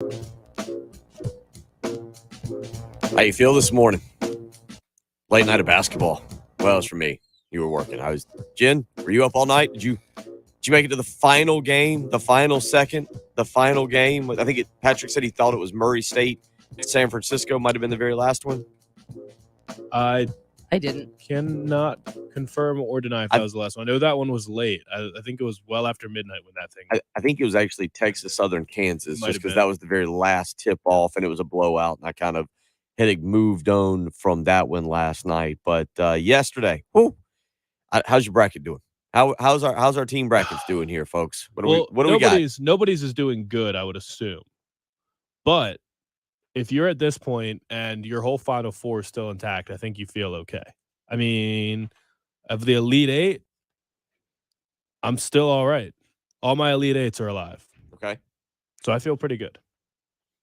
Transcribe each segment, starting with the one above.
How you feel this morning? Late night of basketball. Well, it was for me. You were working. Jen, were you up all night? Did you make it to the final game, the final second, the final game? I think Patrick said he thought it was Murray State. San Francisco might have been the very last one. I didn't. Cannot confirm or deny if that was the last one. I know that one was late. I think it was well after midnight when that thing. I think it was actually Texas Southern Kansas, just because that was the very last tip off, and it was a blowout, and I kind of had moved on from that one last night. But yesterday, how's your bracket doing? How's our team brackets doing here, folks? What do we got? Nobody's is doing good, I would assume. But if you're at this point and your whole Final Four is still intact, I think you feel okay. I mean, of the Elite Eight, I'm still all right. All my Elite Eights are alive. Okay. So I feel pretty good.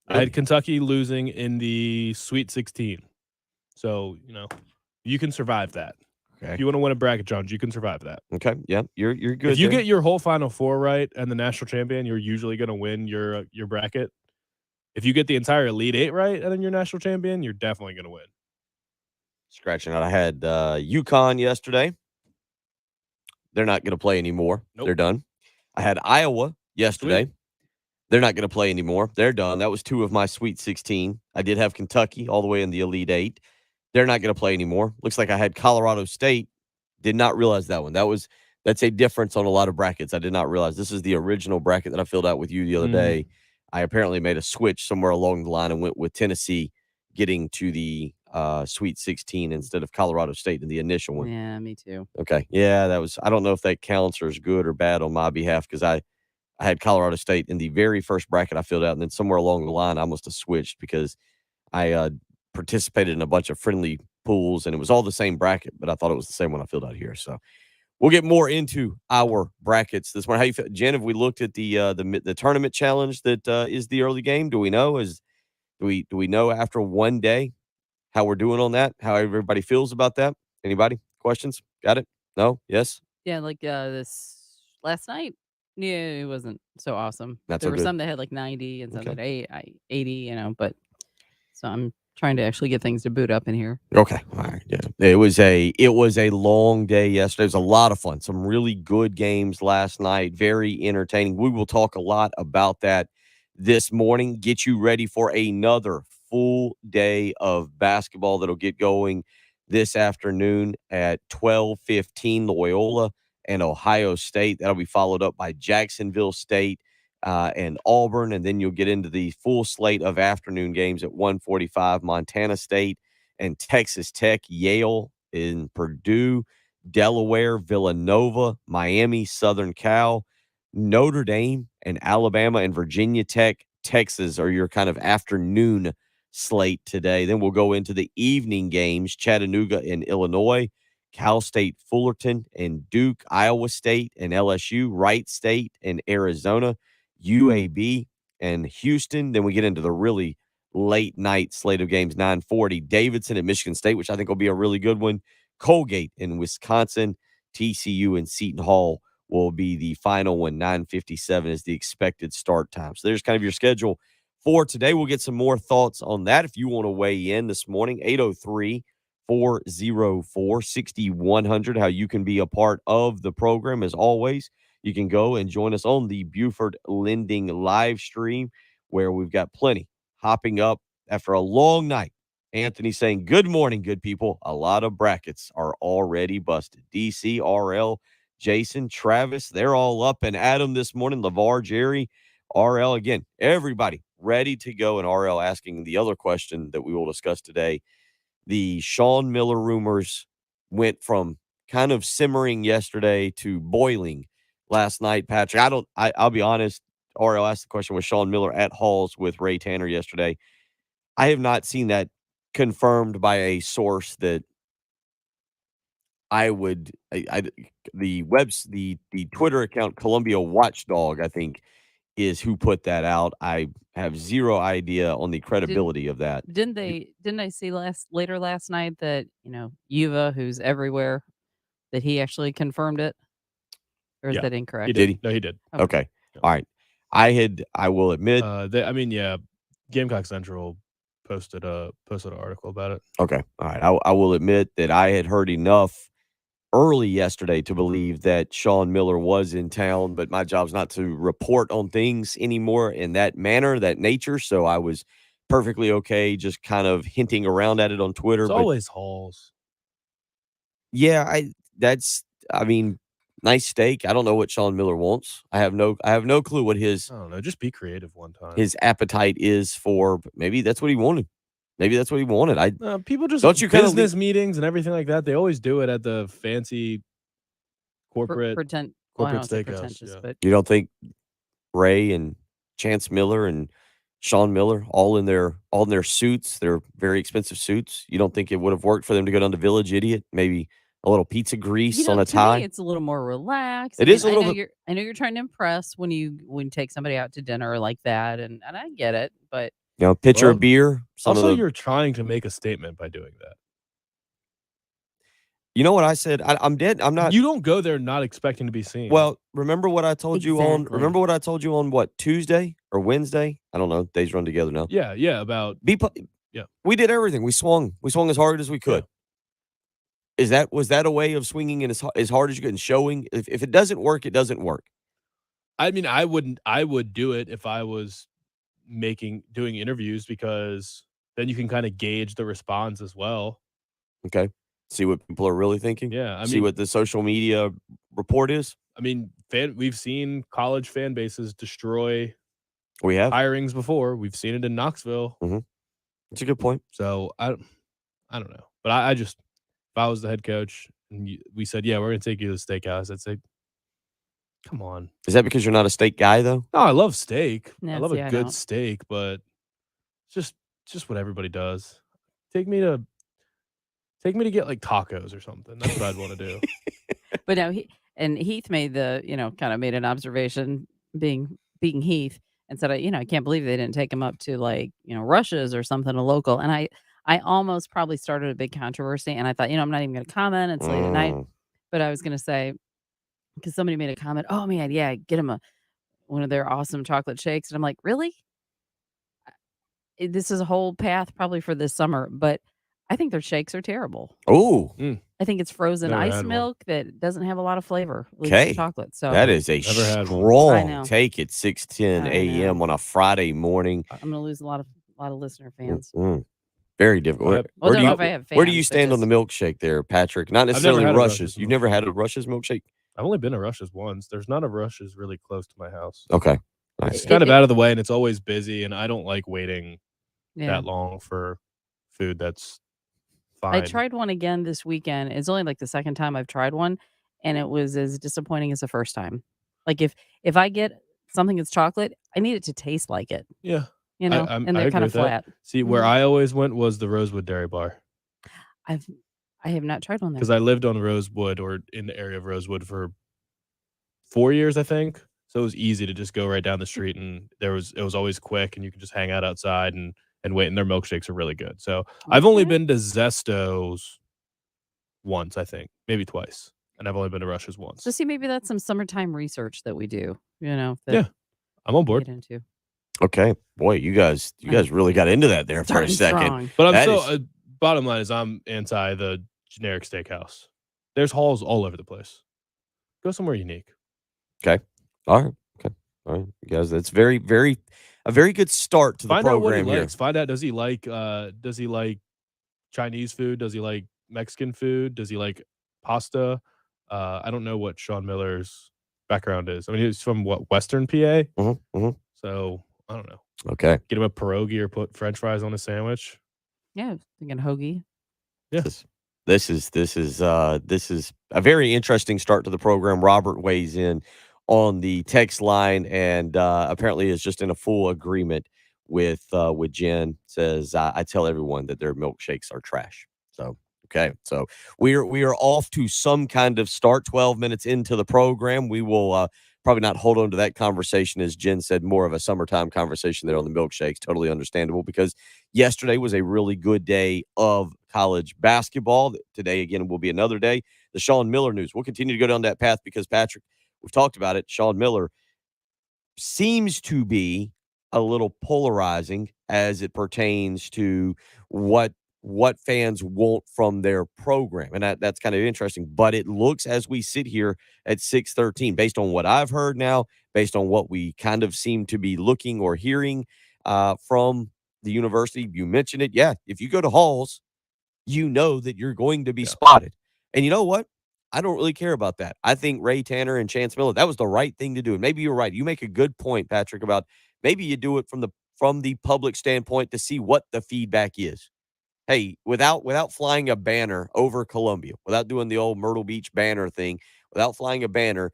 I had Kentucky losing in the Sweet 16. So, you can survive that. Okay. If you want to win a bracket, John, you can survive that. Okay. Yeah, you're good. If you get your whole Final Four right and the national champion, you're usually going to win your bracket. If you get the entire Elite Eight right and then you're national champion, you're definitely going to win. Scratching out. I had UConn yesterday. They're not going to play anymore. Nope. They're done. I had Iowa yesterday. Sweet. They're not going to play anymore. They're done. That was 2 of my Sweet 16. I did have Kentucky all the way in the Elite 8. They're not going to play anymore. Looks like I had Colorado State. Did not realize that one. That's a difference on a lot of brackets. I did not realize. This is the original bracket that I filled out with you the other day. I apparently made a switch somewhere along the line and went with Tennessee getting to the Sweet 16 instead of Colorado State in the initial one. Yeah, me too. Okay. Yeah, I don't know if that counts or is good or bad on my behalf because I had Colorado State in the very first bracket I filled out, and then somewhere along the line I must have switched because I participated in a bunch of friendly pools, and it was all the same bracket, but I thought it was the same one I filled out here. So we'll get more into our brackets this morning. How you feel, Jen? Have we looked at the tournament challenge that is the early game? Do we know? Do we know after one day how we're doing on that? How everybody feels about that? Anybody? Questions? Got it? No? Yes? Yeah, like this last night. Yeah, it wasn't so awesome. Not there so were good. some that had like 90 and some that 80, but so I'm trying to actually get things to boot up in here. Okay. All right. Yeah. It was a long day yesterday. It was a lot of fun. Some really good games last night. Very entertaining. We will talk a lot about that this morning. Get you ready for another full day of basketball that'll get going this afternoon at 12:15. Loyola and Ohio State. That'll be followed up by Jacksonville State and Auburn, and then you'll get into the full slate of afternoon games at 1:45. Montana State and Texas Tech, Yale and Purdue, Delaware, Villanova, Miami, Southern Cal, Notre Dame, and Alabama and Virginia Tech, Texas are your kind of afternoon slate today. Then we'll go into the evening games, Chattanooga and Illinois, Cal State, Fullerton, and Duke, Iowa State and LSU, Wright State and Arizona, UAB and Houston. Then we get into the really late night slate of games, 9:40, Davidson and Michigan State, which I think will be a really good one. Colgate in Wisconsin, TCU and Seton Hall will be the final one. 9:57 is the expected start time. So there's kind of your schedule for today. We'll get some more thoughts on that if you want to weigh in this morning. 803-404-6100, how you can be a part of the program. As always, you can go and join us on the Buford Lending live stream where we've got plenty hopping up after a long night. Anthony saying, good morning, good people. A lot of brackets are already busted. DC, RL, Jason, Travis, they're all up and at 'em this morning. LeVar, Jerry, RL, again, everybody ready to go. And RL asking the other question that we will discuss today. The Sean Miller rumors went from kind of simmering yesterday to boiling last night, Patrick. I'll be honest. RL asked the question, was Sean Miller at Halls with Ray Tanner yesterday? I have not seen that confirmed by a source that the Twitter account Columbia Watchdog, I think, is who put that out. I have zero idea on the credibility of that. Didn't I see later last night that, Yuva, who's everywhere, that he actually confirmed it? Or is that incorrect? Did he? No, he did. Okay. All right. I will admit. Gamecock Central posted an article about it. Okay, all right. I will admit that I had heard enough early yesterday to believe that Sean Miller was in town, but my job's not to report on things anymore in that manner, that nature. So I was perfectly okay just kind of hinting around at it on Twitter. It's But always Halls. yeah, I mean, nice steak. I don't know what Sean Miller wants. I have no clue what his I don't know. Just be creative one time. his appetite is for. But maybe that's what he wanted. Maybe that's what he wanted. People just don't you kind of business meetings and everything like that. They always do it at the fancy corporate Well, I don't steakhouse. say pretentious, Yeah. but you don't think Ray and Chance Miller and Sean Miller all in their suits, their very expensive suits. You don't think it would have worked for them to go down to Village Idiot? Maybe a little pizza grease on a to me, tie. it's a little more relaxed. It is a little bit. I know you're trying to impress when you take somebody out to dinner like that, and I get it, but Pitcher Well, of beer. Also, you're trying to make a statement by doing that. You know what I said? I'm dead. I'm not. You don't go there not expecting to be seen. Well, remember what I told you on. Exactly. Remember what I told you on what, Tuesday or Wednesday? I don't know. Days run together now. yeah, about Yeah. We did everything. We swung as hard as we could. Was that a way of swinging it as hard as you could and showing? If it doesn't work, it doesn't work. I mean, I would do it if I was doing interviews, because then you can kind of gauge the response as well. Okay. See what people are really thinking. Yeah, See what the social media report is. I mean, we've seen college fan bases destroy We have hirings before. We've seen it in Knoxville. That's a good point. So I don't know, but I just, if I was the head coach and we said, yeah, we're gonna take you to the steakhouse, I'd say, come on. Is that because you're not a steak guy though? No, I love steak. Yeah, I love see, a I good don't. steak, but it's just what everybody does. Take me to get like tacos or something. That's what I'd want to do. But now Heath made kind of made an observation, being Heath, and said, I can't believe they didn't take him up to Rush's or something, a local. And I almost probably started a big controversy, and I thought, I'm not even going to comment. It's late at night, but I was going to say, because somebody made a comment, oh man, yeah, get him one of their awesome chocolate shakes, and I'm like, really? This is a whole path probably for this summer, but I think their shakes are terrible. Oh, I think it's frozen Never ice had one. milk that doesn't have a lot of flavor. At least okay. the chocolate. So That is a Never had one. I strong know. take at 6:10 I a.m. know. on a Friday morning. I'm going to lose a lot of listener fans. Very difficult. Well, Well, I don't know if I have fans. Where do you but stand on just- the milkshake there, Patrick? Not never necessarily had a Rush's. Rush's You've never had a Rush's milkshake? I've only been to Rush's once. There's not a Rush's really close to my house. Okay. It's Nice. kind of out of the way, and it's always busy, and I don't like waiting Yeah. that long for food that's fine. I tried one again this weekend. It's only like the second time I've tried one, and it was as disappointing as the first time. Like if I get something that's chocolate, I need it to taste like it. Yeah. And I they're agree kind of with that. flat. See, where I always went was the Rosewood Dairy Bar, I have not tried one there. because I lived on Rosewood, or in the area of Rosewood, for 4 years, I think. So it was easy to just go right down the street, and it was always quick, and you could just hang out outside and wait, and their milkshakes are really good. So I've only Okay. been to Zesto's once, I think, maybe twice, and I've only been to Rush's once. So see, maybe that's some summertime research that we do. That Yeah, I'm on we board. get into. Okay. Boy, you guys really got into that there for a Starting second. strong. But That bottom line is, I'm anti the generic steakhouse. There's halls all over the place. Go somewhere unique. Okay. All right. Okay. All right. You guys, that's a very good start to the Find out what he program here. likes. Find out, does he like Chinese food? Does he like Mexican food? Does he like pasta? I don't know what Sean Miller's background is. I mean, he's from Western PA. So I don't know. Okay. Get him a pierogi or put French fries on a sandwich. Yeah, I was thinking hoagie. Yeah. This is a very interesting start to the program. Robert weighs in on the text line and apparently is just in a full agreement with Jen. Says I tell everyone that their milkshakes are trash. So okay, so we are off to some kind of start. 12 minutes into the program, we will probably not hold on to that conversation, as Jen said, more of a summertime conversation there on the milkshakes. Totally understandable, because yesterday was a really good day of college basketball. Today, again, will be another day. The Sean Miller news. We'll continue to go down that path because, Patrick, we've talked about it. Sean Miller, seems to be a little polarizing as it pertains to what fans want from their program, and that's kind of interesting. But it looks, as we sit here at 6:13, based on what I've heard now, based on what we kind of seem to be looking or hearing from the university. You mentioned it, yeah. If you go to Halls, you know that you're going to be Yeah. spotted. And you know what? I don't really care about that. I think Ray Tanner and Chance Miller, that was the right thing to do. And maybe you're right. You make a good point, Patrick, about maybe you do it from the public standpoint to see what the feedback is. Hey, without flying a banner over Columbia, without doing the old Myrtle Beach banner thing, without flying a banner,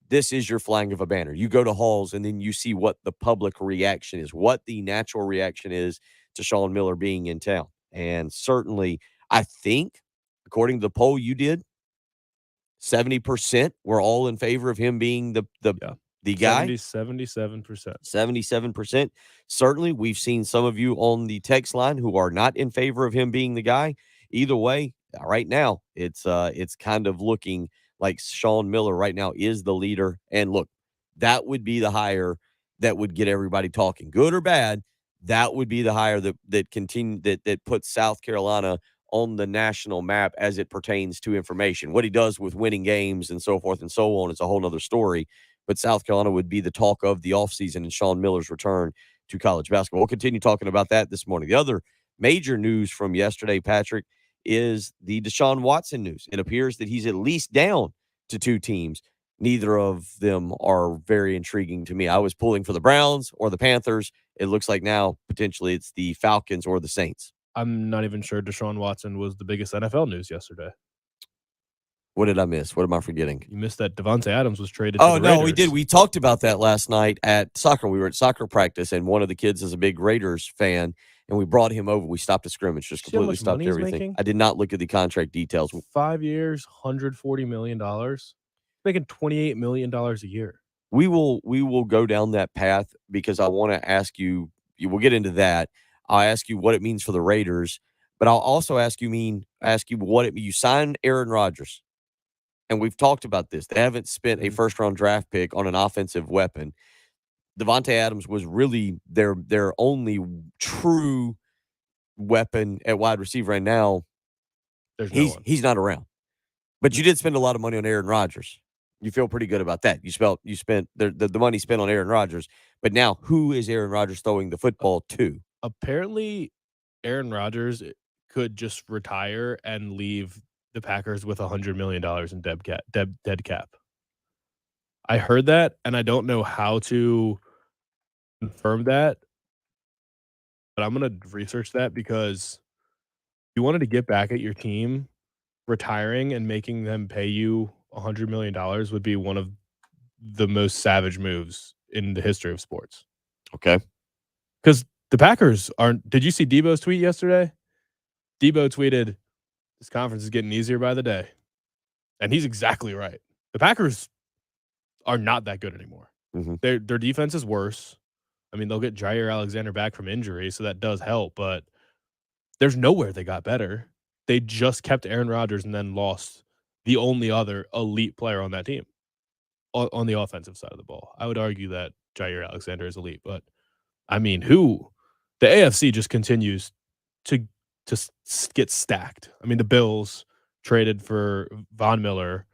this is your flying of a banner. You go to Halls and then you see what the public reaction is, what the natural reaction is to Sean Miller being in town. And certainly, I think, according to the poll you did, 70% were all in favor of him being the guy. 77%. 77%. Certainly, we've seen some of you on the text line who are not in favor of him being the guy. Either way, right now, it's kind of looking like Sean Miller right now is the leader. And look, that would be the hire that would get everybody talking, good or bad. That would be the hire that puts South Carolina on the national map as it pertains to information. What he does with winning games and so forth and so on is a whole nother story. But South Carolina would be the talk of the offseason and Sean Miller's return to college basketball. We'll continue talking about that this morning. The other major news from yesterday, Patrick, is the Desean Watson news. It appears that he's at least down to 2 teams. Neither of them are very intriguing to me. I was pulling for the Browns or the Panthers. It looks like now potentially it's the Falcons or the Saints. I'm not even sure Desean Watson was the biggest NFL news yesterday. What did I miss? What am I forgetting? You missed that Devontae Adams was traded to Oh, the no, Raiders. we did. We talked about that last night at soccer. We were at soccer practice, and one of the kids is a big Raiders fan, and we brought him over. We stopped a scrimmage, just See how completely much stopped money he's everything. making? I did not look at the contract details. 5 years, $140 million. Making $28 million a year. We will go down that path because I want to ask you. We'll get into that. I'll ask you what it means for the Raiders, but I'll also ask you what it means. You sign Aaron Rodgers, and we've talked about this. They haven't spent a first-round draft pick on an offensive weapon. Devontae Adams was really their only true weapon at wide receiver right now. He's not around. But you did spend a lot of money on Aaron Rodgers. You feel pretty good about that. You spent the money spent on Aaron Rodgers. But now, who is Aaron Rodgers throwing the football to? Apparently, Aaron Rodgers could just retire and leave the Packers with $100 million in dead cap. I heard that, and I don't know how to confirm that, but I'm going to research that because you wanted to get back at your team, retiring and making them pay you $100 million would be one of the most savage moves in the history of sports. Okay. Because the Packers aren't – did you see Debo's tweet yesterday? Debo tweeted, "This conference is getting easier by the day." And he's exactly right. The Packers are not that good anymore. Mm-hmm. Their defense is worse. I mean, they'll get Jair Alexander back from injury, so that does help, but there's nowhere they got better. They just kept Aaron Rodgers and then lost the only other elite player on that team on the offensive side of the ball. I would argue that Jair Alexander is elite, but I mean, the AFC just continues to get stacked. I mean, the Bills traded for Von Miller.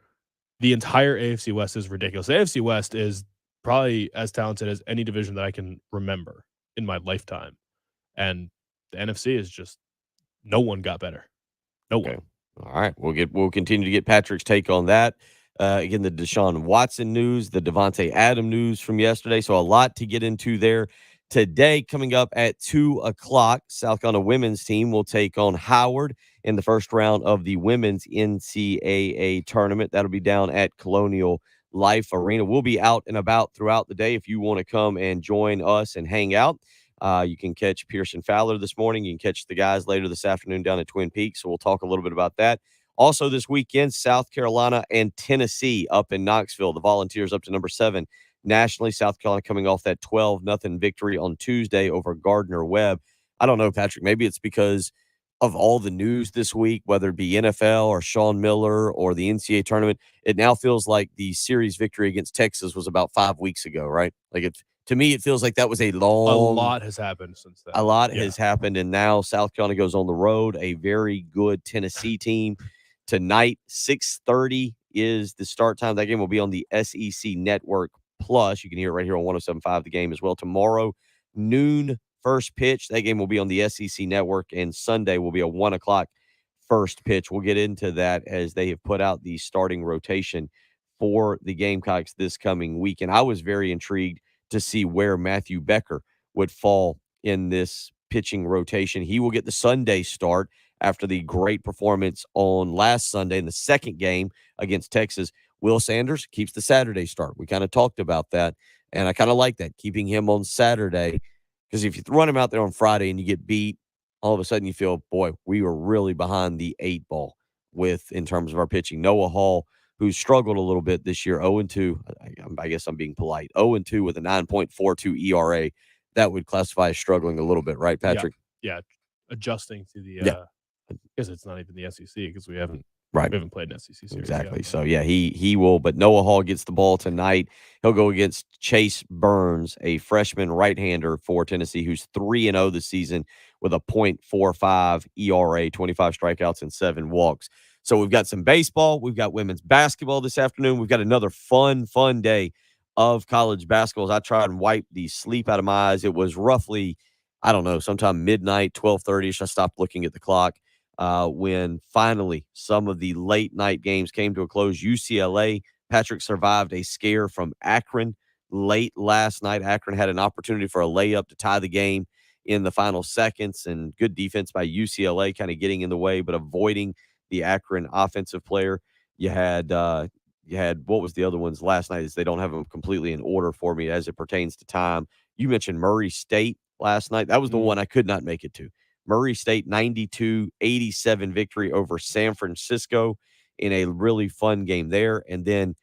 The entire AFC West is ridiculous. The AFC West is probably as talented as any division that I can remember in my lifetime. And the NFC is just no one got better. No one. All right. We'll continue to get Patrick's take on that. Again, the Desean Watson news, the Devontae Adams news from yesterday. So a lot to get into there today. Coming up at 2:00, South Carolina women's team will take on Howard in the first round of the women's NCAA tournament. That'll be down at Colonial Life Arena. We'll be out and about throughout the day if you want to come and join us and hang out. You can catch Pearson Fowler this morning. You can catch the guys later this afternoon down at Twin Peaks. So we'll talk a little bit about that. Also this weekend, South Carolina and Tennessee up in Knoxville. The Volunteers up to number 7 nationally. South Carolina coming off that 12-0 victory on Tuesday over Gardner-Webb. I don't know, Patrick. Maybe it's because of all the news this week, whether it be NFL or Sean Miller or the NCAA tournament, it now feels like the series victory against Texas was about 5 weeks ago, right? Like, it to me, it feels like that was A lot has happened since a then. lot Yeah. has happened, and now South Carolina goes on the road, a very good Tennessee team. Tonight, 6:30 is the start time. That game will be on the SEC Network Plus. You can hear it right here on 107.5 The Game as well. Tomorrow, noon, first pitch. That game will be on the SEC Network, and Sunday will be a 1 o'clock first pitch. We'll get into that as they have put out the starting rotation for the Gamecocks this coming week. And I was very intrigued to see where Matthew Becker would fall in this pitching rotation. He will get the Sunday start after the great performance on last Sunday in the second game against Texas. Will Sanders keeps the Saturday start. We kind of talked about that, and I kind of like that, keeping him on Saturday, because if you run him out there on Friday and you get beat, all of a sudden you feel, boy, we were really behind the 8 ball in terms of our pitching. Noah Hall, who's struggled a little bit this year, 0-2. I guess I'm being polite. 0-2 with a 9.42 ERA. That would classify as struggling a little bit, right, Yeah. Patrick? Yeah. Adjusting to the Yeah. I guess it's not even the SEC because we haven't Right. played an SEC series Exactly. yet. So yeah, he will. But Noah Hall gets the ball tonight. He'll go against Chase Burns, a freshman right-hander for Tennessee, who's 3-0 this season with a .45 ERA, 25 strikeouts and 7 walks. So we've got some baseball. We've got women's basketball this afternoon. We've got another fun day of college basketball. As I try and wipe the sleep out of my eyes, it was roughly, I don't know, sometime midnight, 12:30ish. I stopped looking at the clock when finally some of the late night games came to a close. UCLA, Patrick survived a scare from Akron late last night. Akron had an opportunity for a layup to tie the game in the final seconds, and good defense by UCLA kind of getting in the way, but avoiding the Akron offensive player. You had what was the other ones last night? Is they don't have them completely in order for me as it pertains to time. You mentioned Murray State last night. That was the one I could not make it to. Murray State 92-87 victory over San Francisco in a really fun game there. And then,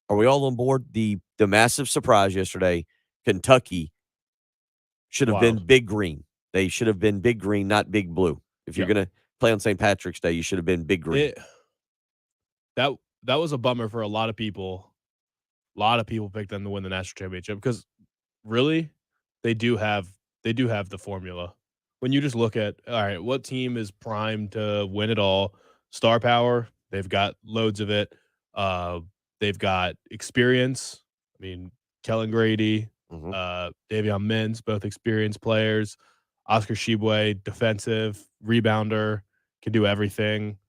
are we all on board? The massive surprise yesterday, Kentucky should have been Wild. big green. They should have been big green, not big blue. If you're Yeah. going to play on St. Patrick's Day, you should have been big green. That was a bummer for a lot of people. A lot of people picked them to win the national championship because really they do have the formula. When you just look at, all right, what team is primed to win it all? Star power, they've got loads of it. They've got experience. I mean, Kellen Grady, Mhm. Davion Mintz, both experienced players. Oscar Shibwe, defensive rebounder, can do everything.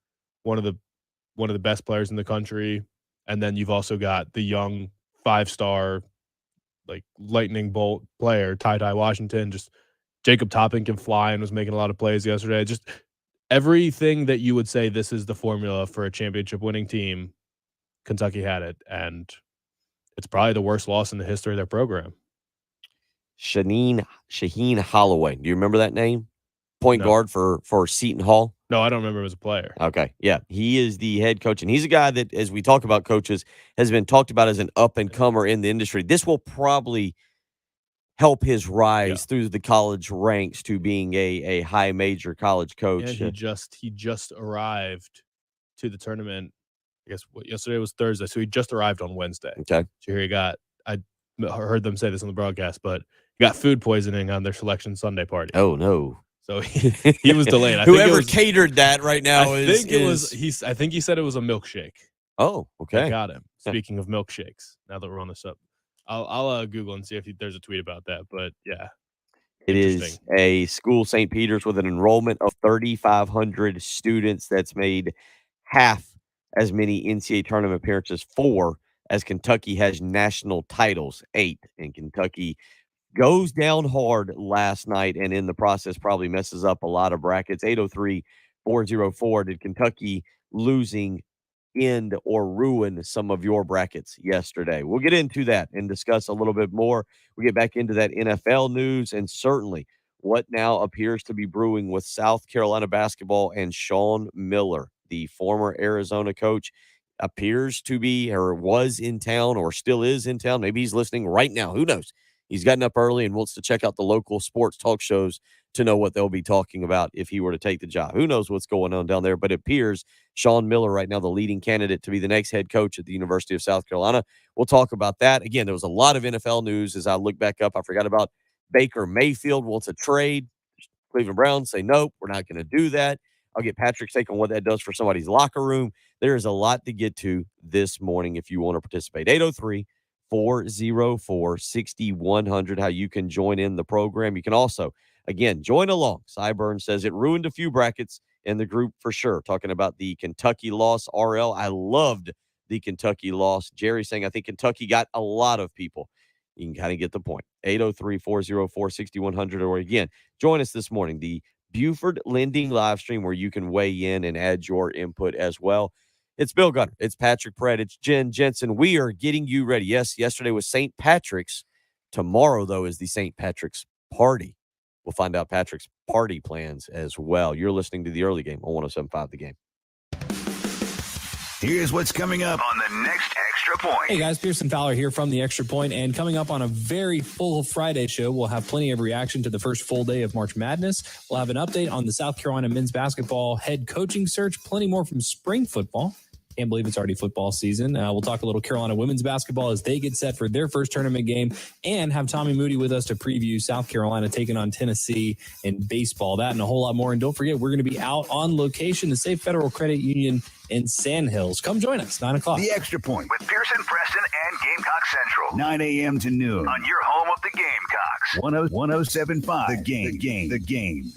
One of the best players in the country. And then you've also got the young 5-star, like lightning bolt player, Ty Washington. Just Jacob Toppin can fly and was making a lot of plays yesterday. Just everything that you would say this is the formula for a championship winning team, Kentucky had it. And it's probably the worst loss in the history of their program. Shaheen Holloway. Do you remember that name? Point No. guard for Seton Hall. No, I don't remember him as a player. Okay. Yeah. He is the head coach, and he's a guy that, as we talk about coaches, has been talked about as an up and comer in the industry. This will probably help his rise through the college ranks to being a high major college coach. And he just arrived to the tournament. I guess yesterday was Thursday, so he just arrived on Wednesday. Okay. So here I heard them say this on the broadcast, but he got food poisoning on their selection Sunday party. Oh no. So he was delayed. Whoever catered that right now I think he said it was a milkshake. Oh, okay. I got him. Speaking of milkshakes, now that we're on this up, I'll Google and see if there's a tweet about that. But yeah, it is a school, St. Peter's, with an enrollment of 3,500 students. That's made half as many NCAA tournament appearances, 4, as Kentucky has national titles, 8. And Kentucky goes down hard last night, and in the process probably messes up a lot of brackets. 803-404. Did Kentucky losing end or ruin some of your brackets yesterday? We'll get into that and discuss a little bit more. We'll get back into that NFL news and certainly what now appears to be brewing with South Carolina basketball and Sean Miller, the former Arizona coach, appears to be or was in town or still is in town. Maybe he's listening right now. Who knows? He's gotten up early and wants to check out the local sports talk shows to know what they'll be talking about if he were to take the job. Who knows what's going on down there? But it appears Sean Miller, right now, the leading candidate to be the next head coach at the University of South Carolina. We'll talk about that. Again, there was a lot of NFL news as I look back up. I forgot about Baker Mayfield wants a trade. Cleveland Browns say, nope, we're not going to do that. I'll get Patrick's take on what that does for somebody's locker room. There is a lot to get to this morning if you want to participate. 803-404-6100, how you can join in the program. You can also, again, join along. Cyburn says it ruined a few brackets in the group for sure. Talking about the Kentucky loss, RL. I loved the Kentucky loss. Jerry saying, I think Kentucky got a lot of people. You can kind of get the point. 803-404-6100. Or again, join us this morning, the Buford Lending live stream where you can weigh in and add your input as well. It's Bill Gunner. It's Patrick Pratt. It's Jen Jensen. We are getting you ready. Yes, yesterday was St. Patrick's. Tomorrow, though, is the St. Patrick's party. We'll find out Patrick's party plans as well. You're listening to the early game on 107.5 The Game. Here's what's coming up on the next Extra Point. Hey guys, Pearson Fowler here from the Extra Point, and coming up on a very full Friday show, we'll have plenty of reaction to the first full day of March Madness. We'll have an update on the South Carolina men's basketball head coaching search, plenty more from spring football. Can't believe it's already football season. We'll talk a little Carolina women's basketball as they get set for their first tournament game, and have Tommy Moody with us to preview South Carolina taking on Tennessee in baseball. That and a whole lot more. And don't forget, we're going to be out on location to Safe Federal Credit Union in Sand Hills. Come join us, 9 o'clock. The Extra Point with Pearson, Preston, and Gamecock Central. 9 a.m. to noon on your home of the Gamecocks. 107.5 The Game.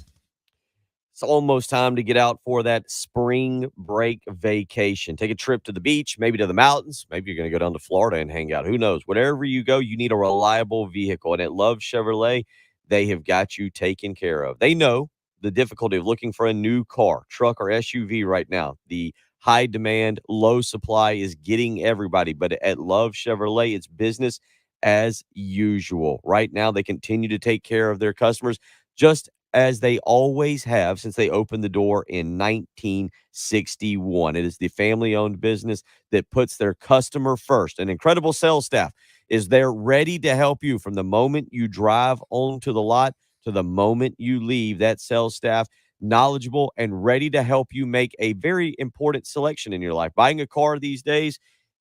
It's almost time to get out for that spring break vacation. Take a trip to the beach, maybe to the mountains. Maybe you're going to go down to Florida and hang out. Who knows? Wherever you go, you need a reliable vehicle. And at Love Chevrolet, they have got you taken care of. They know the difficulty of looking for a new car, truck, or SUV right now. The high demand, low supply is getting everybody. But at Love Chevrolet, it's business as usual. Right now, they continue to take care of their customers just as they always have since they opened the door in 1961. It is the family-owned business that puts their customer first. An incredible sales staff is there ready to help you from the moment you drive onto the lot to the moment you leave. That sales staff, knowledgeable and ready to help you make a very important selection in your life. Buying a car these days,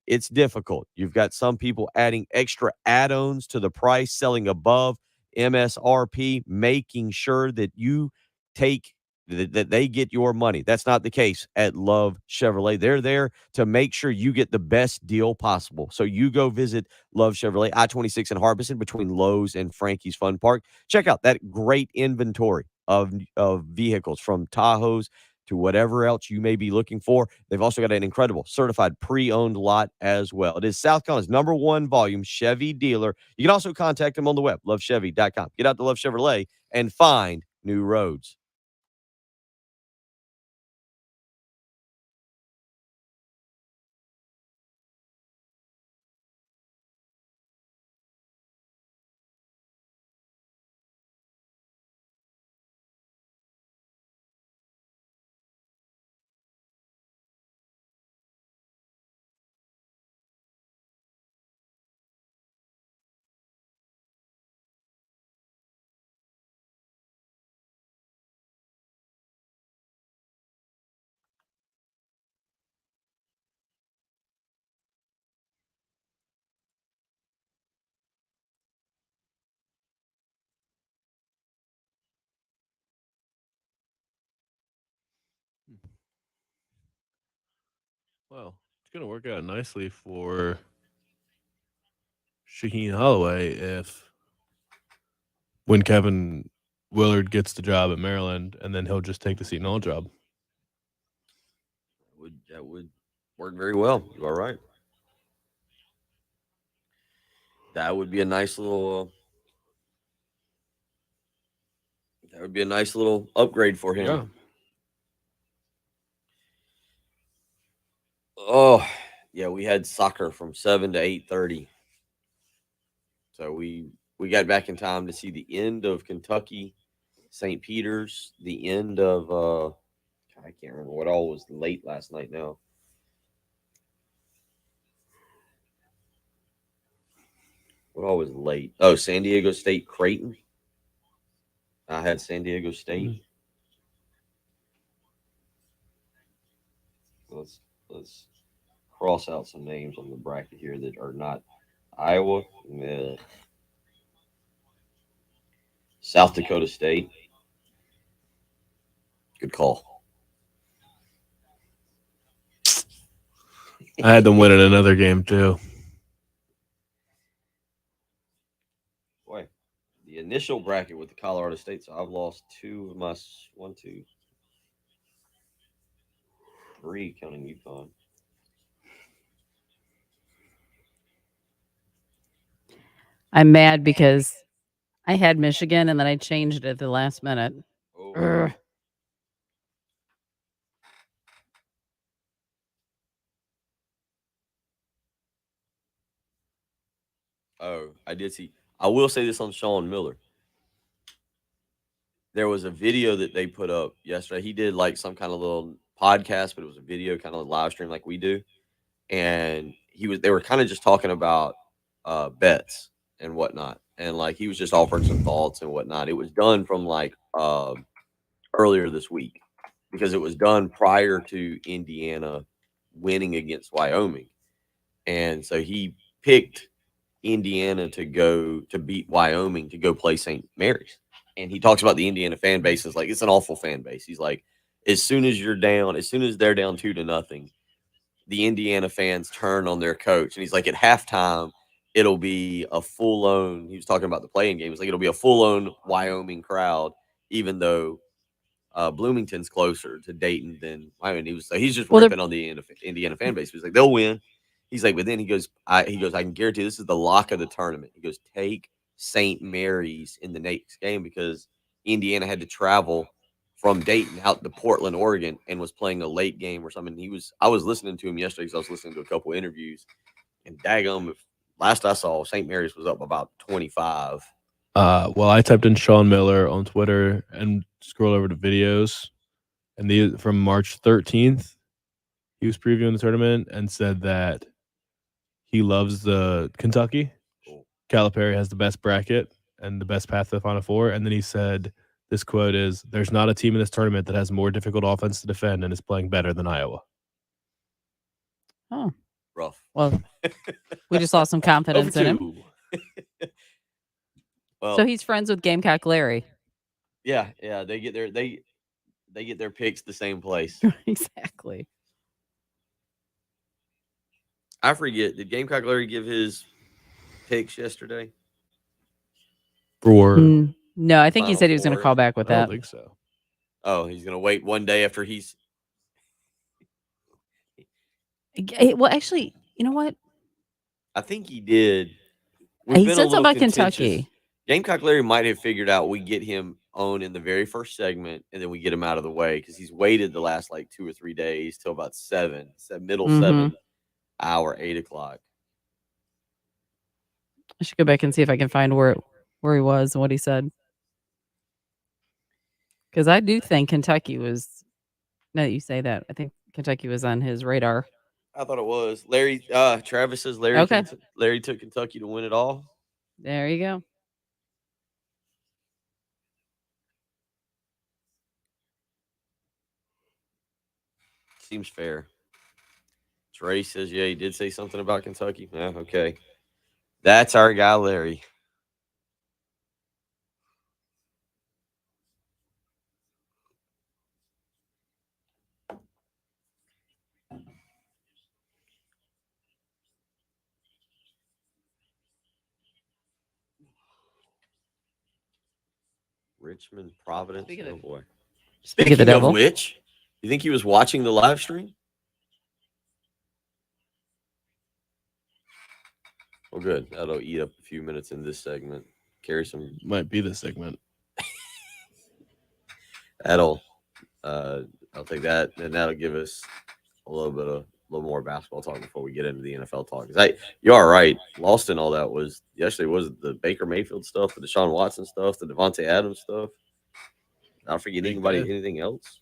it's difficult. You've got some people adding extra add-ons to the price, selling above MSRP, making sure that you take that they get your money. That's not the case at Love Chevrolet. They're there to make sure you get the best deal possible. So you go visit Love Chevrolet, I-26 in Harbison between Lowe's and Frankie's Fun Park. Check out that great inventory of vehicles from Tahoes to whatever else you may be looking for. They've also got an incredible certified pre-owned lot as well. It is South Carolina's #1 volume Chevy dealer. You can also contact them on the web, lovechevy.com. Get out to Love Chevrolet and find new roads. Well, it's going to work out nicely for Shaheen Holloway when Kevin Willard gets the job at Maryland, and then he'll just take the Seton Hall job. That would work very well. You are right. That would be a nice little. That would be a nice little upgrade for him. Yeah. Oh, yeah, we had soccer from 7 to 8:30. So we got back in time to see the end of Kentucky, St. Peter's, the end of I can't remember what all was late last night now. What all was late? Oh, San Diego State, Creighton. I had San Diego State. Let's cross out some names on the bracket here that are not Iowa. South Dakota State. Good call. I had them winning another game too. Boy, the initial bracket with the Colorado State, so I've lost two of my 1, 2, 3 counting UConn. I'm mad because I had Michigan and then I changed it at the last minute. Oh. Oh, I did see. I will say this on Sean Miller. There was a video that they put up yesterday. He did like some kind of little podcast, but it was a video, kind of live stream like we do. And they were kind of just talking about bets and whatnot. And like he was just offering some thoughts and whatnot. It was done from like earlier this week because it was done prior to Indiana winning against Wyoming. And so he picked Indiana to beat Wyoming to go play St. Mary's. And he talks about the Indiana fan base is like it's an awful fan base. He's like, as soon as they're down 2-0, the Indiana fans turn on their coach. And he's like, at halftime, it'll be a full-on. He was talking about the playing game. He's like, it'll be a full-on Wyoming crowd, even though Bloomington's closer to Dayton than Wyoming. He's just ripping on the Indiana fan base. He's like, they'll win. He's like, but then he goes, I can guarantee this is the lock of the tournament. He goes, take St. Mary's in the next game because Indiana had to travel from Dayton out to Portland, Oregon, and was playing a late game or something. I was listening to him yesterday because I was listening to a couple interviews, and daggum, last I saw, St. Mary's was up about 25. Well, I typed in Sean Miller on Twitter and scroll over to videos, and from March 13th, he was previewing the tournament and said that he loves the Kentucky. Cool. Calipari has the best bracket and the best path to the Final Four. And then he said, this quote is, there's not a team in this tournament that has more difficult offense to defend and is playing better than Iowa. Oh. Rough. Well, we just lost some confidence in him. Well, so he's friends with Gamecock Larry. Yeah, they get their picks the same place. Exactly. I forget. Did Gamecock Larry give his picks yesterday? For no, I think he Final said he was going to Four? call back with I that. don't think so. Oh, he's going to wait one day after he's. Well, actually, you know what? I think he did. He said something about Kentucky. Gamecock Larry might have figured out we get him on in the very first segment, and then we get him out of the way because he's waited the last like 2 or 3 days till about 7 hour, 8 o'clock. I should go back and see if I can find where he was and what he said. Because I do think Kentucky was. Now that you say that, I think Kentucky was on his radar. I thought it was Larry. Travis says Larry. Okay. Larry took Kentucky to win it all. There you go. Seems fair. Trey says, yeah, he did say something about Kentucky. Yeah, okay. That's our guy, Larry. Richmond, Providence. Oh, boy. Speaking of which, you think he was watching the live stream? Well, good. That'll eat up a few minutes in this segment. Carry some. Might be the segment. I'll take that, and that'll give us a little more basketball talk before we get into the NFL talk. You are right. Lost in all that was yesterday. Was the Baker Mayfield stuff, the Desean Watson stuff, the Devontae Adams stuff? I don't forget anything else.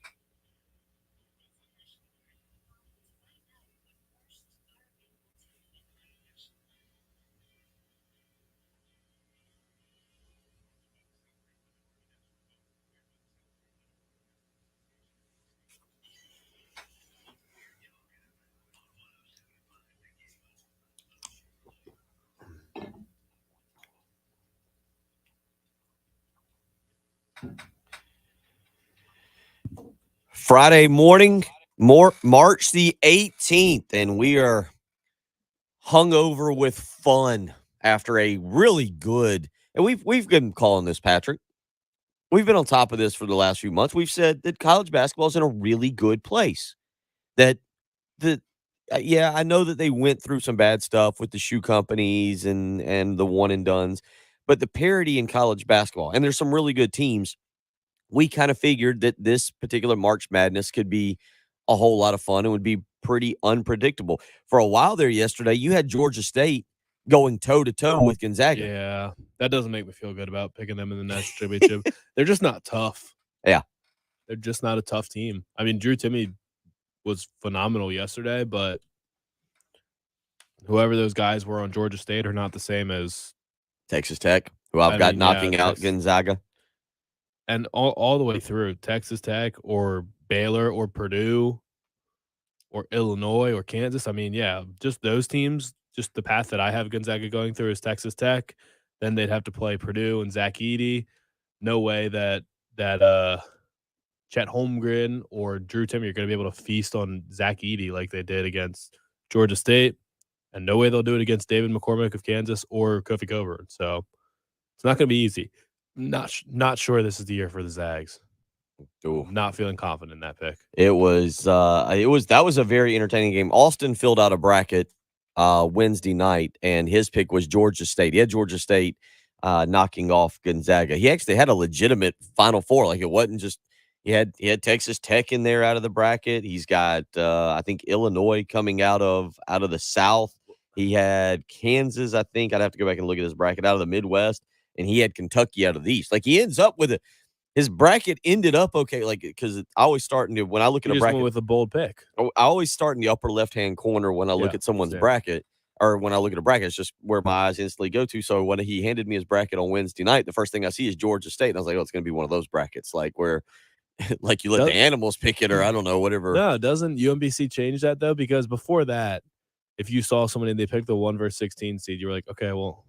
Friday morning, March the 18th, and we are hungover with fun after a really good. And we've been calling this, Patrick. We've been on top of this for the last few months. We've said that college basketball is in a really good place. That the yeah, I know that they went through some bad stuff with the shoe companies and the one and dones, but the parity in college basketball, and there's some really good teams. We kind of figured that this particular March Madness could be a whole lot of fun and would be pretty unpredictable. For a while there yesterday, you had Georgia State going toe to toe with Gonzaga. Yeah, that doesn't make me feel good about picking them in the national championship. They're just not tough. Yeah. They're just not a tough team. I mean, Drew Timme was phenomenal yesterday, but whoever those guys were on Georgia State are not the same as Texas Tech, who I've got knocking out Gonzaga. And all the way through Texas Tech or Baylor or Purdue or Illinois or Kansas. I mean, yeah, just those teams, just the path that I have Gonzaga going through is Texas Tech. Then they'd have to play Purdue and Zach Edey. No way that Chet Holmgren or Drew Timme are going to be able to feast on Zach Edey like they did against Georgia State. And no way they'll do it against David McCormick of Kansas or Kofi Coburn. So it's not going to be easy. Not sure this is the year for the Zags. Ooh. Not feeling confident in that pick. That was a very entertaining game. Austin filled out a bracket Wednesday night, and his pick was Georgia State. He had Georgia State knocking off Gonzaga. He actually had a legitimate Final Four. Like, it wasn't just he had Texas Tech in there out of the bracket. He's got I think Illinois coming out of the South. He had Kansas. I think I'd have to go back and look at his bracket out of the Midwest, and he had Kentucky out of the East. Like, he ends up with his bracket ended up okay, like, because I always start when I look at a bracket with a bold pick. I always start in the upper left-hand corner when I look at someone's bracket, or when I look at a bracket. It's just where my eyes instantly go to. So when he handed me his bracket on Wednesday night, the first thing I see is Georgia State, and I was like, oh, it's going to be one of those brackets, like where like you let the animals pick it, or I don't know, whatever. No, doesn't UMBC change that, though? Because before that, if you saw somebody and they picked the 1 versus 16 seed, you were like, okay, well,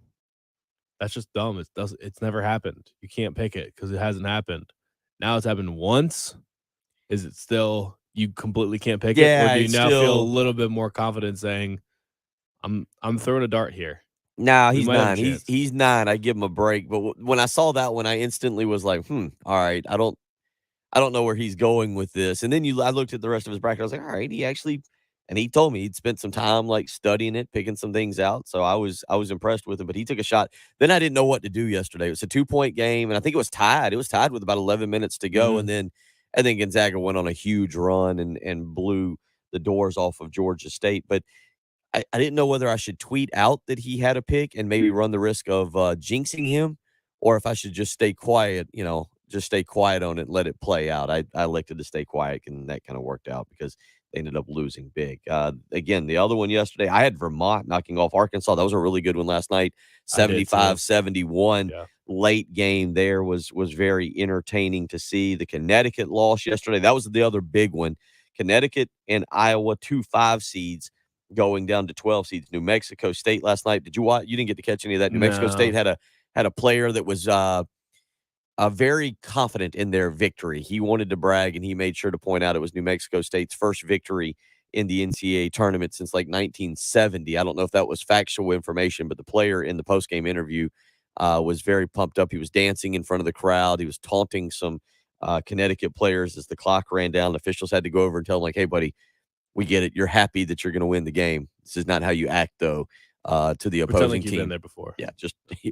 that's just dumb. It's never happened. You can't pick it because it hasn't happened. Now it's happened once. Is it still you completely can't pick it? Or do you now feel a little bit more confident saying, I'm throwing a dart here? Nah, he's 9. He's 9. I give him a break. But when I saw that one, I instantly was like, all right, I don't know where he's going with this. And then I looked at the rest of his bracket. I was like, all right, and he told me he'd spent some time like studying it, picking some things out. So I was impressed with him, but he took a shot. Then I didn't know what to do yesterday. It was a 2-point game, and I think it was tied. It was tied with about 11 minutes to go. Mm-hmm. And then Gonzaga went on a huge run and blew the doors off of Georgia State. But I didn't know whether I should tweet out that he had a pick and maybe run the risk of jinxing him, or if I should just stay quiet, just stay quiet on it and let it play out. I elected to stay quiet, and that kind of worked out because they ended up losing big. Again, the other one yesterday, I had Vermont knocking off Arkansas. That was a really good one last night, 75-71. Yeah. Late game there was very entertaining to see. The Connecticut loss yesterday, that was the other big one. Connecticut and Iowa, 2 5 seeds, going down to 12 seeds. New Mexico State last night. Did you watch? You didn't get to catch any of that. New Mexico State had a player that was very confident in their victory. He wanted to brag, and he made sure to point out it was New Mexico State's first victory in the NCAA tournament since like 1970. I don't know if that was factual information, but the player in the postgame interview was very pumped up. He was dancing in front of the crowd. He was taunting some Connecticut players as the clock ran down. Officials had to go over and tell him, like, hey, buddy, we get it. You're happy that you're going to win the game. This is not how you act, though, to the opposing team. You've been there before. Yeah,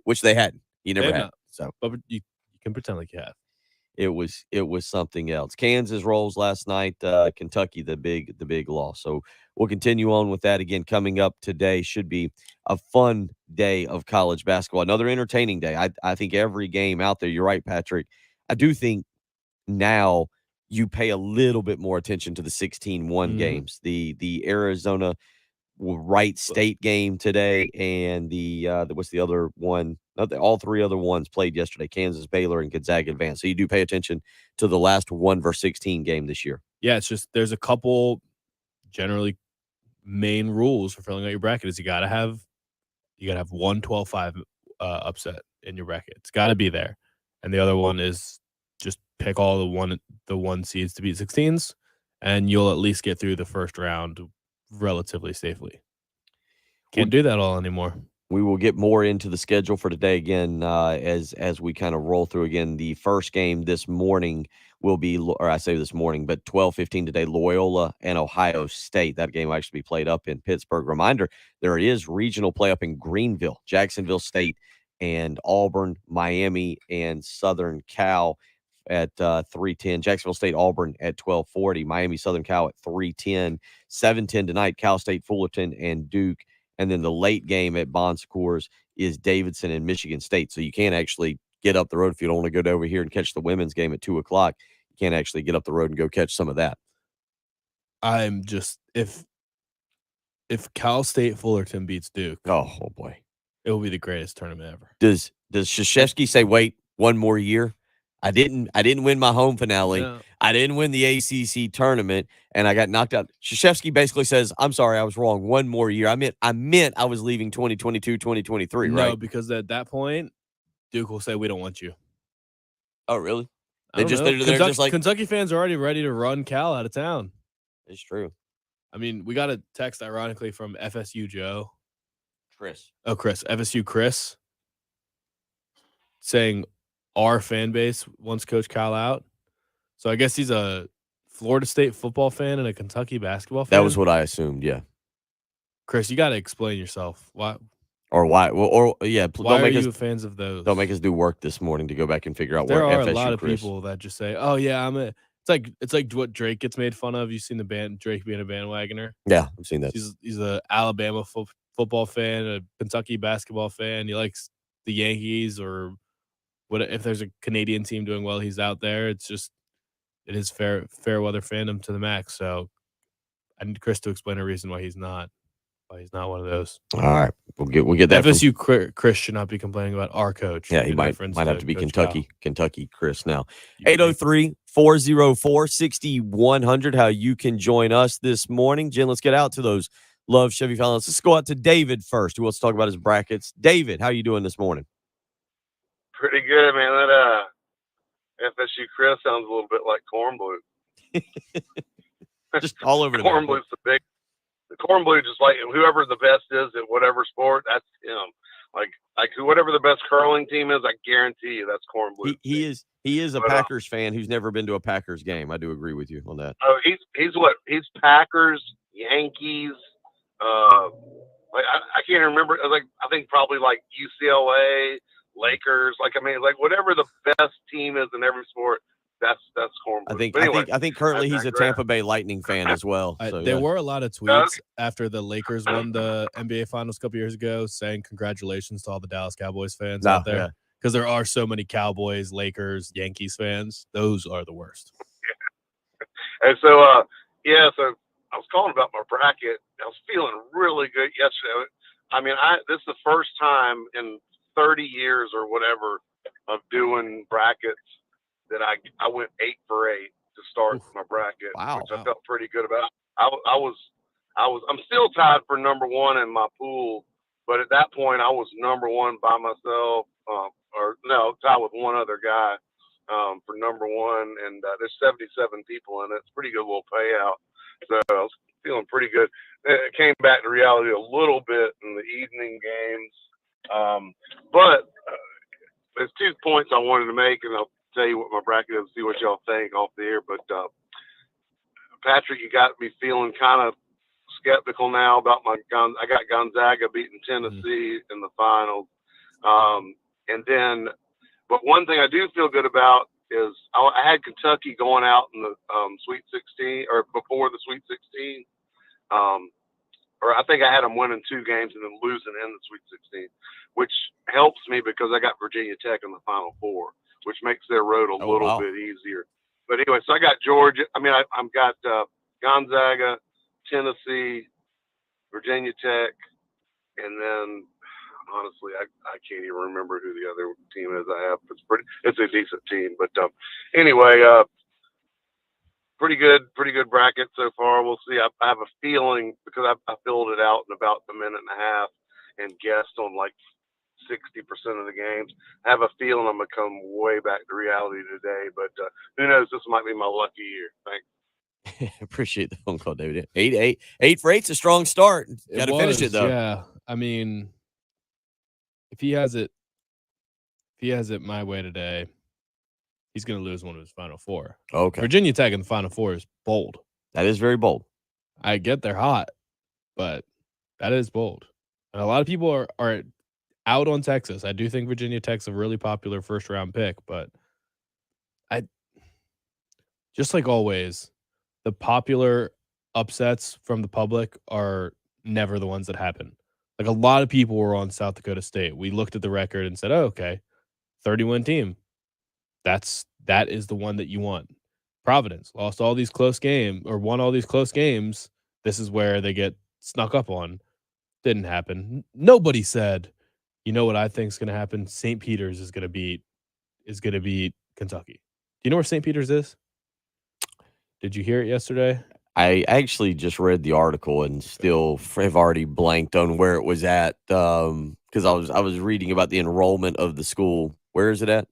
which they hadn't. He never had. So, but you can pretend like you have. It was something else. Kansas rolls last night. Kentucky, the big loss. So we'll continue on with that again. Coming up today should be a fun day of college basketball. Another entertaining day. I think every game out there. You're right, Patrick. I do think now you pay a little bit more attention to the 16-1 games. The Arizona Wright State game today, and what's the other one? All 3 other ones played yesterday. Kansas, Baylor, and Gonzaga advanced. So you do pay attention to the last 1 versus 16 game this year. Yeah, it's just there's a couple generally main rules for filling out your bracket. Is you gotta have 1 12-5 upset in your bracket. It's got to be there, and the other one is pick all the one seeds to beat 16s, and you'll at least get through the first round relatively safely. Can't do that all anymore. We will get more into the schedule for today again as we kind of roll through again. The first game this morning will be, or I say this morning, but 12:15 today, Loyola and Ohio State. That game will actually be played up in Pittsburgh. Reminder, there is regional play up in Greenville, Jacksonville State and Auburn, Miami, and Southern Cal at 3:10. Jacksonville State, Auburn at 12:40. Miami, Southern Cal at 3:10. 7:10 tonight, Cal State, Fullerton, and Duke. And then the late game at Bon Secours is Davidson and Michigan State. So you can't actually get up the road if you don't want to go over here and catch the women's game at 2 o'clock. You can't actually get up the road and go catch some of that. I'm just if Cal State Fullerton beats Duke, oh boy, it will be the greatest tournament ever. Does Krzyzewski say, wait, one more year? I didn't win my home finale. No. I didn't win the ACC tournament, and I got knocked out. Krzyzewski basically says, I'm sorry, I was wrong. One more year. I meant I was leaving 2022, 2023, right? No, because at that point, Duke will say, we don't want you. Oh, really? They're just like Kentucky fans are already ready to run Cal out of town. It's true. I mean, we got a text, ironically, from FSU Joe. Chris, FSU Chris, saying our fan base wants Coach Cal out. So I guess he's a Florida State football fan and a Kentucky basketball fan. That was what I assumed, yeah. Chris, you got to explain yourself. Why? Or why? Why are you fans of those? Don't make us do work this morning to go back and figure out there where are FSU a lot of Chris. people that just say, "Oh yeah, It's like what Drake gets made fun of. You've seen Drake being a bandwagoner. Yeah, I've seen that. He's a Alabama football fan, a Kentucky basketball fan. He likes the Yankees, or what if there's a Canadian team doing well, he's out there. It is fair weather fandom to the max. So I need Chris to explain a reason why he's not one of those. All right, we'll get that. FSU Chris should not be complaining about our coach. Yeah, he might have to be Kentucky Chris now. 803-404-6100. How you can join us this morning, Jen? Let's get out to those Love Chevy Fallons. Let's go out to David first, who wants to talk about his brackets. David, how you doing this morning? Pretty good, man. That FSU Chris sounds a little bit like Corn Blue. Just all over the Corn Blue's the Corn Blue, just like whoever the best is at whatever sport, that's him. Like whatever the best curling team is, I guarantee you that's Corn Blue. He is a Packers fan who's never been to a Packers game. I do agree with you on that. Oh, he's Packers, Yankees. Like I can't remember. I think probably like UCLA, Lakers. Whatever the best team is in every sport. That's Corn Blue. I think currently he's a Tampa Bay Lightning fan as well. So, there were a lot of tweets after the Lakers won the NBA Finals a couple years ago saying congratulations to all the Dallas Cowboys fans out there, because there are so many Cowboys, Lakers, Yankees fans. Those are the worst. And so I was calling about my bracket. I was feeling really good yesterday. I mean, this is the first time in 30 years or whatever of doing brackets that I went 8 for 8 to start my bracket, which I felt pretty good about. I'm still tied for number one in my pool, but at that point I was number one by myself, tied with one other guy for number one, and there's 77 people in it. It's a pretty good little payout. So I was feeling pretty good. It came back to reality a little bit in the evening games, but there's 2 points I wanted to make, and I'll tell you what my bracket is, see what y'all think off the air. But Patrick, you got me feeling kind of skeptical now about I got Gonzaga beating Tennessee in the finals, but one thing I do feel good about is I had Kentucky going out in the Sweet 16, or before the Sweet 16, or I think I had them winning 2 games and then losing in the Sweet 16, which helps me because I got Virginia Tech in the Final Four, which makes their road a little bit easier. But anyway, so I got Georgia. I mean, I've got Gonzaga, Tennessee, Virginia Tech, and then honestly, I can't even remember who the other team is I have. It's a decent team. But anyway, pretty good bracket so far. We'll see. I have a feeling, because I filled it out in about a minute and a half and guessed on like 60% of the games. I have a feeling I'm going to come way back to reality today, but who knows? This might be my lucky year. Thanks. Appreciate the phone call, David. 8 for 8's a strong start. Got to finish it, though. Yeah. I mean, if he has it my way today, he's going to lose one of his final four. Okay. Virginia Tech in the final four is bold. That is very bold. I get they're hot, but that is bold. And a lot of people are out on Texas. I do think Virginia Tech's a really popular first-round pick, but just like always, the popular upsets from the public are never the ones that happen. Like, a lot of people were on South Dakota State. We looked at the record and said, oh, okay, 30-win team. That is the one that you want. Providence lost all these close games or won all these close games. This is where they get snuck up on. Didn't happen. Nobody said, you know what I think is going to happen? St. Peter's is going to beat Kentucky. Do you know where St. Peter's is? Did you hear it yesterday? I actually just read the article and still have already blanked on where it was at because I was reading about the enrollment of the school. Where is it at?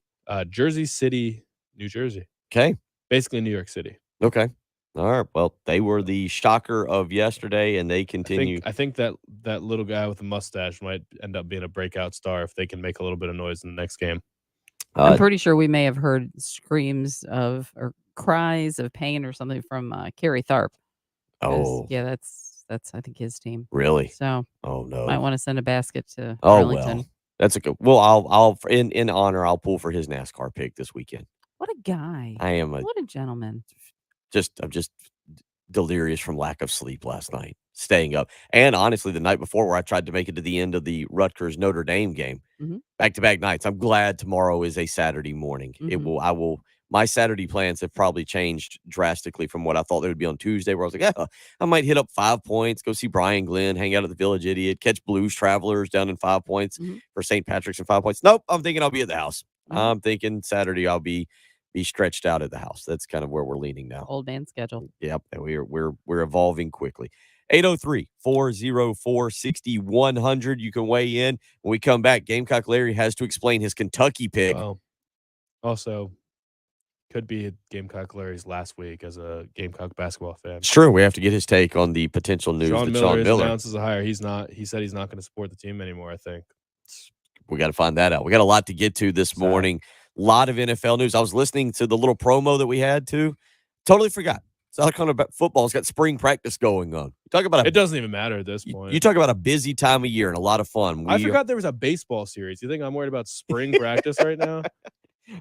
Jersey City, New Jersey. Okay. Basically New York City. Okay. All right. Well, they were the shocker of yesterday, and they continue. I think that little guy with the mustache might end up being a breakout star if they can make a little bit of noise in the next game. I'm pretty sure we may have heard screams or cries of pain or something from Kerry Tharp. Oh, yeah, that's I think his team. Really? So, oh no, might want to send a basket to oh Arlington. well, that's a good. Well, I'll in honor, I'll pull for his NASCAR pick this weekend. What a guy! I am what a gentleman. I'm just delirious from lack of sleep last night, staying up, and honestly, the night before where I tried to make it to the end of the Rutgers Notre Dame game, back-to-back nights. I'm glad tomorrow is a Saturday morning. My Saturday plans have probably changed drastically from what I thought they would be on Tuesday, where I was like, yeah, I might hit up 5 Points, go see Brian Glenn, hang out at the Village Idiot, catch Blues Travelers down in 5 Points for St. Patrick's and 5 Points. Nope, I'm thinking I'll be at the house. I'm thinking Saturday I'll be stretched out at the house. That's kind of where we're leaning now. Old man schedule. Yep, and we're evolving quickly. 803-404-6100. You can weigh in. When we come back, Gamecock Larry has to explain his Kentucky pick. Also, could be Gamecock Larry's last week as a Gamecock basketball fan. It's true. We have to get his take on the potential news Sean that Miller Sean Miller announces a hire. He said he's not going to support the team anymore, I think. We got to find that out. We got a lot to get to this morning. A lot of NFL news. I was listening to the little promo that we had too. Totally forgot. South Carolina football's got spring practice going on. Talk about it doesn't even matter at this point. You talk about a busy time of year and a lot of fun. I forgot there was a baseball series. You think I'm worried about spring practice right now?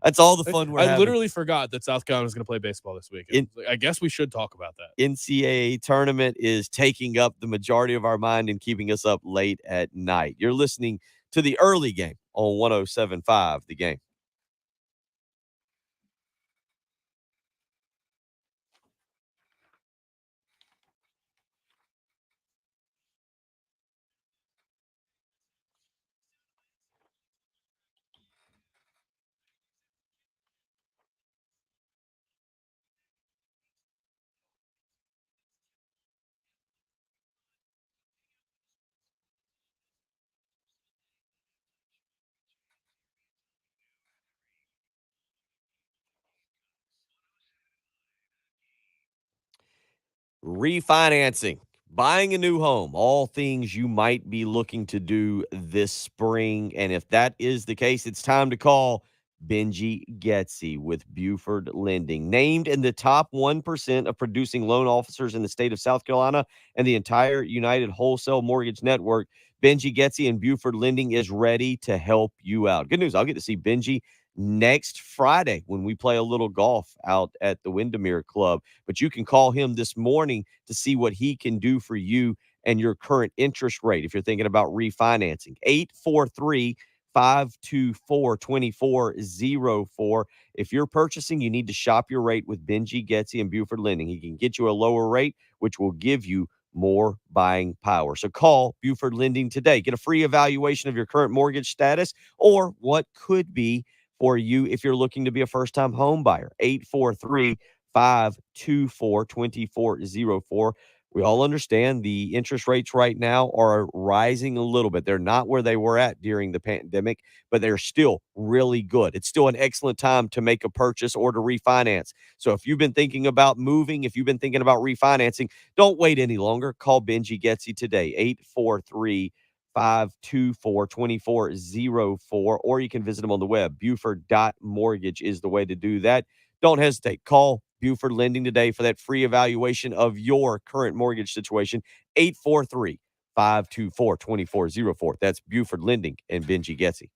That's all the fun we're having. I literally forgot that South Carolina was going to play baseball this week. I guess we should talk about that. NCAA tournament is taking up the majority of our mind and keeping us up late at night. You're listening to the early game on 107.5 The Game. Refinancing, buying a new home, all things you might be looking to do this spring. And if that is the case, it's time to call Benji Getsy with Buford Lending. Named in the top 1% of producing loan officers in the state of South Carolina and the entire United Wholesale Mortgage Network, Benji Getsy and Buford Lending is ready to help you out. Good news, I'll get to see Benji next Friday when we play a little golf out at the Windermere Club. But you can call him this morning to see what he can do for you and your current interest rate if you're thinking about refinancing. 843-524-2404. If you're purchasing, you need to shop your rate with Benji Getsy and Buford Lending. He can get you a lower rate, which will give you more buying power. So call Buford Lending today. Get a free evaluation of your current mortgage status or what could be for you if you're looking to be a first-time home buyer. 843-524-2404. We all understand the interest rates right now are rising a little bit. They're not where they were at during the pandemic, but they're still really good. It's still an excellent time to make a purchase or to refinance. So if you've been thinking about moving, if you've been thinking about refinancing, don't wait any longer. Call Benji Getsy today, 843 524 2404, or you can visit them on the web. Buford.mortgage is the way to do that. Don't hesitate. Call Buford Lending today for that free evaluation of your current mortgage situation. 843 524 2404. That's Buford Lending and Benji Getsy.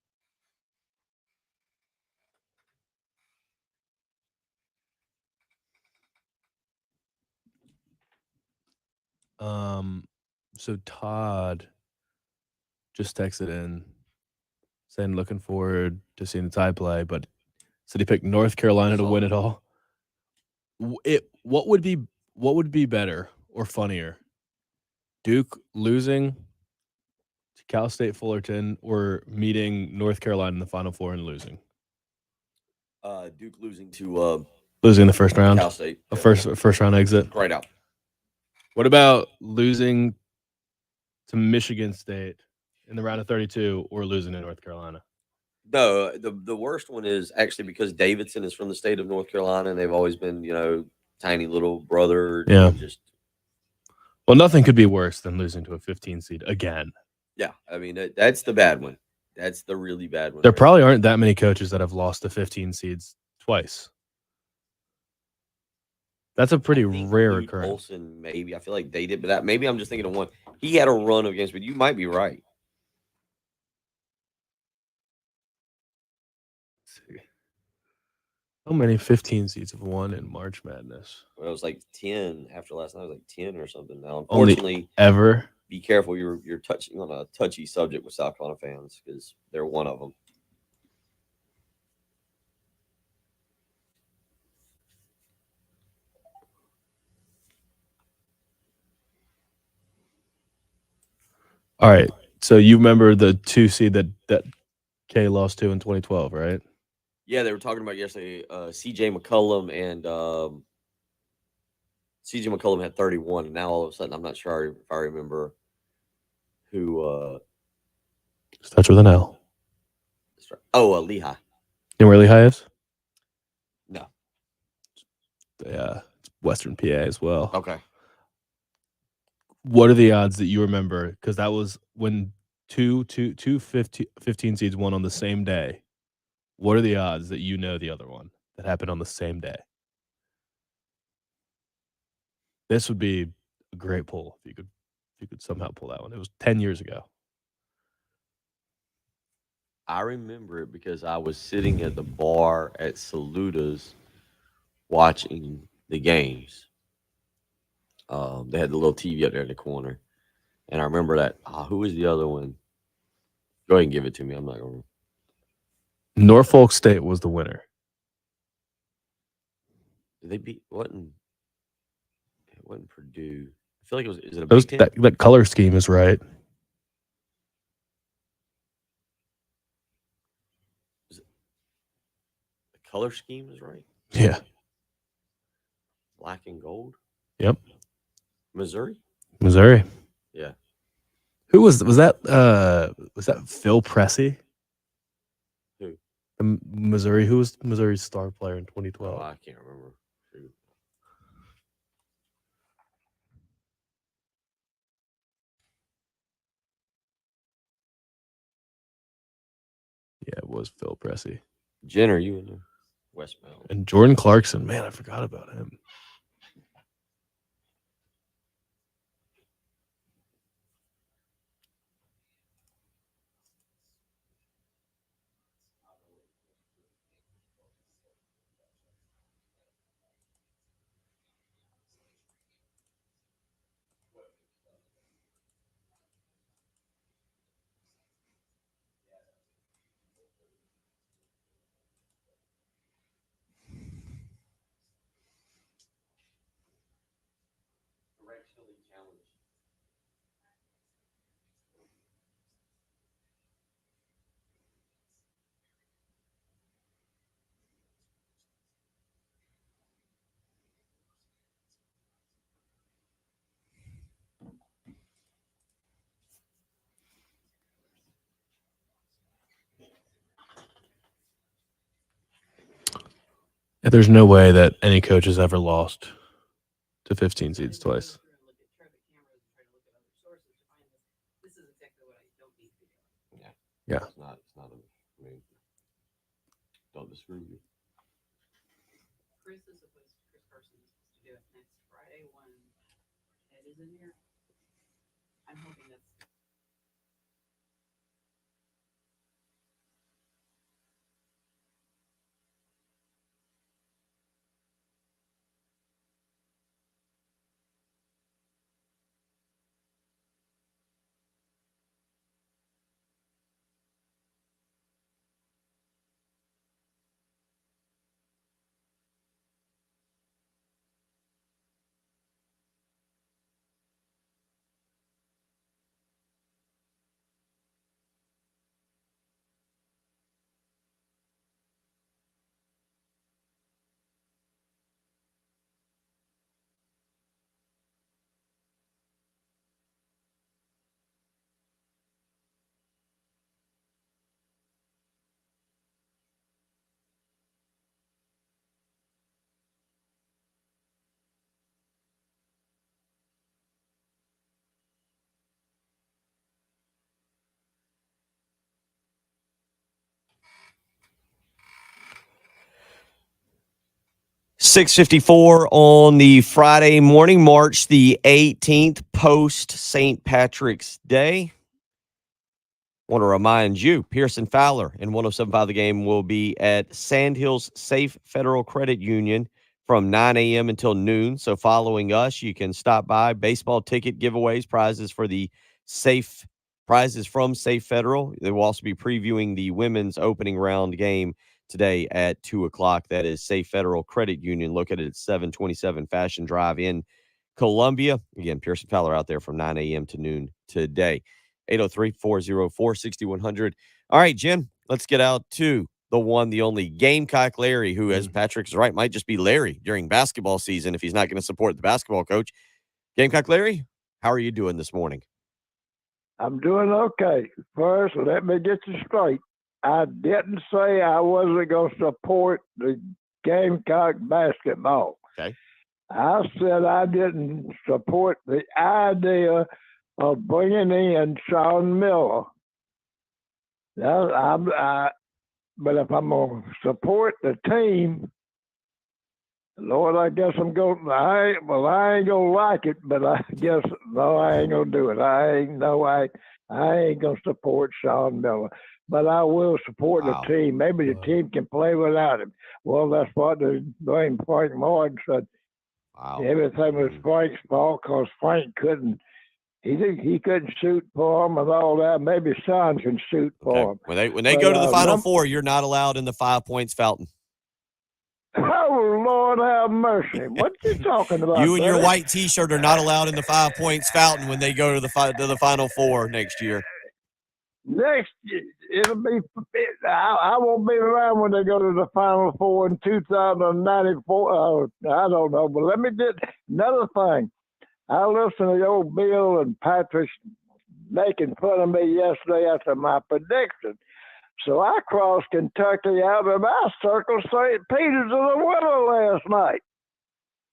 So Todd just texted in saying looking forward to seeing the Tide play, but said he picked North Carolina to win it all. What would be better or funnier? Duke losing to Cal State Fullerton or meeting North Carolina in the Final Four and losing? Duke losing in the first round. Cal State. A first round exit. Right out. What about losing to Michigan State in the round of 32 or losing to North Carolina? No, the worst one is actually because Davidson is from the state of North Carolina, and they've always been, tiny little brother. Yeah. Well, nothing could be worse than losing to a 15 seed again. Yeah, I mean, that's the bad one. That's the really bad one. There probably aren't that many coaches that have lost to 15 seeds twice. That's a pretty rare occurrence. Olsen, maybe. I feel like they did, but maybe I'm just thinking of one. He had a run of games, but you might be right. How many 15 seeds have won in March Madness? Well, it was like 10 after last night. It was like 10 or something. Now, Only unfortunately, ever. Be careful. You're touching on a touchy subject with South Carolina fans because they're one of them. All right. So you remember the 2 seed that K lost to in 2012, right? Yeah, they were talking about yesterday. CJ McCollum and CJ McCollum had 31, and now all of a sudden, I'm not sure if I remember who. Starts with an L. Oh, Lehigh. You know where Lehigh is? No. Yeah, it's Western PA as well. Okay. What are the odds that you remember? Because that was when two 15 seeds won on the same day. What are the odds that you know the other one that happened on the same day? This would be a great pull if you could somehow pull that one. It was 10 years ago. I remember it because I was sitting at the bar at Saluta's watching the games. They had the little TV up there in the corner. And I remember that. Who was the other one? Go ahead and give it to me. I'm not going to. Norfolk State was the winner. Did they beat? It wasn't Purdue. I feel like it was. Is it a Big Ten? That color scheme is right. The color scheme is right. Yeah. Black and gold. Yep. Missouri. Yeah. Who was that? Was that Phil Pressey? Who? Missouri. Who was Missouri's star player in 2012? Oh, I can't remember. Who? Yeah, it was Phil Pressey. Jenner, you in the Westbound. And Jordan Clarkson. Man, I forgot about him. There's no way that any coach has ever lost to 15 seeds twice. Yeah. It's not don't disagree with you. Chris Carson is supposed to do it next Friday when Ed is in here. I'm hoping that's 6:54 on the Friday morning, March the 18th, post St. Patrick's Day. Want to remind you, Pearson Fowler in 107.5 The Game will be at Sandhills Safe Federal Credit Union from 9 a.m. until noon. So following us, you can stop by. Baseball ticket giveaways, prizes for the Safe, prizes from Safe Federal. They will also be previewing the women's opening round game today at 2 o'clock. That is Safe Federal Credit Union, located at 727 Fashion Drive in Columbia. Again, Pearson Fowler out there from 9 a.m. to noon today. 803-404-6100. All right, Jen, let's get out to the one, the only Gamecock Larry, who, as Patrick's right, might just be Larry during basketball season if he's not going to support the basketball coach. Gamecock Larry, how are you doing this morning? I'm doing okay. First, let me get you straight. I didn't say I wasn't going to support the Gamecock basketball. Okay. I said I didn't support the idea of bringing in Sean Miller. But if I'm going to support the team, Lord, I guess I'm going. I ain't going to like it, but I guess no, I ain't going to do it. I ain't going to support Sean Miller, but I will support the team. Maybe the team can play without him. Well, that's what the blame Frank Martin said. Wow. Everything was Frank's fault because Frank couldn't. He couldn't shoot for him and all that. Maybe Sean can shoot for him. When they go to the Final Four, you're not allowed in the 5 points fountain. Oh, Lord have mercy. What you talking about? You and your white T-shirt are not allowed in the 5 points fountain when they go to the Final Four next year. Next year, it'll be. I won't be around when they go to the Final Four in 2094. I don't know, but let me get another thing. I listened to old Bill and Patrick making fun of me yesterday after my prediction. So I crossed Kentucky out and I circled St. Peter's in the winter last night.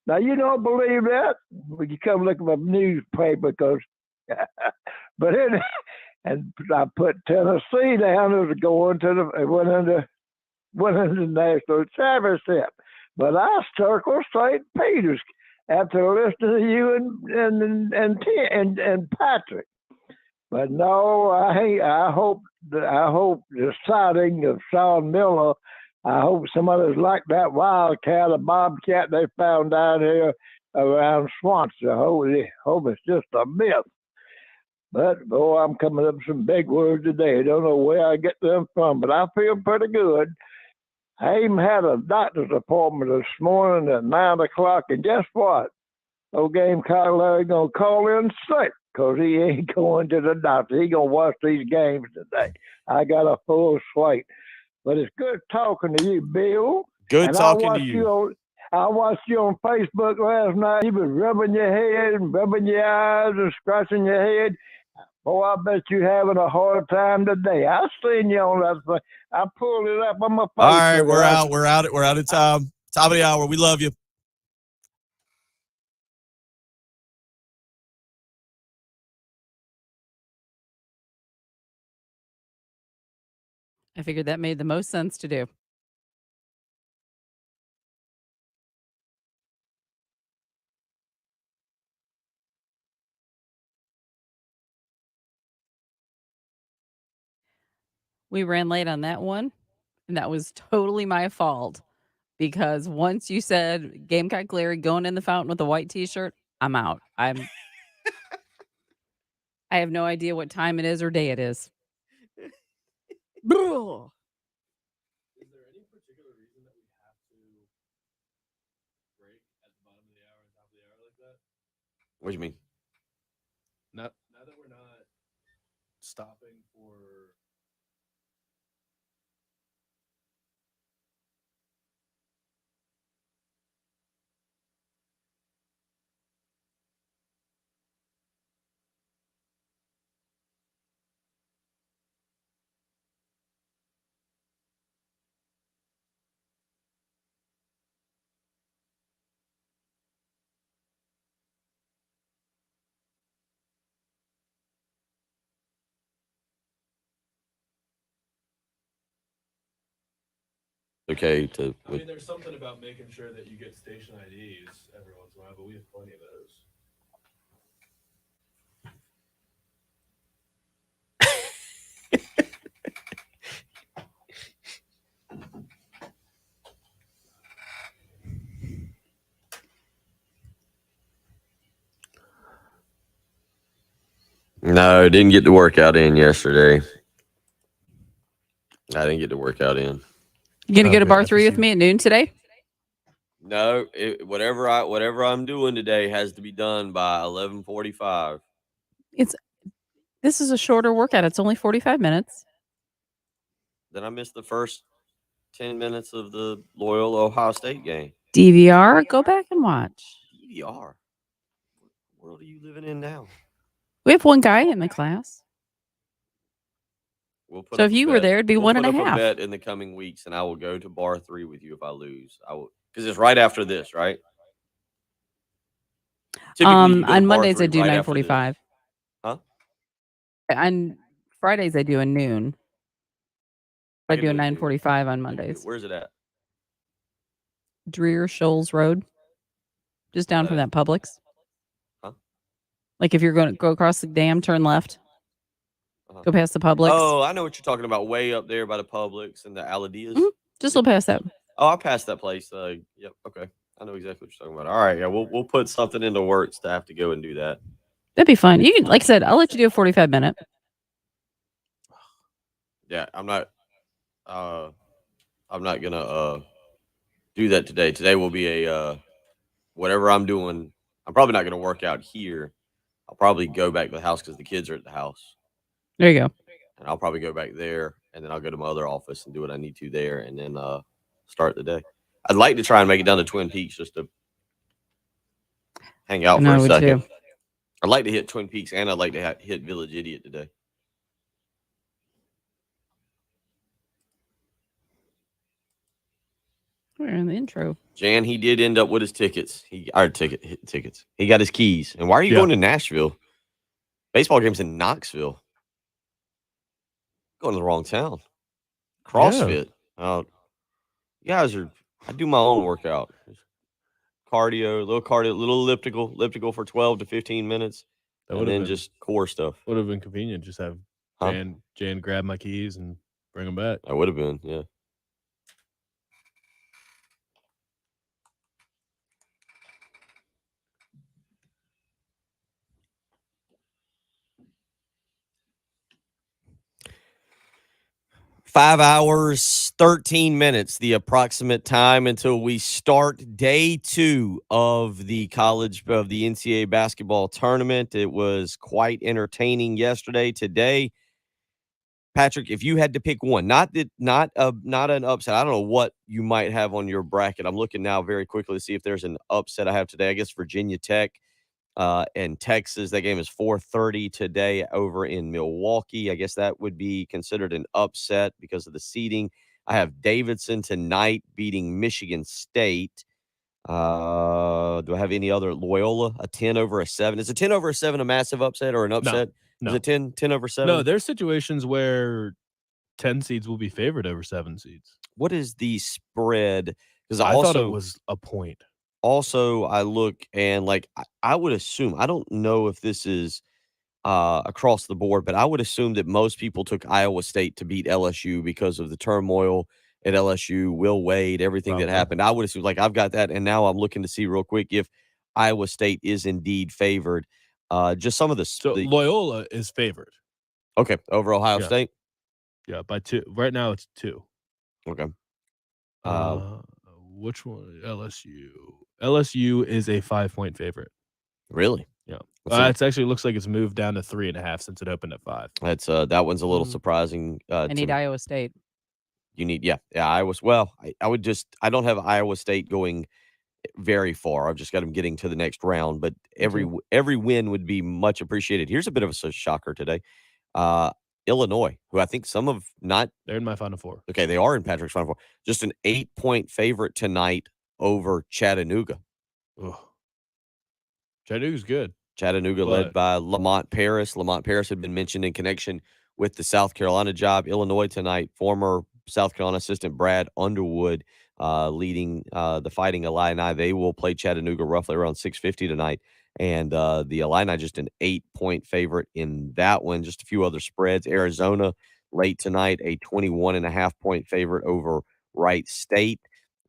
Now, you don't believe that? Well, you come look at my newspaper because, but it, and I put Tennessee down as going to went into the national championship. But I circled St. Peter's after listening to you and Patrick. But no, I hope the sighting of Sean Miller. I hope somebody's like that wildcat or bobcat they found down here around Swansea. I hope it's just a myth. But boy, I'm coming up with some big words today. I don't know where I get them from, but I feel pretty good. I even had a doctor's appointment this morning at 9 o'clock, and guess what? Old Gamecock Larry gonna call in sick because he ain't going to the doctor. He gonna watch these games today. I got a full slate. But it's good talking to you, Bill. Good talking to you. I watched you on Facebook last night. You was rubbing your head and rubbing your eyes and scratching your head. Boy, I bet you're having a hard time today. I seen you on that thing. I pulled it up on my Facebook. All right, we're out of time. Top of the hour. We love you. I figured that made the most sense to do. We ran late on that one, and that was totally my fault because once you said Gamecock Larry going in the fountain with a white t-shirt, I'm out. I have no idea what time it is or day it is. Bro. Is there any particular reason that we have to break at the bottom of the hour and top of the hour like that? What do you mean? Now that we're not stopping for Okay. I mean, there's something about making sure that you get station IDs every once in a while, but we have plenty of those. No, didn't get the workout in yesterday. I didn't get the workout in. You gonna go to Okay, bar I 3 with see. me at noon today? No, whatever I'm doing today has to be done by 11:45. This is a shorter workout. It's only 45 minutes. Then I missed the first 10 minutes of the Loyola Ohio State game. DVR, go back and watch. DVR. What world are you living in now? We have one guy in the class. We'll put So up if a you were bet. there, it'd be We'll one and put a up half. bet in the coming weeks, and I will go to bar 3 with you if I lose. I will, because it's right after this, right? Typically, you go to On bar Mondays 3 I do right after this. 9:45. Huh? On Fridays I do a noon. I can do a do it, dude. 9:45 on I can do it. Mondays. Where's it at? Dreer Shoals Road, just down from that Publix. Huh? Like if you're going to go across the dam, turn left, Uh-huh. go past the Publix. Oh, I know what you're talking about. Way up there by the Publix and the Aladias. Just a little past that. Oh, I passed that place. Yep. Okay. I know exactly what you're talking about. All right. Yeah, we'll put something into works to have to go and do that. That'd be fun. You can, like I said, I'll let you do a 45-minute. Yeah, I'm not gonna do that today. Today will be a whatever I'm doing. I'm probably not gonna work out here. I'll probably go back to the house because the kids are at the house. There you go. And I'll probably go back there, and then I'll go to my other office and do what I need to there, and then start the day. I'd like to try and make it down to Twin Peaks just to hang out for a second. Too. I'd like to hit Twin Peaks, and I'd like to hit Village Idiot today. We're in the intro. Jan, he did end up with his tickets. Tickets. He got his keys. And why are you going to Nashville? Baseball game's in Knoxville. Going to the wrong town. CrossFit. You guys are. I do my own workout. Cardio, little elliptical for 12 to 15 minutes. And then just core stuff. Would have been convenient. Just have Jan grab my keys and bring them back. That would have been, yeah. Five hours, 13 minutes, the approximate time until we start day 2 of the NCAA basketball tournament. It was quite entertaining yesterday. Today, Patrick, if you had to pick one, not an upset. I don't know what you might have on your bracket. I'm looking now very quickly to see if there's an upset I have today. I guess Virginia Tech and Texas. That game is 4:30 today over in Milwaukee. I guess that would be considered an upset because of the seeding. I have Davidson tonight beating Michigan State. Do I have any other? Loyola, a 10 over a 7. Is a 10 over a 7 a massive upset or an upset? No. Is it 10 over 7? No, there's situations where 10 seeds will be favored over 7 seeds. What is the spread? Because I thought it was a point. Also, I look and like I would assume, I don't know if this is across the board, but I would assume that most people took Iowa State to beat LSU because of the turmoil at LSU, Will Wade, everything that Probably. happened. I would assume, like, I've got that, and now I'm looking to see real quick if Iowa State is indeed favored. Just some of So Loyola is favored. Okay, over Ohio Yeah. State. Yeah, by 2. Right now it's 2. Okay. Which one? LSU. LSU is a 5-point favorite. Really? Yeah. So It's actually looks like it's moved down to 3.5 since it opened at 5. that's that one's a little surprising. I need Iowa State. You need, yeah, Iowa. Well, I would just, I don't have Iowa State going very far. I've just got them getting to the next round, but every win would be much appreciated. Here's a bit of a shocker today. Illinois, who I think some of not, They're in my Final Four. Okay, they are in Patrick's Final Four. Just an 8-point favorite tonight over Chattanooga. Ugh. Chattanooga's good. Chattanooga led by Lamont Paris. Lamont Paris had been mentioned in connection with the South Carolina job. Illinois tonight, former South Carolina assistant Brad Underwood leading the Fighting Illini. They will play Chattanooga roughly around 6:50 tonight. And the Illini just an 8-point favorite in that one. Just a few other spreads. Arizona late tonight, a 21.5-point favorite over Wright State.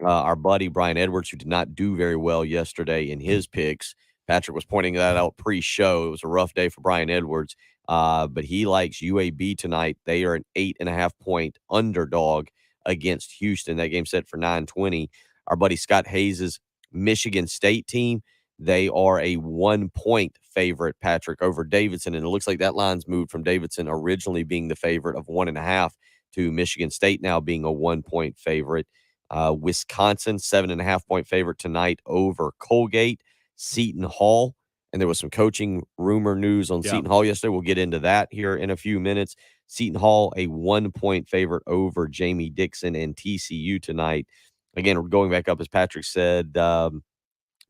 Our buddy Brian Edwards, who did not do very well yesterday in his picks, Patrick was pointing that out pre-show. It was a rough day for Brian Edwards, but he likes UAB tonight. They are an 8.5-point underdog against Houston. That game set for 9:20. Our buddy Scott Hayes' Michigan State team, they are a 1-point favorite, Patrick, over Davidson, and it looks like that line's moved from Davidson originally being the favorite of 1.5 to Michigan State now being a 1-point favorite. Wisconsin, 7.5-point favorite tonight over Colgate. Seton Hall, and there was some coaching rumor news on Seton Hall yesterday. We'll get into that here in a few minutes. Seton Hall, a 1-point favorite over Jamie Dixon and TCU tonight. Again, we're going back up, as Patrick said,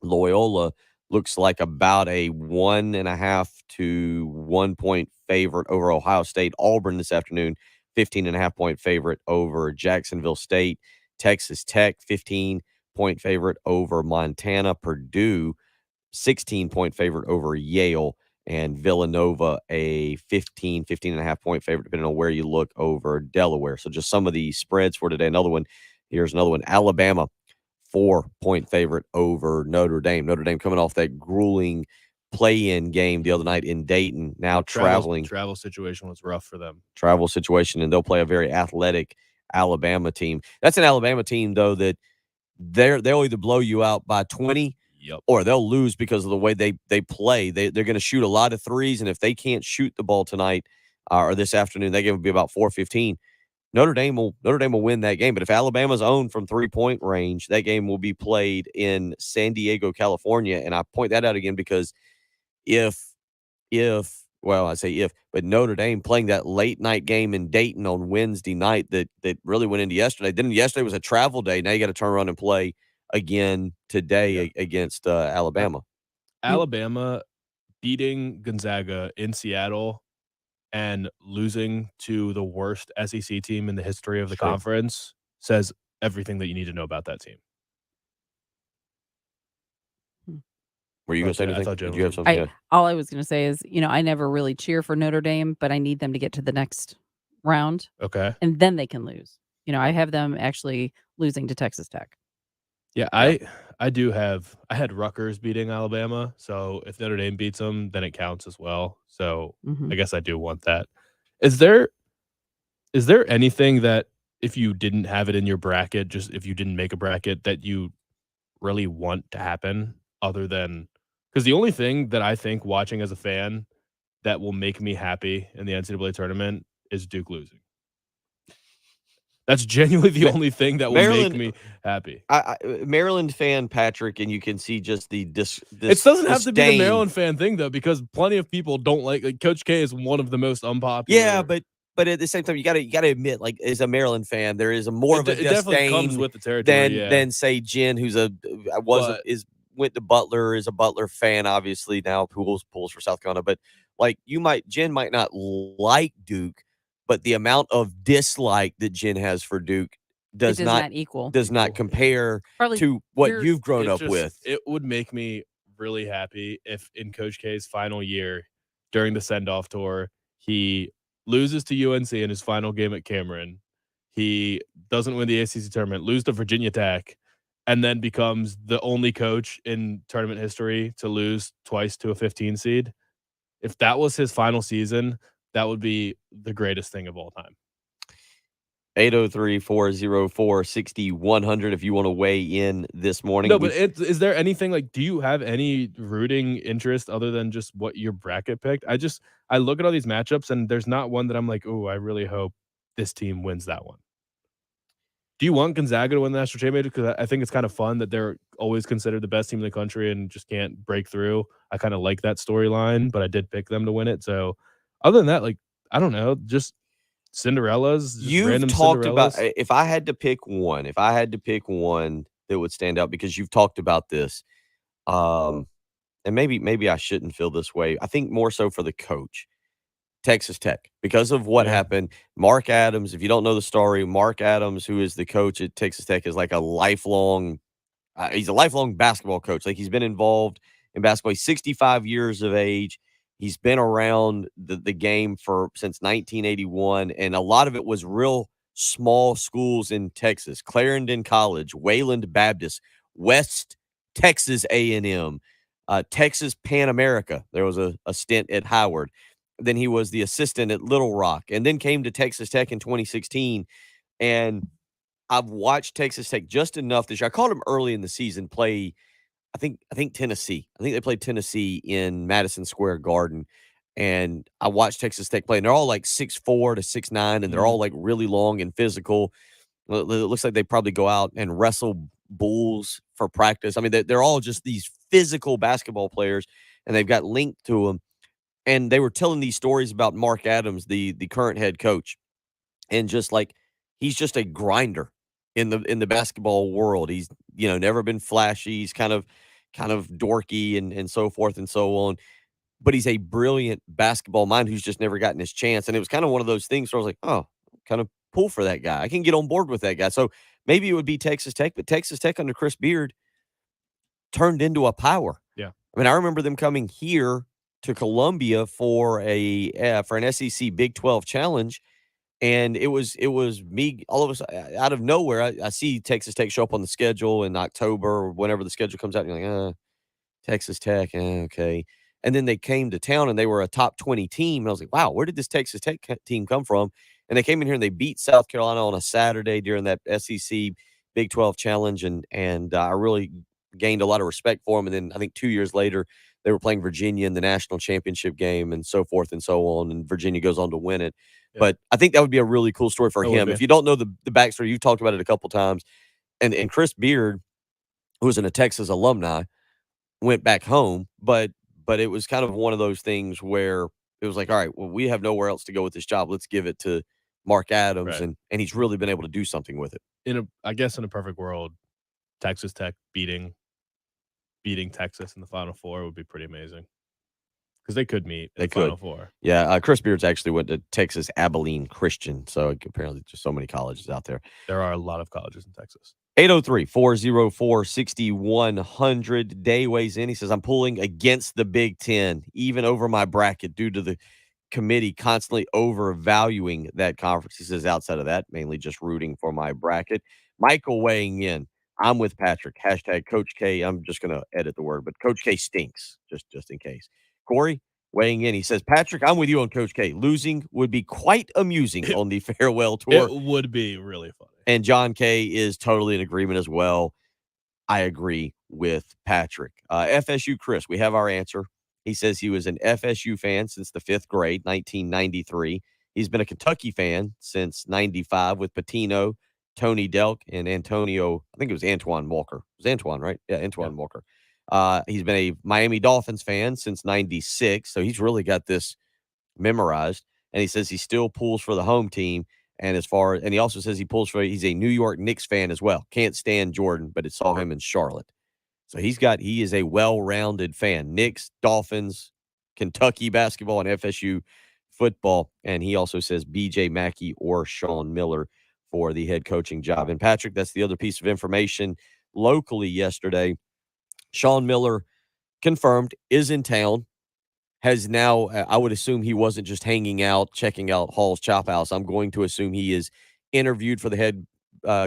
Loyola looks like about a 1.5 to 1-point favorite over Ohio State. Auburn this afternoon, 15.5-point favorite over Jacksonville State. Texas Tech, 15-point favorite over Montana. Purdue, 16-point favorite over Yale, and Villanova a 15.5-point favorite, depending on where you look, over Delaware. So just some of the spreads for today. Here's another one. Alabama, 4-point favorite over Notre Dame. Notre Dame coming off that grueling play-in game the other night in Dayton. Now traveling. Travel situation was rough for them. Travel situation, and they'll play a very athletic Alabama team. That's an Alabama team, though, that they'll either blow you out by 20 or they'll lose because of the way they play. They're going to shoot a lot of threes, and if they can't shoot the ball tonight or this afternoon, that game will be about 4:15. Notre Dame will win that game. But if Alabama's owned from 3-point range, that game will be played in San Diego, California. And I point that out again because but Notre Dame playing that late night game in Dayton on Wednesday night that really went into yesterday. Then yesterday was a travel day. Now you got to turn around and play again today against Alabama. Alabama beating Gonzaga in Seattle and losing to the worst SEC team in the history of the conference says everything that you need to know about that team. Were you going to say anything? Did you have something? All I was going to say is, I never really cheer for Notre Dame, but I need them to get to the next round. Okay. And then they can lose. I have them actually losing to Texas Tech. Yeah, I had Rutgers beating Alabama. So if Notre Dame beats them, then it counts as well. So I guess I do want that. Is there anything that if you didn't have it in your bracket, just if you didn't make a bracket, that you really want to happen other than, because the only thing that I think watching as a fan that will make me happy in the NCAA tournament is Duke losing. That's genuinely the only thing that will make me happy. Maryland fan, Patrick, and you can see just the it doesn't have to be the Maryland fan thing, though, because plenty of people don't like Coach K is one of the most unpopular. Yeah, but but at the same time, you gotta admit, like, as a Maryland fan, there is a more of a It definitely comes disdain with the territory, than say Jen, who's But went to Butler, is a Butler fan, obviously now pulls for South Carolina. But like Jen might not like Duke, but the amount of dislike that Jen has for Duke It does does not not equal. compare Probably to what you're you've grown it up just with. it would make me really happy if in Coach K's final year during the send-off tour, he loses to UNC in his final game at Cameron. He doesn't win the ACC tournament, lose to Virginia Tech, and then becomes the only coach in tournament history to lose twice to a 15 seed. If that was his final season, that would be the greatest thing of all time. 803-404-6100 if you want to weigh in this morning. No, but is there anything like, do you have any rooting interest other than just what your bracket picked? I look at all these matchups and there's not one that I'm like, oh, I really hope this team wins that one. Do you want Gonzaga to win the national championship? Because I think it's kind of fun that they're always considered the best team in the country and just can't break through. I kind of like that storyline, but I did pick them to win it. So other than that, like, I don't know, just Cinderellas, just You've random talked about Cinderellas. if I had to pick one that would stand out, because you've talked about this, and maybe I shouldn't feel this way. I think more so for the coach, Texas Tech, because of what happened. Mark Adams, if you don't know the story, Mark Adams, who is the coach at Texas Tech, is like a lifelong he's a lifelong basketball coach. Like, he's been involved in basketball. He's 65 years of age. He's been around the game since 1981, and a lot of it was real small schools in Texas: Clarendon College, Wayland Baptist, West Texas A&M, Texas Pan America. There was a stint at Howard. Then he was the assistant at Little Rock, and then came to Texas Tech in 2016. And I've watched Texas Tech just enough this year. I called him early in the season play. I think Tennessee. I think they played Tennessee in Madison Square Garden, and I watched Texas Tech play. And they're all like 6'4" to 6'9", and they're all like really long and physical. It looks like they probably go out and wrestle bulls for practice. I mean, they're all just these physical basketball players, and they've got linked to them. And they were telling these stories about Mark Adams, the current head coach, and just like, he's just a grinder in the basketball world. He's, never been flashy. He's kind of dorky and so forth and so on. But he's a brilliant basketball mind who's just never gotten his chance. And it was kind of one of those things where I was like, oh, kind of pull for that guy. I can get on board with that guy. So maybe it would be Texas Tech, but Texas Tech under Chris Beard turned into a power. Yeah. I mean, I remember them coming here to Columbia for an SEC Big 12 challenge. And it was me, all of us, out of nowhere. I see Texas Tech show up on the schedule in October or whenever the schedule comes out. And you're like, Texas Tech, okay. And then they came to town and they were a top 20 team. And I was like, wow, where did this Texas Tech team come from? And they came in here and they beat South Carolina on a Saturday during that SEC Big 12 challenge. And I really gained a lot of respect for them. And then I think 2 years later, they were playing Virginia in the national championship game and so forth and so on. And Virginia goes on to win it. Yeah. But I think that would be a really cool story for him. If you don't know the backstory, you've talked about it a couple times. And Chris Beard, who was a Texas alumni, went back home. But it was kind of one of those things where it was like, all right, well, we have nowhere else to go with this job. Let's give it to Mark Adams. Right. And he's really been able to do something with it. I guess in a perfect world, Texas Tech beating Texas in the Final Four would be pretty amazing, because they could meet in the Final Four. Yeah, Chris Beards actually went to Texas Abilene Christian, so apparently just so many colleges out there. There are a lot of colleges in Texas. 803-404-6100. Day weighs in. He says, I'm pulling against the Big Ten, even over my bracket, due to the committee constantly overvaluing that conference. He says, outside of that, mainly just rooting for my bracket. Michael weighing in. I'm with Patrick. Hashtag Coach K. I'm just going to edit the word, but Coach K stinks, just in case. Corey weighing in. He says, Patrick, I'm with you on Coach K. Losing would be quite amusing on the farewell tour. It would be really funny. And John K. is totally in agreement as well. I agree with Patrick. FSU Chris, we have our answer. He says he was an FSU fan since the 5th grade, 1993. He's been a Kentucky fan since 95 with Pitino, Tony Delk, and Antonio. I think it was Antoine Walker. It was Antoine, right? Yeah, Antoine Walker. He's been a Miami Dolphins fan since 96, so he's really got this memorized. and he says he still pulls for the home team. And he also says he's a New York Knicks fan as well. Can't stand Jordan, but it saw him in Charlotte. So he is a well-rounded fan. Knicks, Dolphins, Kentucky basketball, and FSU football. And he also says B.J. Mackey or Sean Miller for the head coaching job. And Patrick, that's the other piece of information locally yesterday. Sean Miller confirmed is in town. Has now, I would assume he wasn't just hanging out, checking out Hall's Chop House. I'm going to assume he is interviewed for the head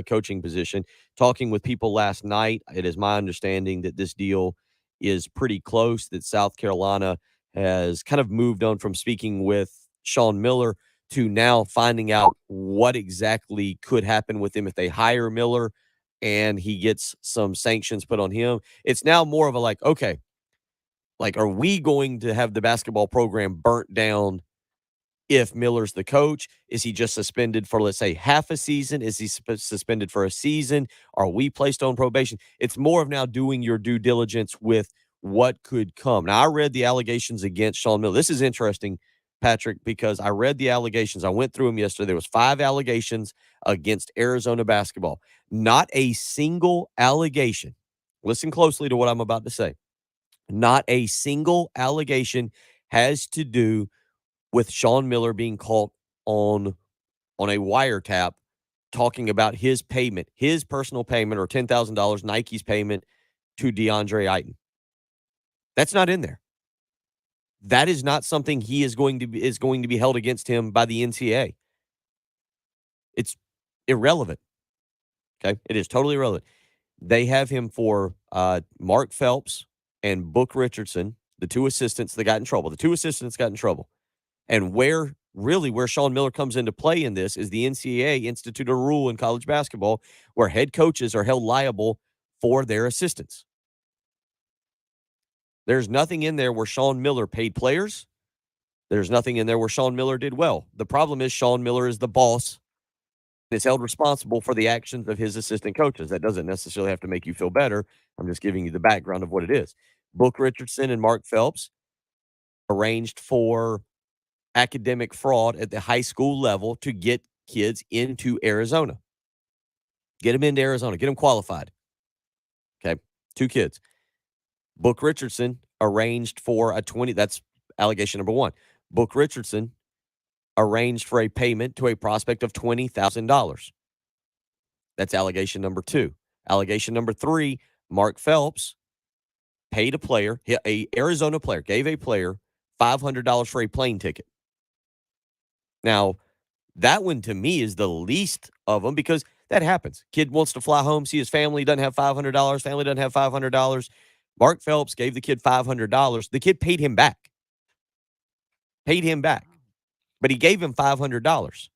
coaching position. Talking with people last night, it is my understanding that this deal is pretty close, that South Carolina has kind of moved on from speaking with Sean Miller to now finding out what exactly could happen with him if they hire Miller and he gets some sanctions put on him. It's now more of a like, okay, like, are we going to have the basketball program burnt down if Miller's the coach? Is he just suspended for, let's say, half a season? Is he suspended for a season? Are we placed on probation? It's more of now doing your due diligence with what could come. Now, I read the allegations against Sean Miller. This is interesting, Patrick, because I read the allegations. I went through them yesterday. There was 5 allegations against Arizona basketball. Not a single allegation. Listen closely to what I'm about to say. Not a single allegation has to do with Sean Miller being caught on a wiretap talking about his payment, his personal payment, or $10,000, Nike's payment to DeAndre Ayton. That's not in there. That is not something he is going to be held against him by the NCAA. It's irrelevant. Okay, it is totally irrelevant. They have him for Mark Phelps and Book Richardson, the 2 assistants that got in trouble. The 2 assistants got in trouble. And where Sean Miller comes into play in this is the NCAA instituted a rule in college basketball where head coaches are held liable for their assistants. There's nothing in there where Sean Miller paid players. There's nothing in there where Sean Miller did well. The problem is Sean Miller is the boss and is held responsible for the actions of his assistant coaches. That doesn't necessarily have to make you feel better. I'm just giving you the background of what it is. Book Richardson and Mark Phelps arranged for academic fraud at the high school level to get kids into Arizona. Get them into Arizona. Get them qualified. Okay, 2 kids. Book Richardson arranged for that's allegation number 1. Book Richardson arranged for a payment to a prospect of $20,000. That's allegation number 2. Allegation number 3, Mark Phelps paid a player, a Arizona player, gave a player $500 for a plane ticket. Now, that one to me is the least of them because that happens. Kid wants to fly home, see his family, doesn't have $500. Family doesn't have $500. Mark Phelps gave the kid $500. The kid paid him back. But he gave him $500.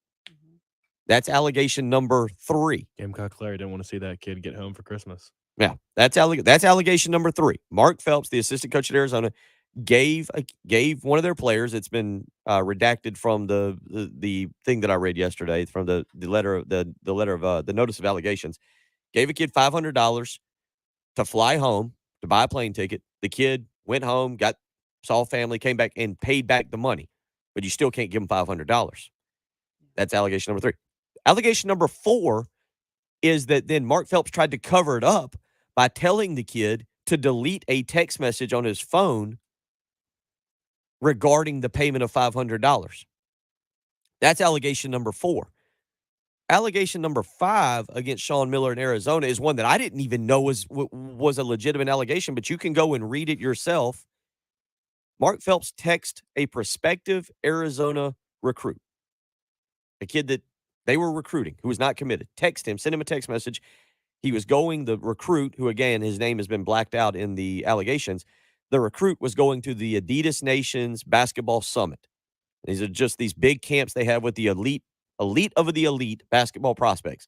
That's allegation number 3. Gamecock Larry didn't want to see that kid get home for Christmas. Yeah, that's allegation number 3. Mark Phelps, the assistant coach at Arizona, gave one of their players. It's been redacted from the thing that I read yesterday from the letter of the notice of allegations. Gave a kid $500 to fly home to buy a plane ticket. The kid went home, saw family, came back and paid back the money, but you still can't give him $500. That's allegation number 3. Allegation number 4 is that then Mark Phelps tried to cover it up by telling the kid to delete a text message on his phone regarding the payment of $500. That's allegation number 4. Allegation number 5 against Sean Miller in Arizona is one that I didn't even know was a legitimate allegation, but you can go and read it yourself. Mark Phelps texted a prospective Arizona recruit, a kid that they were recruiting who was not committed. Text him, send him a text message. The recruit, who again, his name has been blacked out in the allegations, the recruit was going to the Adidas Nations Basketball Summit. These are just these big camps they have with the elite of the elite basketball prospects.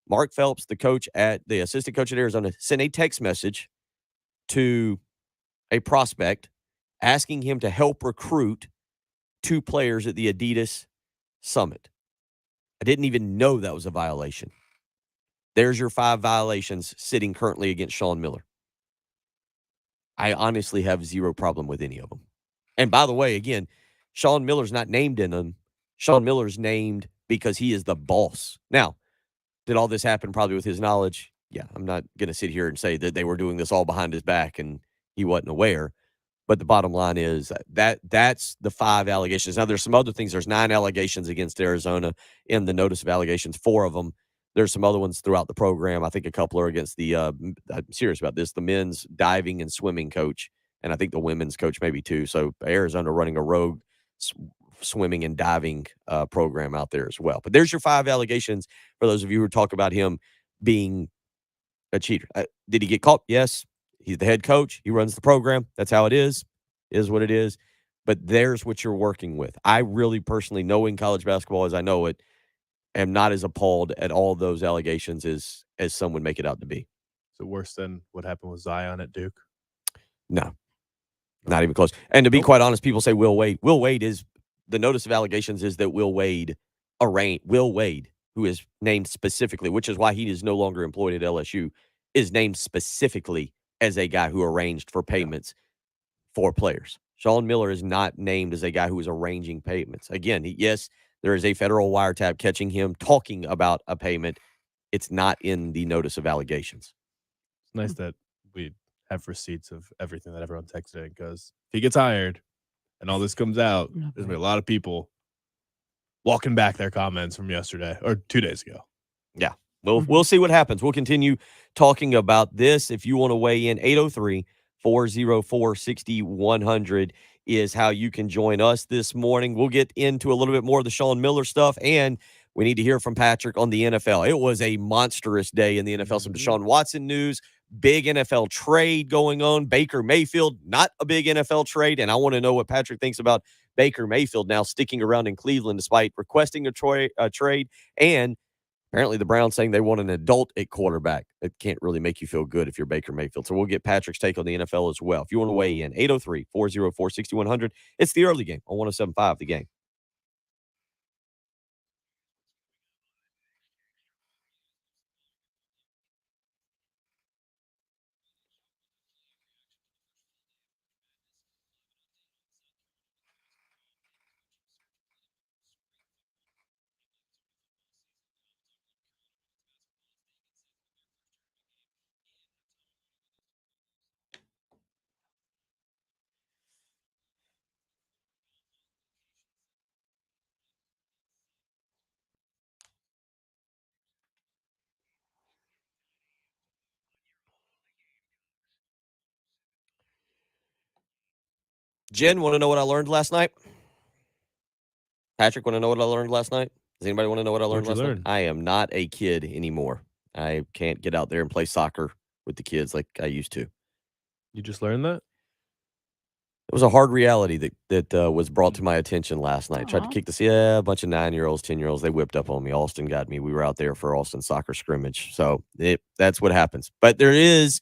Mark Phelps, the assistant coach at Arizona, sent a text message to a prospect asking him to help recruit 2 players at the Adidas Summit. I didn't even know that was a violation. There's your 5 violations sitting currently against Sean Miller. I honestly have zero problem with any of them. And by the way, again, Sean Miller's not named in them. Sean Miller's named because he is the boss. Now, did all this happen probably with his knowledge? Yeah, I'm not going to sit here and say that they were doing this all behind his back and he wasn't aware. But the bottom line is that's the 5 allegations. Now, there's some other things. There's 9 allegations against Arizona in the notice of allegations, 4 of them. There's some other ones throughout the program. I think a couple are against the I'm serious about this, the men's diving and swimming coach, and I think the women's coach maybe too. So Arizona running a rogue swimming and diving program out there as well. But there's your 5 allegations for those of you who talk about him being a cheater. Did he get caught? Yes. He's the head coach. He runs the program. That's how it is what it is. But there's what you're working with. I really personally, knowing college basketball as I know it, am not as appalled at all those allegations as some would make it out to be. Is it worse than what happened with Zion at Duke? No, not even close. And to be quite honest, people say Will Wade. Will Wade is the notice of allegations is that Will Wade, who is named specifically, which is why he is no longer employed at LSU, is named specifically as a guy who arranged for payments for players. Sean Miller is not named as a guy who is arranging payments. Again, yes, there is a federal wiretap catching him talking about a payment. It's not in the notice of allegations. It's nice that we have receipts of everything that everyone texted in, because if he gets hired and all this comes out, there's going to be a lot of people walking back their comments from yesterday or 2 days ago. Yeah. We'll see what happens. We'll continue talking about this. If you want to weigh in, 803-404-6100 is how you can join us this morning. We'll get into a little bit more of the Sean Miller stuff, and we need to hear from Patrick on the NFL. It was a monstrous day in the NFL. Some Desean Watson news, big NFL trade going on. Baker Mayfield, not a big NFL trade, and I want to know what Patrick thinks about Baker Mayfield now sticking around in Cleveland despite requesting a trade, and apparently the Browns saying they want an adult at quarterback. It can't really make you feel good if you're Baker Mayfield. So we'll get Patrick's take on the NFL as well. If you want to weigh in, 803-404-6100. It's the early game on 107.5 The Game. Jen, want to know what I learned last night? Patrick, want to know what I learned last night? Does anybody want to know what I learned last night? I am not a kid anymore. I can't get out there and play soccer with the kids like I used to. You just learned that? It was a hard reality that was brought to my attention last night. Tried to Aw. kick this, a bunch of 9-year-olds, 10-year-olds. They whipped up on me. Austin got me. We were out there for Austin soccer scrimmage. So that's what happens. But there is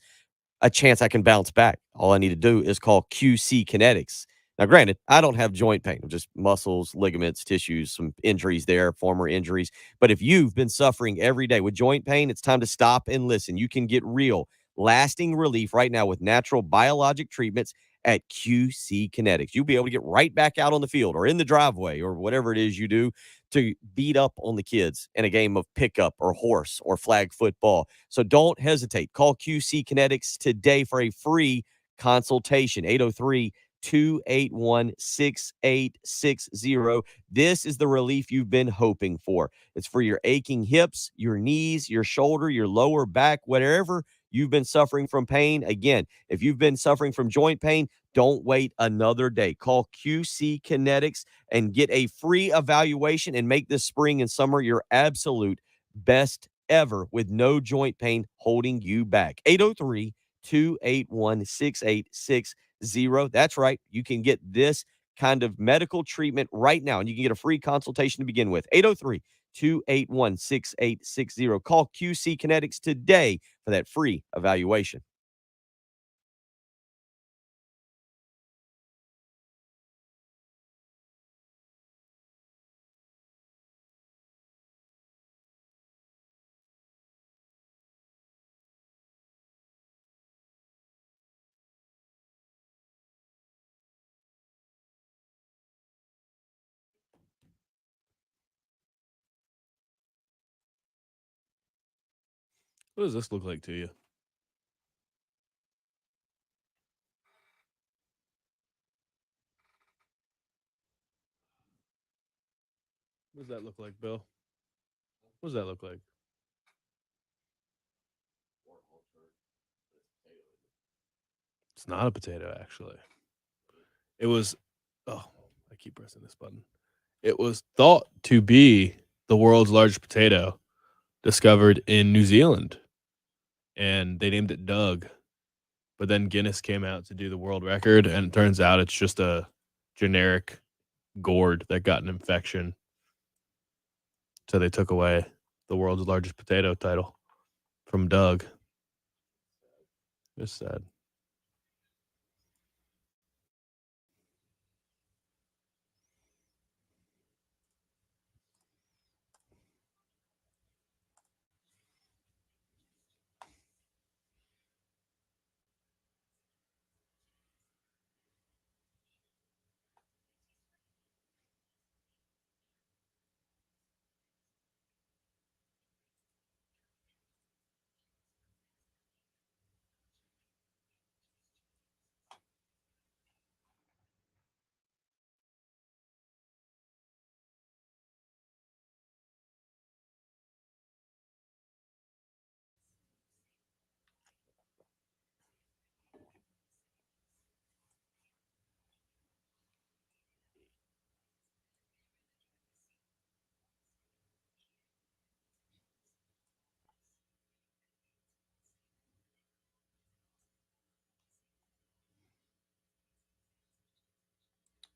a chance I can bounce back. All I need to do is call QC Kinetics. Now, granted, I don't have joint pain, just muscles, ligaments, tissues, some injuries there, former injuries. But if you've been suffering every day with joint pain, it's time to stop and listen. You can get real, lasting relief right now with natural biologic treatments at QC Kinetics. You'll be able to get right back out on the field or in the driveway or whatever it is you do to beat up on the kids in a game of pickup or horse or flag football. So don't hesitate. Call QC Kinetics today for a free consultation. 803-281-6860. This is the relief you've been hoping for. It's for your aching hips, your knees, your shoulder, your lower back, whatever you've been suffering from pain. Again, if you've been suffering from joint pain, don't wait another day. Call QC Kinetics and get a free evaluation and make this spring and summer your absolute best ever with no joint pain holding you back. 803-281-6860. That's right. You can get this kind of medical treatment right now, and you can get a free consultation to begin with. 803-281-6860. Call QC Kinetics today for that free evaluation. What does this look like to you? What does that look like, Bill? What does that look like? It's not a potato, actually. It was, oh, I keep pressing this button. It was thought to be the world's largest potato discovered in New Zealand, and they named it Doug. But then Guinness came out to do the world record, and it turns out it's just a generic gourd that got an infection. So they took away the world's largest potato title from Doug. It's sad.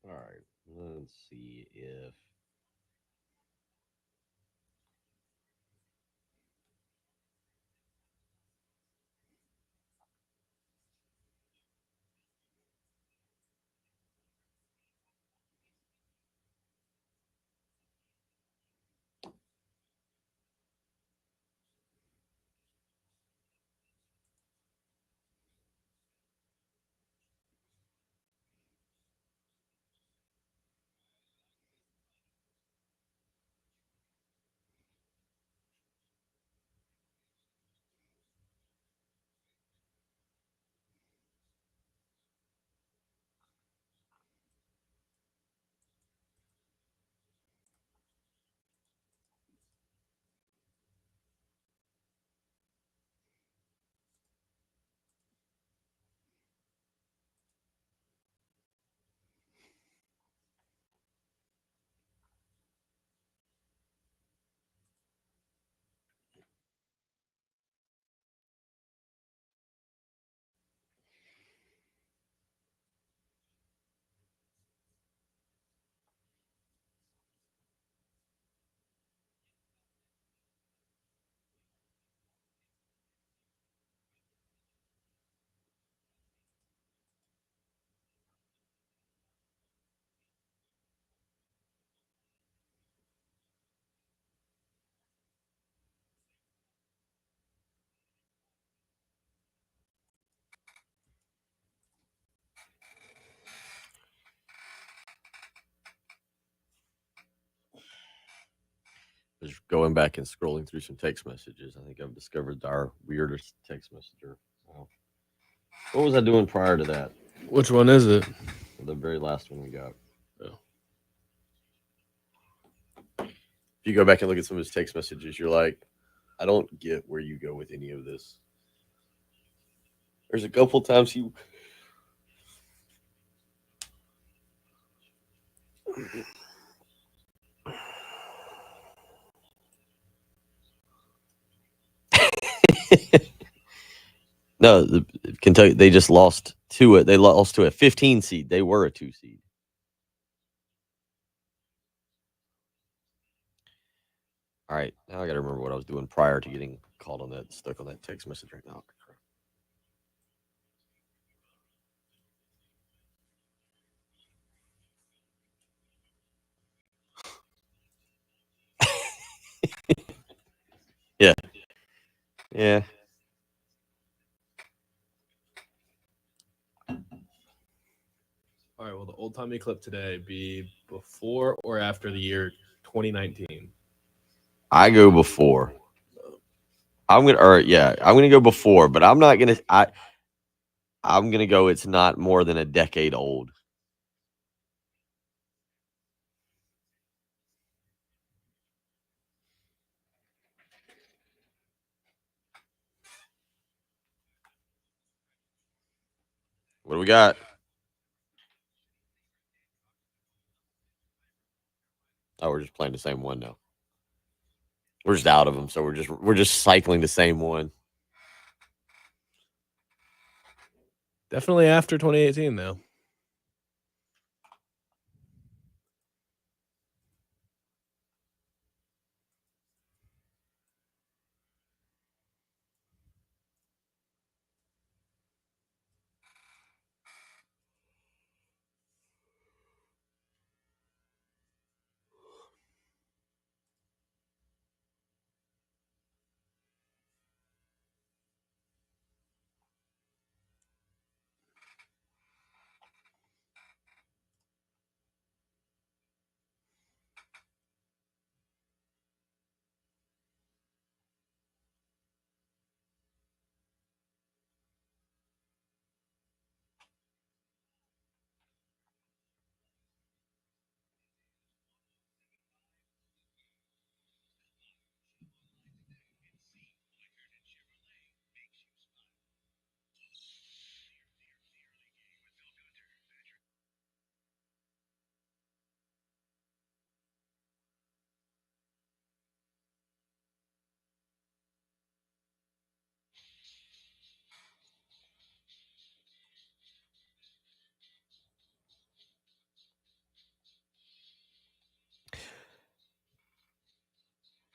All right. Let's see if. Just going back and scrolling through some text messages, I think I've discovered our weirdest text messenger. Wow. What was I doing prior to that? Which one is it? The very last one we got. Oh. If you go back and look at some of his text messages, you're like, I don't get where you go with any of this. There's a couple times he. No, the Kentucky, they just lost to it. They lost to a 15 seed. They were a 2 seed. All right, now I got to remember what I was doing prior to getting called on that, stuck on that text message right now. Yeah. Yeah. All right, will the old timey clip today be before or after the year 2019? I go before. I'm gonna go before, but I'm not gonna. I'm gonna go. It's not more than a decade old. What do we got? Oh, we're just playing the same one now. We're just out of them, so we're just cycling the same one. Definitely after 2018, though.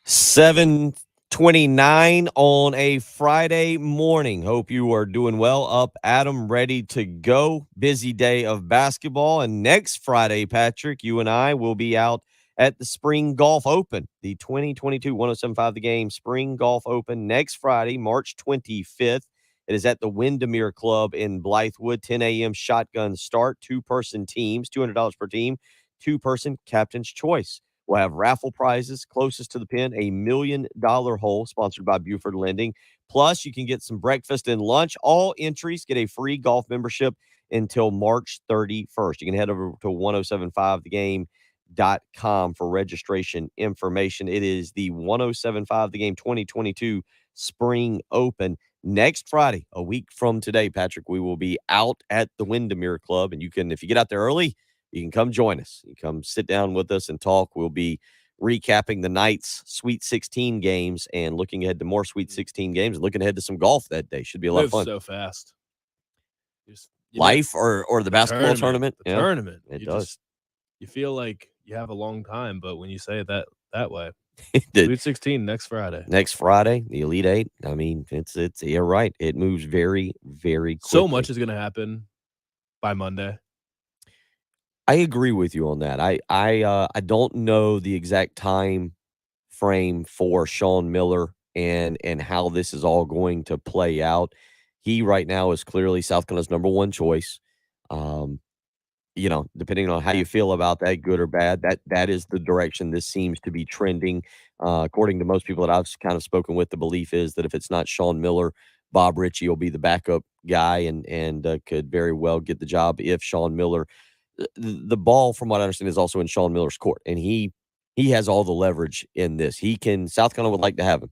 Seven 29 on a Friday morning. Hope you are doing well. Up, Adam, ready to go. Busy day of basketball. And next Friday, Patrick, you and I will be out at the Spring Golf Open, the 2022 1075 The Game Spring Golf Open next Friday, March 25th. It is at the Windermere Club in Blythewood, 10 a.m. shotgun start, two-person teams, $200 per team, two-person captain's choice. We'll have raffle prizes closest to the pin, $1 million hole sponsored by Buford Lending. Plus, you can get some breakfast and lunch. All entries get a free golf membership until March 31st. You can head over to 1075thegame.com for registration information. It is the 1075 The Game 2022 Spring Open. Next Friday, a week from today, Patrick, we will be out at the Windermere Club. And you can, if you get out there early, you can come join us. You come sit down with us and talk. We'll be recapping the night's Sweet 16 games and looking ahead to more Sweet 16 games and looking ahead to some golf that day. Should be a lot of fun. So fast. Life or the basketball tournament? The tournament. It does. You feel like you have a long time, but when you say it that way, The- Sweet 16 next Friday. Next Friday, the Elite Eight. I mean, it's you're right. It moves very, very quickly. So much is going to happen by Monday. I agree with you on that. I don't know the exact time frame for Sean Miller and how this is all going to play out. He right now is clearly South Carolina's number one choice. Depending on how you feel about that, good or bad, that is the direction this seems to be trending. According to most people that I've kind of spoken with, the belief is that if it's not Sean Miller, Bob Ritchie will be the backup guy and could very well get the job if Sean Miller. The ball, from what I understand, is also in Sean Miller's court, and he has all the leverage in this. South Carolina would like to have him.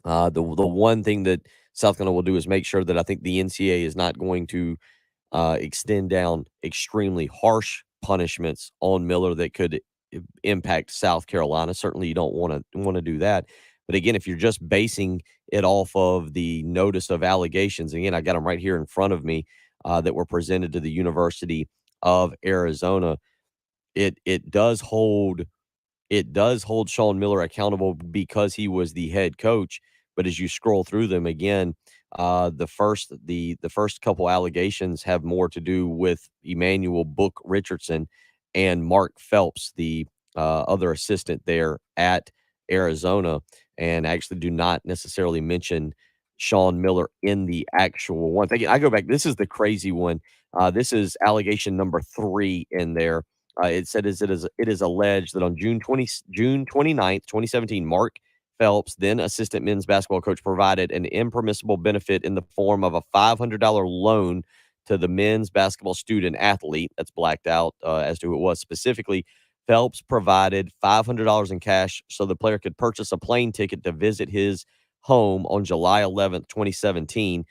The one thing that South Carolina will do is make sure that I think the NCAA is not going to extend down extremely harsh punishments on Miller that could impact South Carolina. Certainly, you don't want to do that. But again, if you're just basing it off of the notice of allegations, again, I got them right here in front of me that were presented to the University of Arizona. It does hold Sean Miller accountable because he was the head coach. But as you scroll through them again, the first couple allegations have more to do with Emmanuel Book Richardson and Mark Phelps, the other assistant there at Arizona, and actually do not necessarily mention Sean Miller in the actual one. I go back. This is the crazy one. This is allegation number 3 in there. It said it is alleged that on June 29th, 2017, Mark Phelps, then assistant men's basketball coach, provided an impermissible benefit in the form of a $500 loan to the men's basketball student athlete. That's blacked out as to who it was specifically. Phelps provided $500 in cash so the player could purchase a plane ticket to visit his home on July 11th, 2017.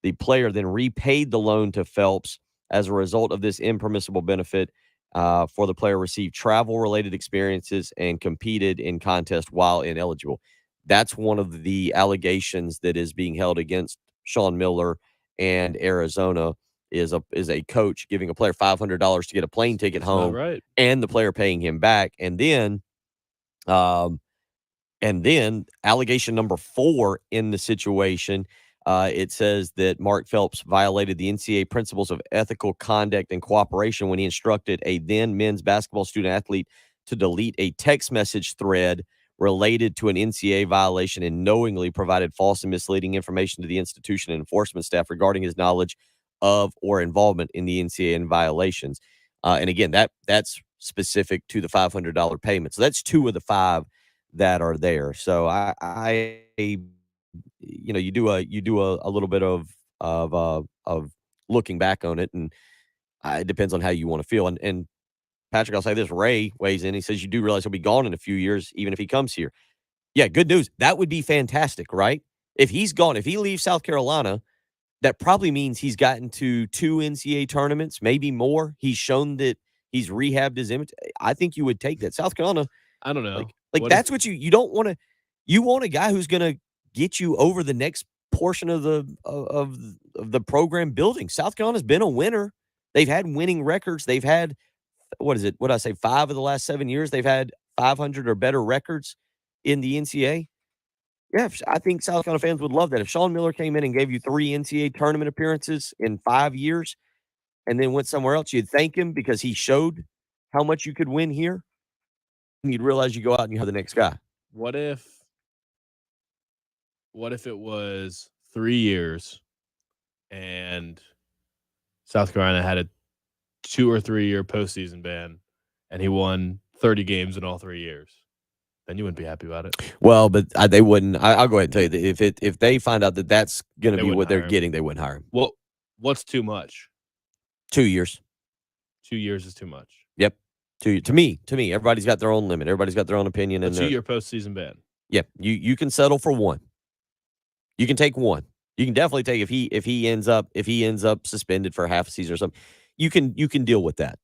The player then repaid the loan to Phelps. As a result of this impermissible benefit, for the player received travel-related experiences and competed in contest while ineligible. That's one of the allegations that is being held against Sean Miller and Arizona is a coach giving a player $500 to get a plane ticket That's not home right. and the player paying him back. And then allegation number 4 in the situation, it says that Mark Phelps violated the NCAA principles of ethical conduct and cooperation when he instructed a then men's basketball student athlete to delete a text message thread related to an NCAA violation and knowingly provided false and misleading information to the institution and enforcement staff regarding his knowledge of or involvement in the NCAA violations. And again, that's specific to the $500 payment. So that's 2 of the 5 that are there. So you do a little bit of looking back on it, and it depends on how you want to feel. And Patrick, I'll say this: Ray weighs in. He says you do realize he'll be gone in a few years, even if he comes here. Yeah, good news. That would be fantastic, right? If he's gone, if he leaves South Carolina, that probably means he's gotten to 2 NCAA tournaments, maybe more. He's shown that he's rehabbed his image. I think you would take that. South Carolina, I don't know. like that's what you don't want to. You want a guy who's going to get you over the next portion of the program building. South Carolina's been a winner. They've had winning records. They've had what is it? What did I say? 5 of the last 7 years they've had 500 or better records in the NCAA. Yeah, I think South Carolina fans would love that. If Sean Miller came in and gave you 3 NCAA tournament appearances in 5 years and then went somewhere else, you'd thank him because he showed how much you could win here. And you'd realize you go out and you have the next guy. What if it was 3 years and South Carolina had a 2 or 3 year postseason ban and he won 30 games in all 3 years? Then you wouldn't be happy about it. Well, but they wouldn't. I'll go ahead and tell you that if they find out that that's going to They be wouldn't what they're hire him. getting, they wouldn't hire him. Well, what's too much? 2 years. 2 years is too much. Yep. To me, everybody's got their own limit. Everybody's got their own opinion. A And 2 year postseason ban. yeah, you can settle for 1. You can take 1. You can definitely take if he ends up suspended for half a season or something. You can deal with that.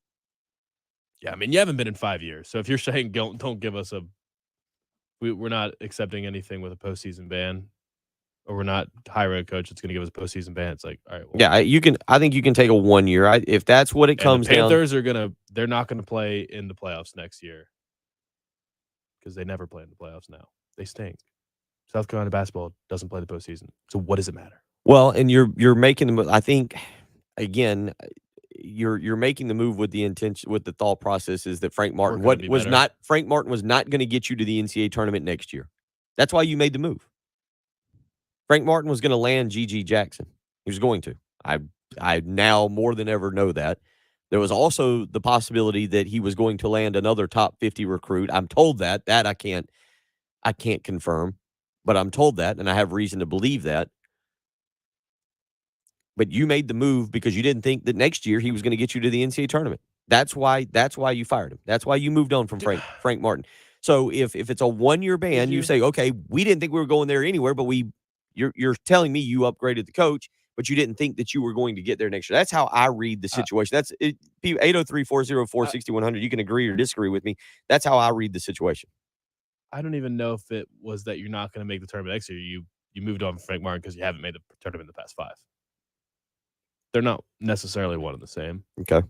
Yeah, I mean, you haven't been in 5 years. So if you're saying don't give us we're not accepting anything with a postseason ban, or we're not hiring a coach that's going to give us a postseason ban, it's like, all right. Well, Yeah, I think you can take a 1 year. If that's what it comes the down. Panthers they're not going to play in the playoffs next year because they never play in the playoffs now. They stink. South Carolina basketball doesn't play the postseason. So what does it matter? Well, and you're making them. I think again, you're making the move with the intention, with the thought process is that Frank Martin gonna be better. Frank Martin was not going to get you to the NCAA tournament next year. That's why you made the move. Frank Martin was going to land G.G. Jackson. He was going to. I now more than ever know that. There was also the possibility that he was going to land another top 50 recruit. I'm told that I can't confirm, but I'm told that, and I have reason to believe that. But you made the move because you didn't think that next year he was going to get you to the NCAA tournament. That's why you fired him. That's why you moved on from Frank Martin. So if it's a 1 year ban, you say, okay, we didn't think we were going there anywhere, but you're telling me you upgraded the coach, but you didn't think that you were going to get there next year. That's how I read the situation. That's 803-404-6100. You can agree or disagree with me. That's how I read the situation. I don't even know if it was that you're not going to make the tournament next year. You moved on from Frank Martin because you haven't made the tournament in the past 5. They're not necessarily one and the same. Okay.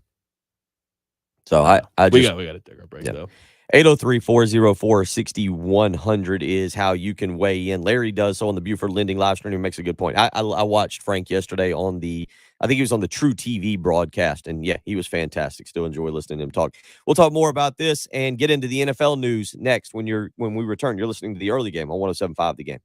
So I we got to take our break though. 803-404-6100 is how you can weigh in. Larry does so on the Buford Lending live stream. He makes a good point. I watched Frank yesterday I think he was on the True TV broadcast, and yeah, he was fantastic. Still enjoy listening to him talk. We'll talk more about this and get into the NFL news next when we return. You're listening to the early game on 107.5 The Game.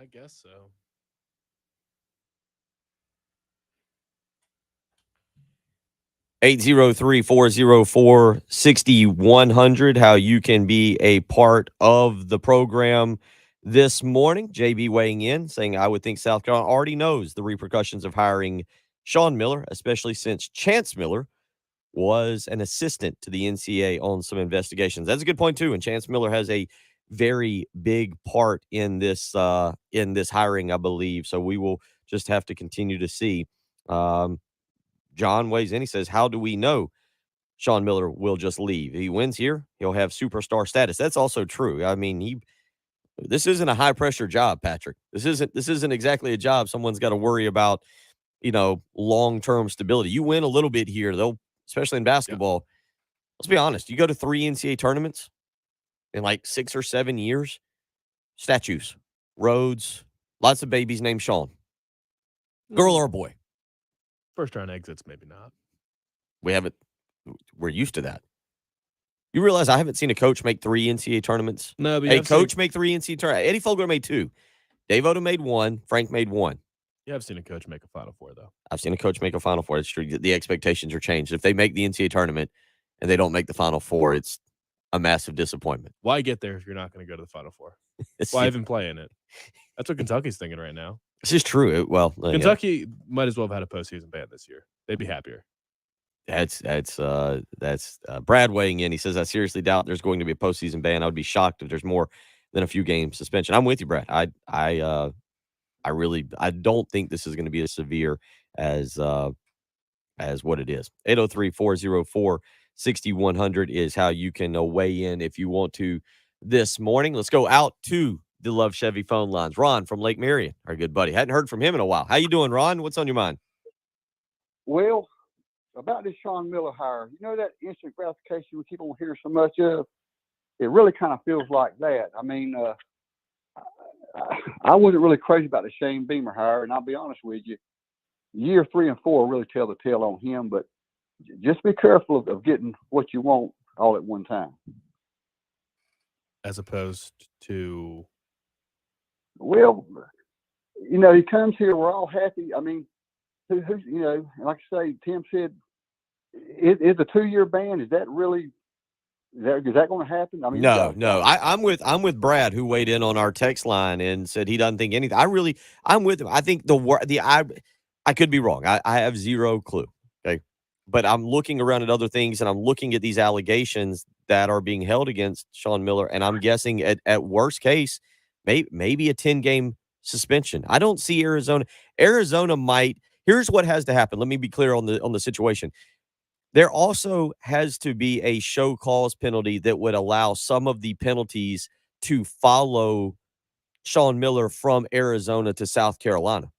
I guess so. Eight 404-6100, how you can be a part of the program this morning. JB weighing in, saying, I would think South Carolina already knows the repercussions of hiring Sean Miller, especially since Chance Miller was an assistant to the NCAA on some investigations. That's a good point, too. And Chance Miller has a very big part in this hiring, I believe. So we will just have to continue to see. John weighs in. He says, how do we know Sean Miller will just leave? He wins here, he'll have superstar status. That's also true. I mean, this isn't a high pressure job, Patrick. This isn't exactly a job someone's got to worry about, long term stability. You win a little bit here, though, especially in basketball. Let's be honest. You go to 3 NCAA tournaments in like 6 or 7 years. Statues, roads, lots of babies named Sean. Girl or boy. First round exits, maybe not. We're used to that. You realize I haven't seen a coach make 3 NCAA tournaments? No, but a coach make 3 NCAA tournaments. Eddie Fogler made 2. Dave Oda made 1. Frank made 1. You have seen a coach make a Final Four, though. I've seen a coach make a Final Four. It's true. The expectations are changed. If they make the NCAA tournament and they don't make the Final Four, it's a massive disappointment. Why get there if you're not going to go to the Final Four? Why even play in it? That's what Kentucky's thinking right now. This is true. Kentucky might as well have had a postseason ban this year. They'd be happier. That's Brad weighing in. He says, I seriously doubt there's going to be a postseason ban. I would be shocked if there's more than a few game suspension. I'm with you, Brad. I don't think this is going to be as severe as what it is. 803-404-6100 is how you can weigh in if you want to this morning. Let's go out to the Love Chevy phone lines. Ron from Lake Marion, our good buddy. Hadn't heard from him in a while. How you doing, Ron? What's on your mind? Well, about this Sean Miller hire, that instant gratification we keep on hearing so much of, it really kind of feels like that. I mean, I wasn't really crazy about the Shane Beamer hire, and I'll be honest with you, year 3 and 4 really tell the tale on him, but just be careful of getting what you want all at one time. As opposed to? Well, he comes here, we're all happy. I mean, who's like I say, Tim said, is a 2-year ban, is that really, is that going to happen? I mean, no. I'm with Brad, who weighed in on our text line and said he doesn't think anything. I'm with him. I think I could be wrong. I have zero clue. Okay. But I'm looking around at other things, and I'm looking at these allegations that are being held against Sean Miller, and I'm guessing at worst case, maybe a 10-game suspension. I don't see Arizona. Arizona might. Here's what has to happen. Let me be clear on the situation. There also has to be a show cause penalty that would allow some of the penalties to follow Sean Miller from Arizona to South Carolina.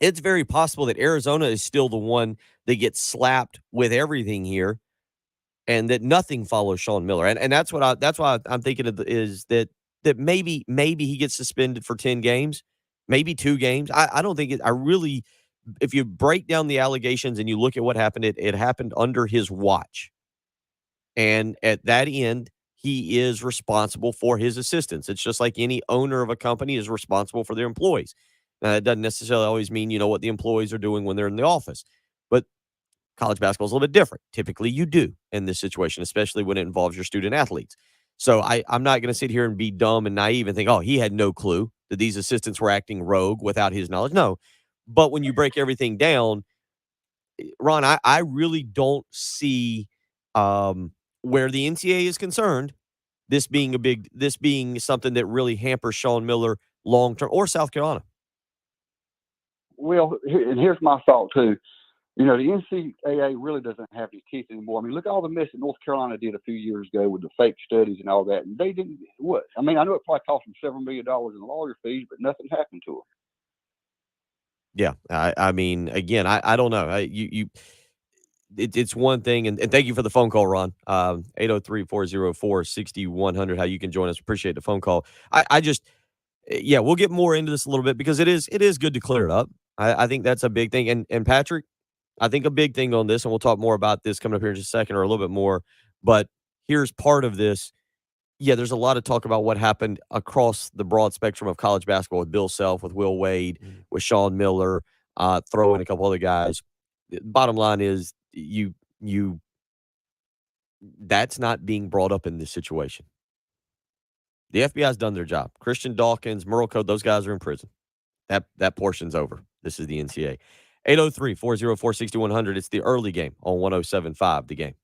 It's very possible that Arizona is still the one that gets slapped with everything here, and that nothing follows Sean Miller. And that's why I'm thinking is that maybe he gets suspended for 10 games, maybe 2 games. I don't think if you break down the allegations and you look at what happened, it happened under his watch. And at that end, he is responsible for his assistants. It's just like any owner of a company is responsible for their employees. Now, that doesn't necessarily always mean what the employees are doing when they're in the office. But college basketball is a little bit different. Typically, you do in this situation, especially when it involves your student athletes. So I'm not going to sit here and be dumb and naive and think, oh, he had no clue that these assistants were acting rogue without his knowledge. No. But when you break everything down, Ron, I really don't see where the NCAA is concerned, this being something that really hampers Sean Miller long term, or South Carolina. Well, and here's my thought too. The NCAA really doesn't have any teeth anymore. I mean, look at all the mess that North Carolina did a few years ago with the fake studies and all that. And they didn't what? I mean, I know it probably cost them several $1 million in lawyer fees, but nothing happened to them. Yeah, I mean, again, I don't know. It's one thing, and thank you for the phone call, Ron. 803-404-6100. How you can join us? Appreciate the phone call. We'll get more into this a little bit because it is good to clear it up. I think that's a big thing, and Patrick, I think a big thing on this, and we'll talk more about this coming up here in just a second or a little bit more. But here's part of this. Yeah, there's a lot of talk about what happened across the broad spectrum of college basketball with Bill Self, with Will Wade, with Sean Miller, throw in a couple other guys. Bottom line is you that's not being brought up in this situation. The FBI's done their job. Christian Dawkins, Merle Code, those guys are in prison. That portion's over. This is the NCAA. 803-404-6100. It's the early game on 107.5, The Game.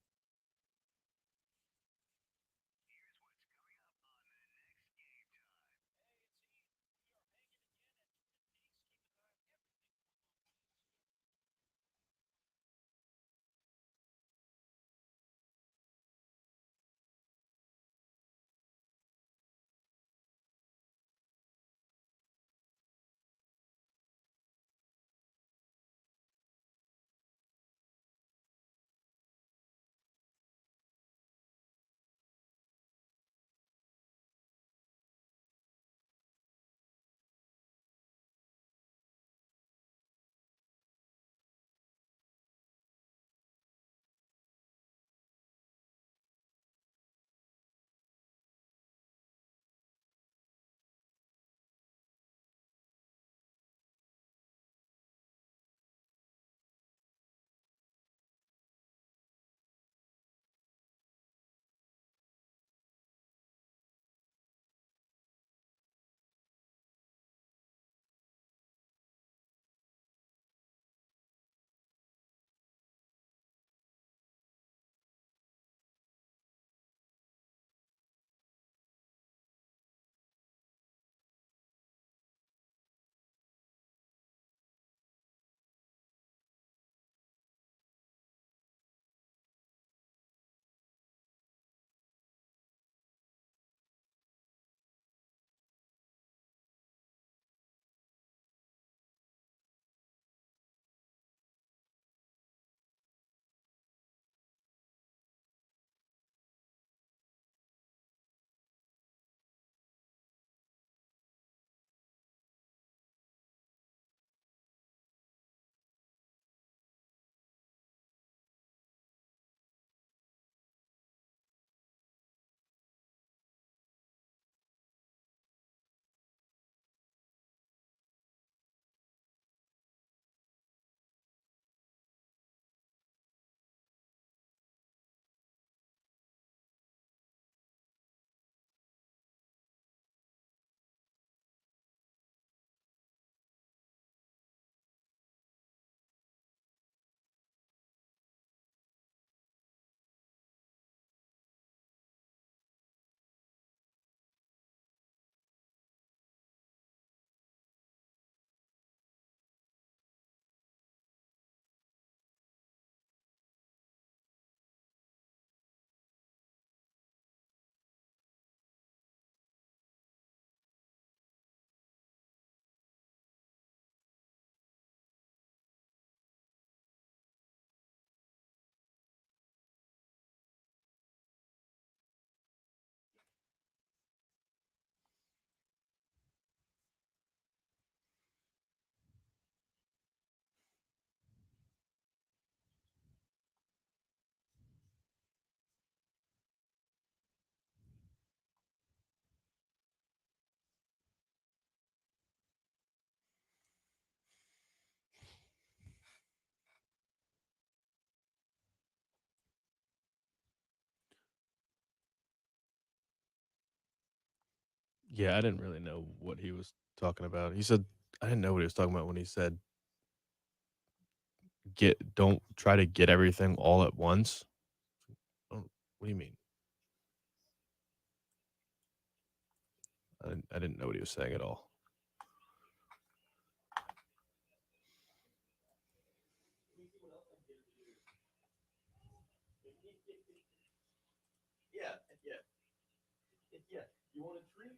Yeah, I didn't really know what he was talking about. He said I didn't know what he was talking about when he said don't try to get everything all at once. Oh, what do you mean? I didn't know what he was saying at all. Yeah. You want a treat?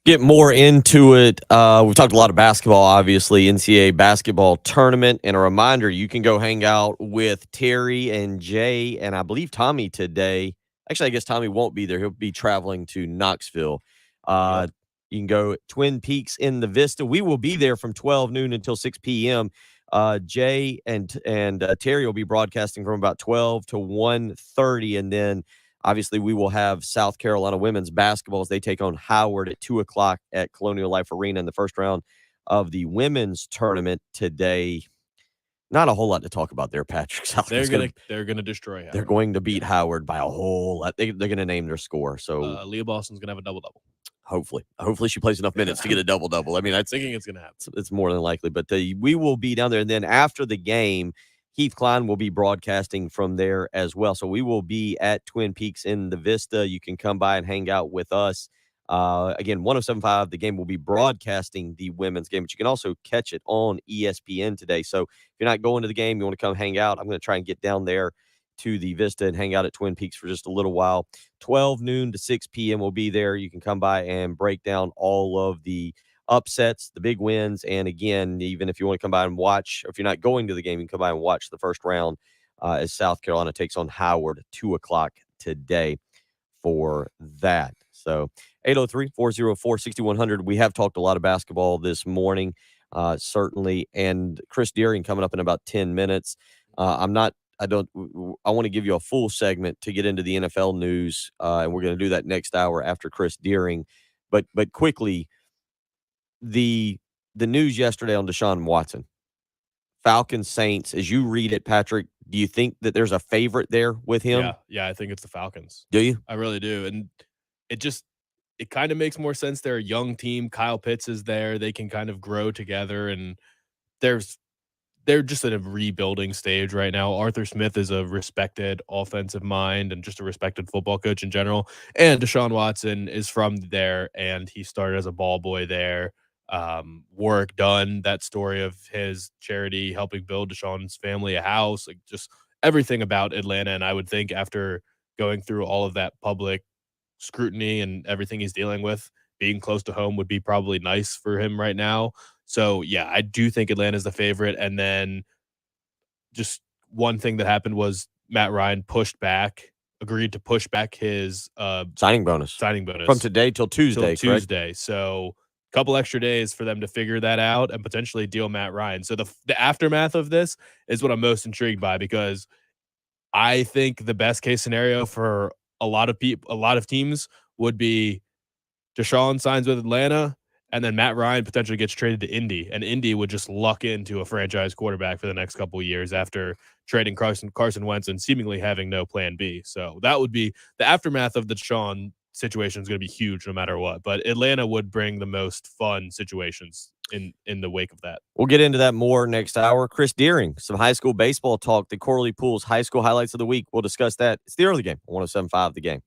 Get more into it. We've talked a lot of basketball, obviously, NCAA basketball tournament. And a reminder, you can go hang out with Terry and Jay and I believe Tommy today. Actually, I guess Tommy won't be there. He'll be traveling to Knoxville. You can go Twin Peaks in the Vista. We will be there from 12 noon until 6 p.m. Jay and Terry will be broadcasting from about 12 to 1:30, and then obviously, we will have South Carolina women's basketball as they take on Howard at 2 o'clock at Colonial Life Arena in the first round of the women's tournament today. Not a whole lot to talk about there, Patrick. They're gonna destroy Howard. They're going to beat Howard by a whole lot. They're going to name their score. So Leah Boston's gonna have a double-double. Hopefully she plays enough minutes to get a double-double. I mean, I'm thinking it's gonna happen. It's more than likely. But we will be down there, and then after the game, Heath Klein will be broadcasting from there as well. So we will be at Twin Peaks in the Vista. You can come by and hang out with us. Again, 107.5, the game will be broadcasting the women's game, but you can also catch it on ESPN today. So if you're not going to the game, you want to come hang out, I'm going to try and get down there to the Vista and hang out at Twin Peaks for just a little while. 12 noon to 6 p.m. will be there. You can come by and break down all of the upsets, the big wins, and again, even if you want to come by and watch, or if you're not going to the game, you can come by and watch the first round as South Carolina takes on Howard 2 o'clock today for that. So 803-404-6100. We have talked a lot of basketball this morning, certainly, and Chris Deering coming up in about 10 minutes. I want to give you a full segment to get into the NFL news, and we're going to do that next hour after Chris Deering. But quickly, the news yesterday on Desean Watson, Falcons Saints, as you read it, Patrick, do you think that there's a favorite there with him? Yeah, I think it's the Falcons. Do you? I really do. And it kind of makes more sense. They're a young team. Kyle Pitts is there. They can kind of grow together, and they're just at a rebuilding stage right now. Arthur Smith is a respected offensive mind and just a respected football coach in general. And Desean Watson is from there, and he started as a ball boy there. Work done. That story of his charity helping build Deshaun's family a house, like just everything about Atlanta. And I would think after going through all of that public scrutiny and everything he's dealing with, being close to home would be probably nice for him right now. So, yeah, I do think Atlanta's the favorite. And then just one thing that happened was Matt Ryan agreed to push back his signing bonus from today till Tuesday. So a couple extra days for them to figure that out and potentially deal Matt Ryan. So the aftermath of this is what I'm most intrigued by, because I think the best case scenario for a lot of teams would be Deshaun signs with Atlanta, and then Matt Ryan potentially gets traded to Indy, and Indy would just luck into a franchise quarterback for the next couple of years after trading Carson Wentz and seemingly having no plan B. So that would be the aftermath of the Deshaun situation is going to be huge no matter what. But Atlanta would bring the most fun situations in the wake of that. We'll get into that more next hour. Chris Deering, some high school baseball talk, the Corley Pools high school highlights of the week. We'll discuss that. It's the early game, 107.5 The Game.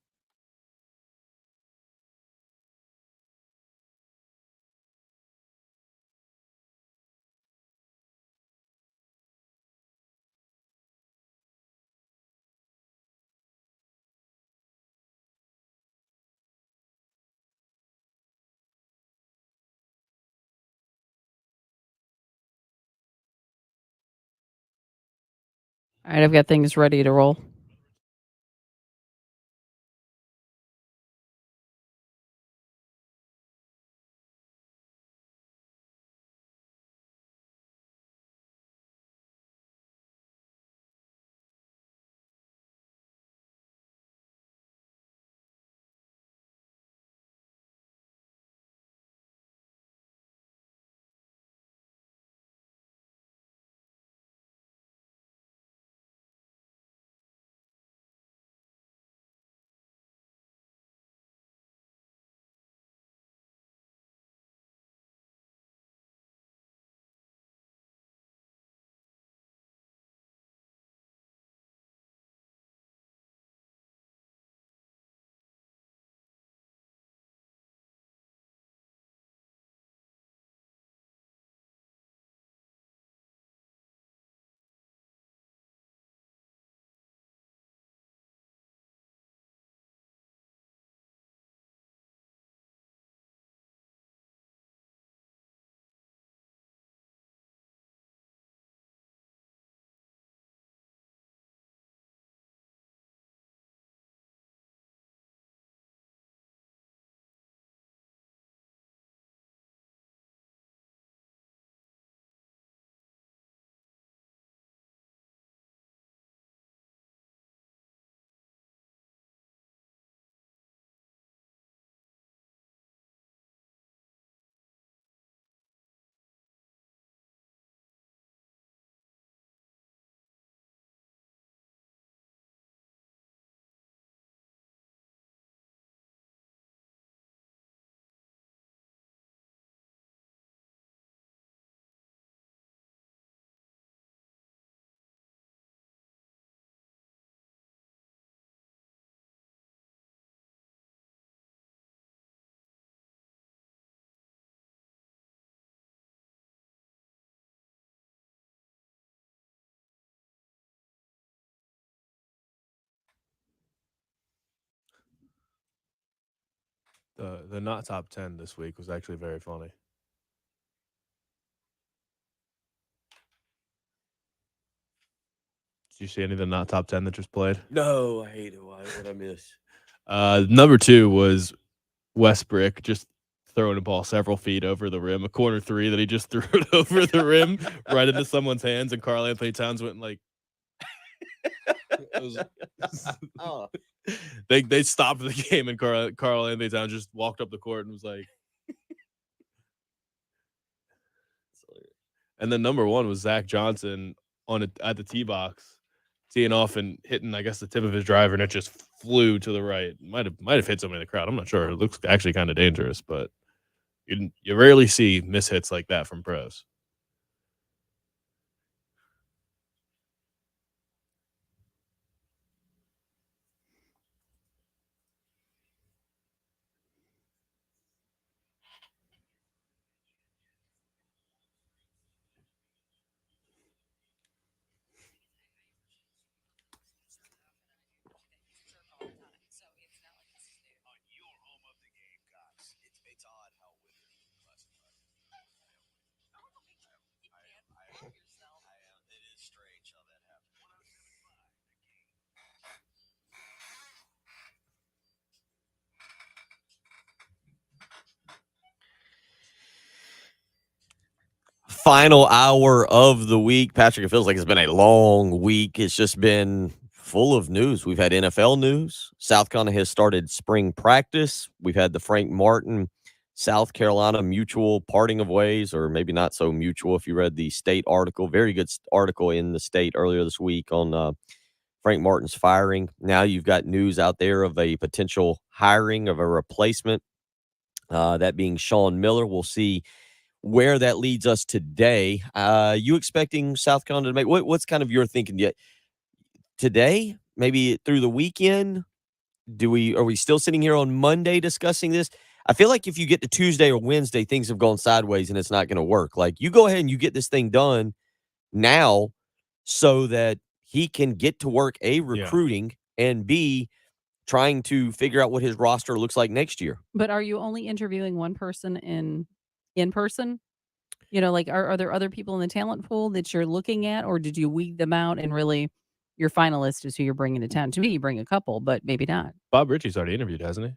All right, I've got things ready to roll. The not top 10 this week was actually very funny. Did you see any of the not top 10 that just played? No, I hate it. What did I miss? Number 2 was Westbrook just throwing a ball several feet over the rim, a corner 3 that he just threw it over the rim right into someone's hands, and Karl Anthony Towns went like. Oh. They stopped the game, and Karl Anthony Towns just walked up the court and was like. And then number 1 was Zach Johnson at the tee box, teeing off and hitting, I guess, the tip of his driver, and it just flew to the right. Might have hit somebody in the crowd. I'm not sure. It looks actually kind of dangerous, but you rarely see miss hits like that from pros. Final hour of the week. Patrick, it feels like it's been a long week. It's just been full of news. We've had NFL news. South Carolina has started spring practice. We've had the Frank Martin, South Carolina mutual parting of ways, or maybe not so mutual if you read the State article. Very good article in the State earlier this week on Frank Martin's firing. Now you've got news out there of a potential hiring of a replacement, that being Sean Miller. We'll see where that leads us today. You expecting South Carolina to make what's kind of your thinking yet today? Maybe through the weekend? Are we still sitting here on Monday discussing this? I feel like if you get to Tuesday or Wednesday, things have gone sideways and it's not going to work. Like, you go ahead and you get this thing done now so that he can get to work, A, recruiting, and B, trying to figure out what his roster looks like next year. But are you only interviewing one person in person? You know, like, are there other people in the talent pool that you're looking at, or did you weed them out and really your finalist is who you're bringing to town? To me, you bring a couple, but maybe not. Bob Ritchie's already interviewed, hasn't he?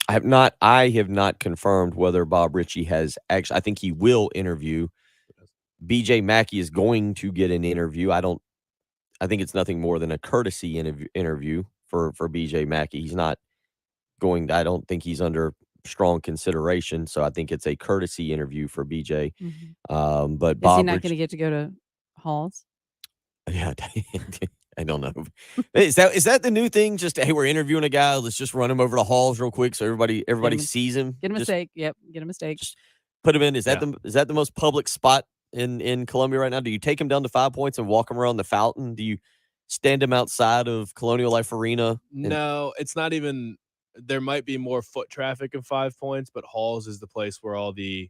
I have not confirmed whether Bob Ritchie has actually. I think he will interview. BJ Mackey is going to get an interview. I think it's nothing more than a courtesy interview for BJ Mackey. He's not going. I don't think he's under strong consideration. So I think it's a courtesy interview for BJ. Mm-hmm. But Bob, is he not going to get to go to Halls? Yeah, I don't know. Is that the new thing? Just, hey, we're interviewing a guy. Let's just run him over to Halls real quick so everybody sees him. Get a mistake. Yep, get a mistake. Just put him in. Is that the most public spot in Columbia right now? Do you take him down to 5 points and walk him around the fountain? Do you stand him outside of Colonial Life Arena? No, it's not even. There might be more foot traffic in 5 points, but Halls is the place where all the,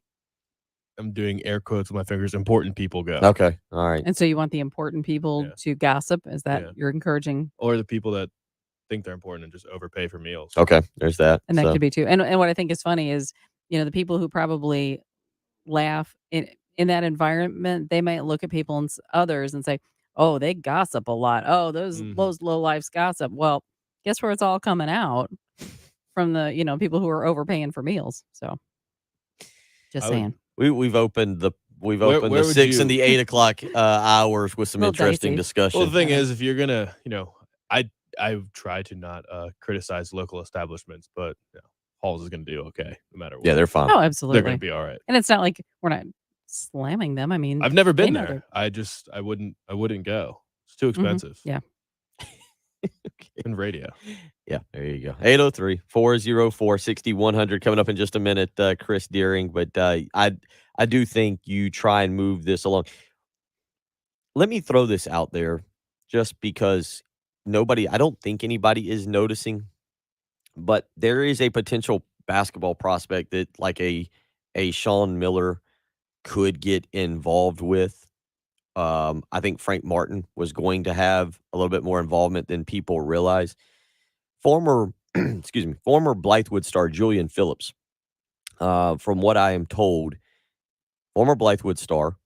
I'm doing air quotes with my fingers, important people go. Okay. All right. And so you want the important people to gossip? Is that you're encouraging? Or the people that think they're important and just overpay for meals. Okay. There's that. And that could be too. And what I think is funny is, the people who probably laugh in that environment, they might look at people and others and say, oh, they gossip a lot. Oh, those low lives gossip. Well, guess where it's all coming out? From the, people who are overpaying for meals. So just saying. We've opened the 6 and the 8 o'clock hours with some interesting discussion. Well, the thing is, if you're gonna, I try to not criticize local establishments, but Halls is gonna do okay no matter what. Yeah, they're fine. Oh, absolutely. They're gonna be all right. And it's not like we're not slamming them. I mean, I've never been there. I wouldn't go. It's too expensive. Mm-hmm. Yeah. And radio. Yeah, there you go. 803-404-6100 coming up in just a minute, Chris Deering. But I do think you try and move this along. Let me throw this out there just because I don't think anybody is noticing, but there is a potential basketball prospect that like a Sean Miller could get involved with. I think Frank Martin was going to have a little bit more involvement than people realize. Former excuse me, former Blythewood star Julian Phillips. From what I am told, former Blythewood star,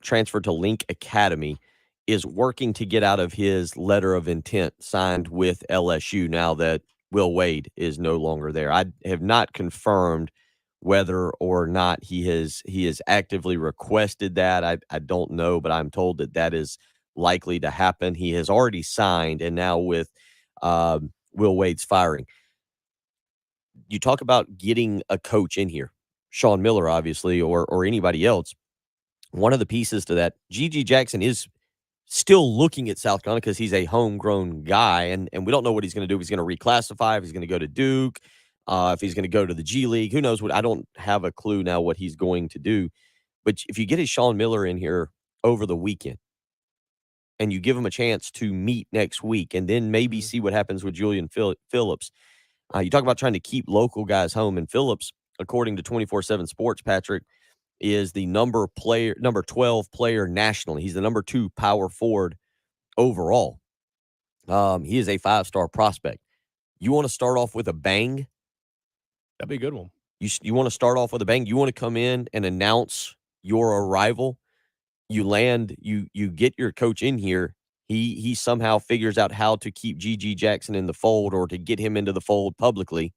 transferred to Link Academy, is working to get out of his letter of intent signed with LSU now that Will Wade is no longer there. I have not confirmed whether or not he has actively requested that. I don't know, but I'm told that that is likely to happen. He has already signed, and now with Will Wade's firing, you talk about getting a coach in here, Sean Miller, obviously, or anybody else. One of the pieces to that, G.G. Jackson is still looking at South Carolina because he's a homegrown guy, and we don't know what he's going to do. If he's going to reclassify, if he's going to go to Duke, if he's going to go to the G League. Who knows what? I don't have a clue now what he's going to do. But if you get a Sean Miller in here over the weekend and you give him a chance to meet next week and then maybe see what happens with Julian Phillips, you talk about trying to keep local guys home. And Phillips, according to 24/7 Sports, Patrick, is the number 12 player nationally. He's the number 2 power forward overall. He is a 5-star prospect. You want to start off with a bang? That'd be a good one. You want to start off with a bang? You want to come in and announce your arrival? You land, you get your coach in here. He somehow figures out how to keep G.G. Jackson in the fold or to get him into the fold publicly.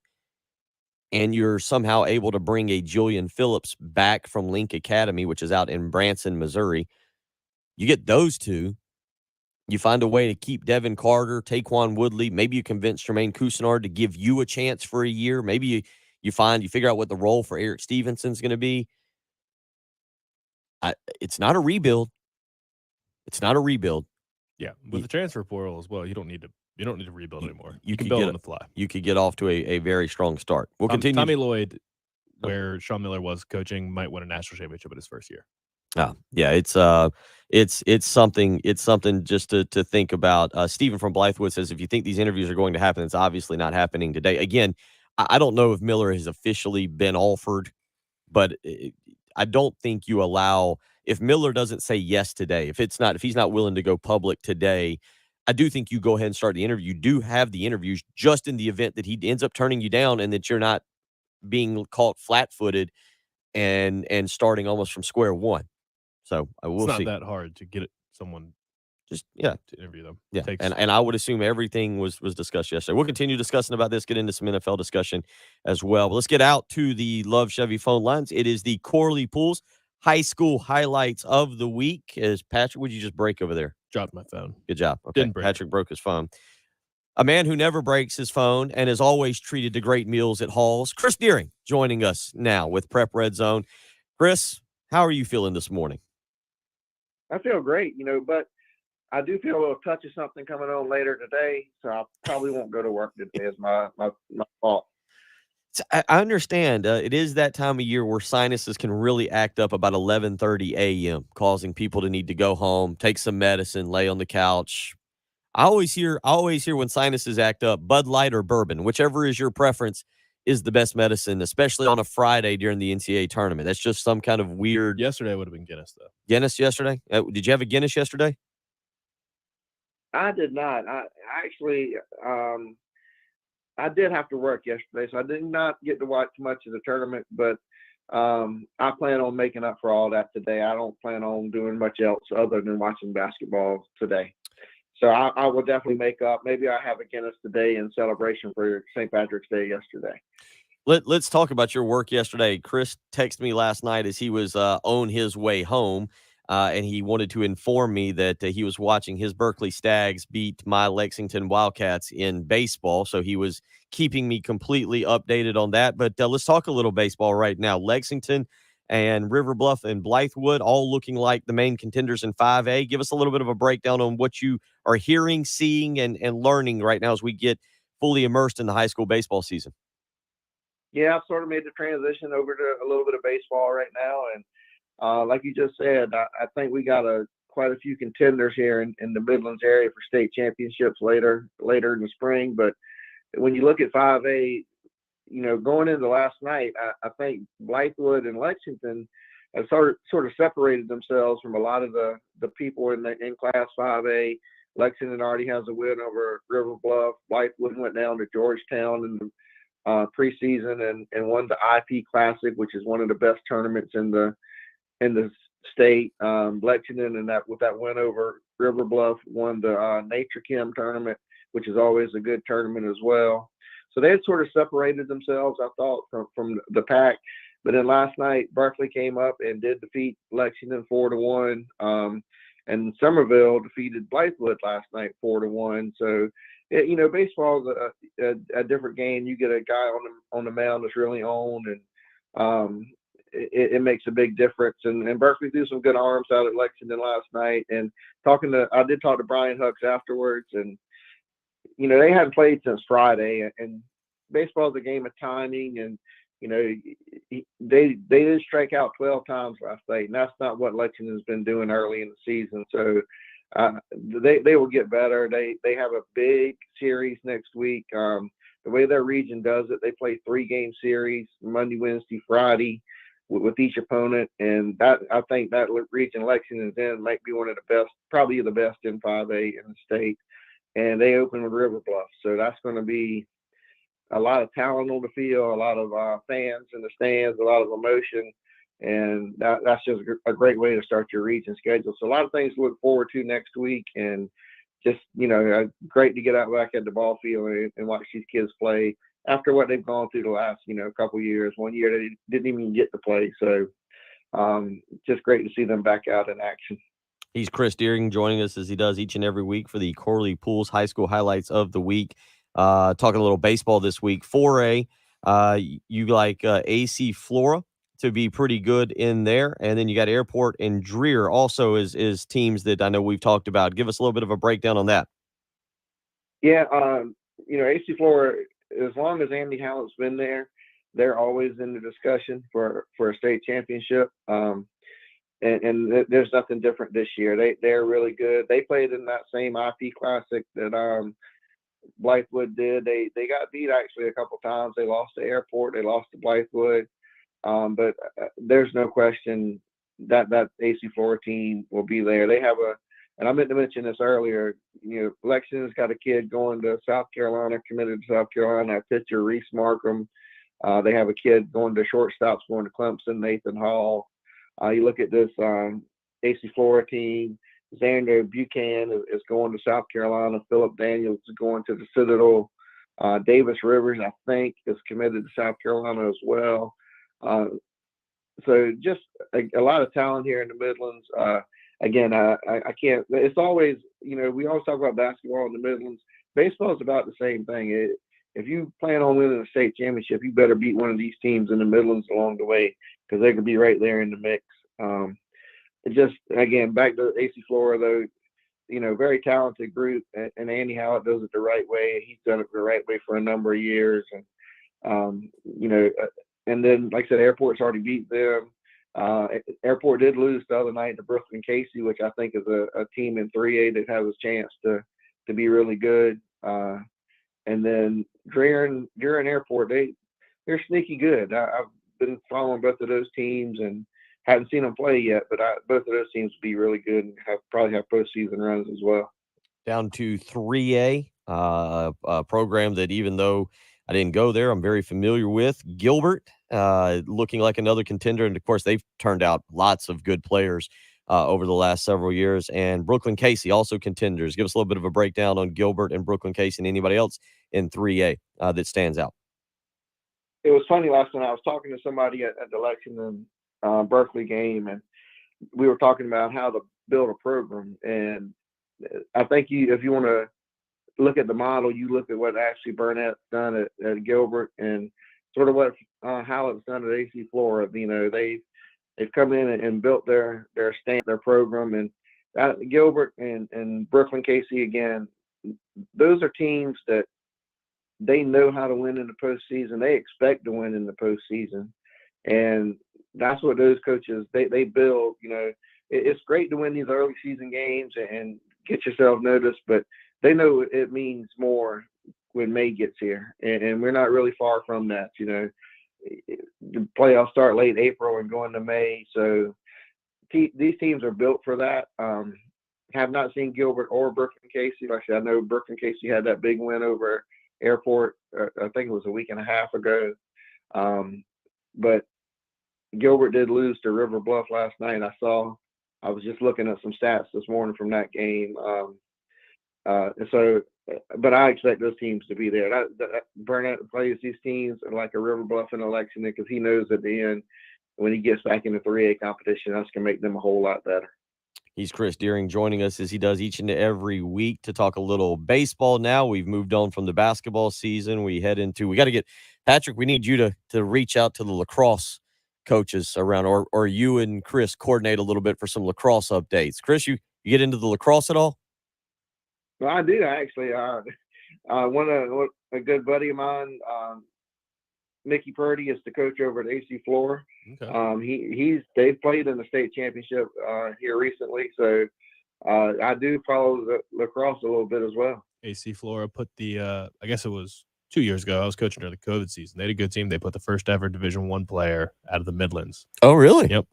And you're somehow able to bring a Julian Phillips back from Link Academy, which is out in Branson, Missouri. You get those two. You find a way to keep Devin Carter, Taquan Woodley. Maybe you convince Jermaine Cousinard to give you a chance for a year. Maybe you figure out what the role for Eric Stevenson's going to be. It's not a rebuild. It's not a rebuild. Yeah, with the transfer portal as well, you don't need to rebuild anymore. You can could build get on the fly. You could get off to a very strong start. We'll continue. Tommy Lloyd, where Sean Miller was coaching, might win a national championship in his first year. Yeah, it's something just to think about. Stephen from Blythewood says, if you think these interviews are going to happen, it's obviously not happening today. Again, I don't know if Miller has officially been offered, but I don't think you allow, if Miller doesn't say yes today, if he's not willing to go public today, I do think you go ahead and start the interview. You do have the interviews just in the event that he ends up turning you down and that you're not being caught flat-footed and starting almost from square one. So I will see. It's not that hard to get someone to interview them. Yeah, and I would assume everything was discussed yesterday. We'll continue discussing about this, get into some NFL discussion as well. But let's get out to the Love Chevy phone lines. It is the Corley Pools High School highlights of the week. As Patrick, would you just break over there? Dropped my phone. Good job. Okay, Didn't break. Patrick broke his phone. A man who never breaks his phone and is always treated to great meals at Halls, Chris Deering, joining us now with Prep Red Zone. Chris, how are you feeling this morning? I feel great, but I do feel a little touch of something coming on later today, so I probably won't go to work today. Is my fault. I understand. It is that time of year where sinuses can really act up about 11:30 a.m., causing people to need to go home, take some medicine, lay on the couch. I always hear when sinuses act up, Bud Light or bourbon, whichever is your preference, is the best medicine, especially on a Friday during the NCAA tournament. That's just some kind of weird. Yesterday would have been Guinness, though. Guinness yesterday? Did you have a Guinness yesterday? I did not. I actually, I did have to work yesterday, so I did not get to watch much of the tournament, but I plan on making up for all that today. I don't plan on doing much else other than watching basketball today. So I will definitely make up. Maybe I have a Guinness today in celebration for St. Patrick's Day yesterday. Let's talk about your work yesterday. Chris texted me last night as he was on his way home, and he wanted to inform me that he was watching his Berkeley Stags beat my Lexington Wildcats in baseball. So he was keeping me completely updated on that. But let's talk a little baseball right now. Lexington and River Bluff and Blythewood all looking like the main contenders in 5A. Give us a little bit of a breakdown on what you are hearing, seeing, and learning right now as we get fully immersed in the high school baseball season. Yeah, I've sort of made the transition over to a little bit of baseball right now. And like you just said, I think we got quite a few contenders here in the Midlands area for state championships later in the spring. But when you look at 5A, going into last night, I think Blythewood and Lexington have sort of separated themselves from a lot of the people in Class 5A. Lexington already has a win over River Bluff. Blythewood went down to Georgetown in the preseason and won the IP Classic, which is one of the best tournaments in the state. Lexington, and with that win over River Bluff, won the Nature Chem tournament, which is always a good tournament as well. So they had sort of separated themselves, I thought, from the pack. But then last night, Berkeley came up and did defeat Lexington 4-1. And Somerville defeated Blythewood last night 4-1. So, baseball is a different game. You get a guy on the mound that's really owned, and it makes a big difference. And Berkeley threw some good arms out at Lexington last night. And I did talk to Brian Hucks afterwards, and they hadn't played since Friday. And baseball is a game of timing, and they did strike out 12 times last night, and that's not what Lexington's been doing early in the season. So they will get better. They have a big series next week. The way their region does it, they play 3-game series Monday, Wednesday, Friday with each opponent, and I think that region Lexington's in might be one of the best, probably the best in 5A in the state. And they open with River Bluff, so that's going to be a lot of talent on the field, a lot of fans in the stands, a lot of emotion, and that's just a great way to start your region schedule. So a lot of things to look forward to next week, and just great to get out back at the ball field and watch these kids play after what they've gone through the last couple of years. 1 year they didn't even get to play, so just great to see them back out in action. He's Chris Deering, joining us as he does each and every week for the Corley Pools High School Highlights of the Week. Talking a little baseball this week. 4A, you like AC Flora to be pretty good in there, and then you got Airport and Dreer also is teams that I know we've talked about. Give us a little bit of a breakdown on that. Yeah, AC Flora, as long as Andy Hallett's been there, they're always in the discussion for a state championship. And there's nothing different this year. They're really good. They played in that same IP Classic that Blythewood did. They got beat actually a couple times. They lost to Airport. They lost to Blythewood. But there's no question that AC Flora team will be there. They have and I meant to mention this earlier, Lexington's got a kid going to South Carolina, committed to South Carolina, a pitcher, Reese Markham. They have a kid going to shortstops, going to Clemson, Nathan Hall. You look at this AC Flora team, Xander Buchanan is going to South Carolina. Philip Daniels is going to the Citadel. Davis Rivers, I think, is committed to South Carolina as well. So just a lot of talent here in the Midlands. Again, I can't – it's always – we always talk about basketball in the Midlands. Baseball is about the same thing. If you plan on winning a state championship, you better beat one of these teams in the Midlands along the way, because they could be right there in the mix. Just, again, back to AC Flora, though, very talented group, and Andy Howard does it the right way. He's done it the right way for a number of years. And, and then, like I said, Airport's already beat them. Airport did lose the other night to Brooklyn Casey, which I think is a team in 3A that has a chance to be really good. And then Dreer and Airport, they're sneaky good. I've been following both of those teams and haven't seen them play yet, but both of those teams will be really good and probably have postseason runs as well. Down to 3A, a program that, even though I didn't go there, I'm very familiar with. Gilbert, looking like another contender, and of course they've turned out lots of good players over the last several years. And Brooklyn Casey, also contenders. Give us a little bit of a breakdown on Gilbert and Brooklyn Casey and anybody else in 3A that stands out. It was funny last night. I was talking to somebody at the Lexington Berkeley game, and we were talking about how to build a program. And I think if you want to look at the model, you look at what Ashley Burnett's done at Gilbert and sort of what Hallett's done at AC Flora. They've come in and built their program, and Gilbert and Brooklyn Casey, again, those are teams that they know how to win in the postseason. They expect to win in the postseason, and that's what those coaches they build. It's great to win these early season games and get yourself noticed, but they know it means more when May gets here, and we're not really far from that. The playoffs start late April and go into May, so these teams are built for that. have not seen Gilbert or Burke and Casey. Like I said, I know Burke and Casey had that big win over Airport. I think it was a week and a half ago. But Gilbert did lose to River Bluff last night. I was just looking at some stats this morning from that game. But I expect those teams to be there. Burnett plays these teams like a River Bluff and Lexington because he knows at the end when he gets back into 3A competition, that's going to make them a whole lot better. He's Chris Deering joining us as he does each and every week to talk a little baseball now. We've moved on from the basketball season. We got to get Patrick, we need you to reach out to the lacrosse coaches around, or you and Chris coordinate a little bit for some lacrosse updates. Chris, you get into the lacrosse at all? Well, I do actually. A good buddy of mine, Mickey Purdy, is the coach over at AC Flora. Okay. They've played in the state championship here recently, so I do follow the lacrosse a little bit as well. AC Flora put I guess it was 2 years ago. I was coaching during the COVID season. They had a good team. They put the first ever Division I player out of the Midlands. Oh, really? Yep.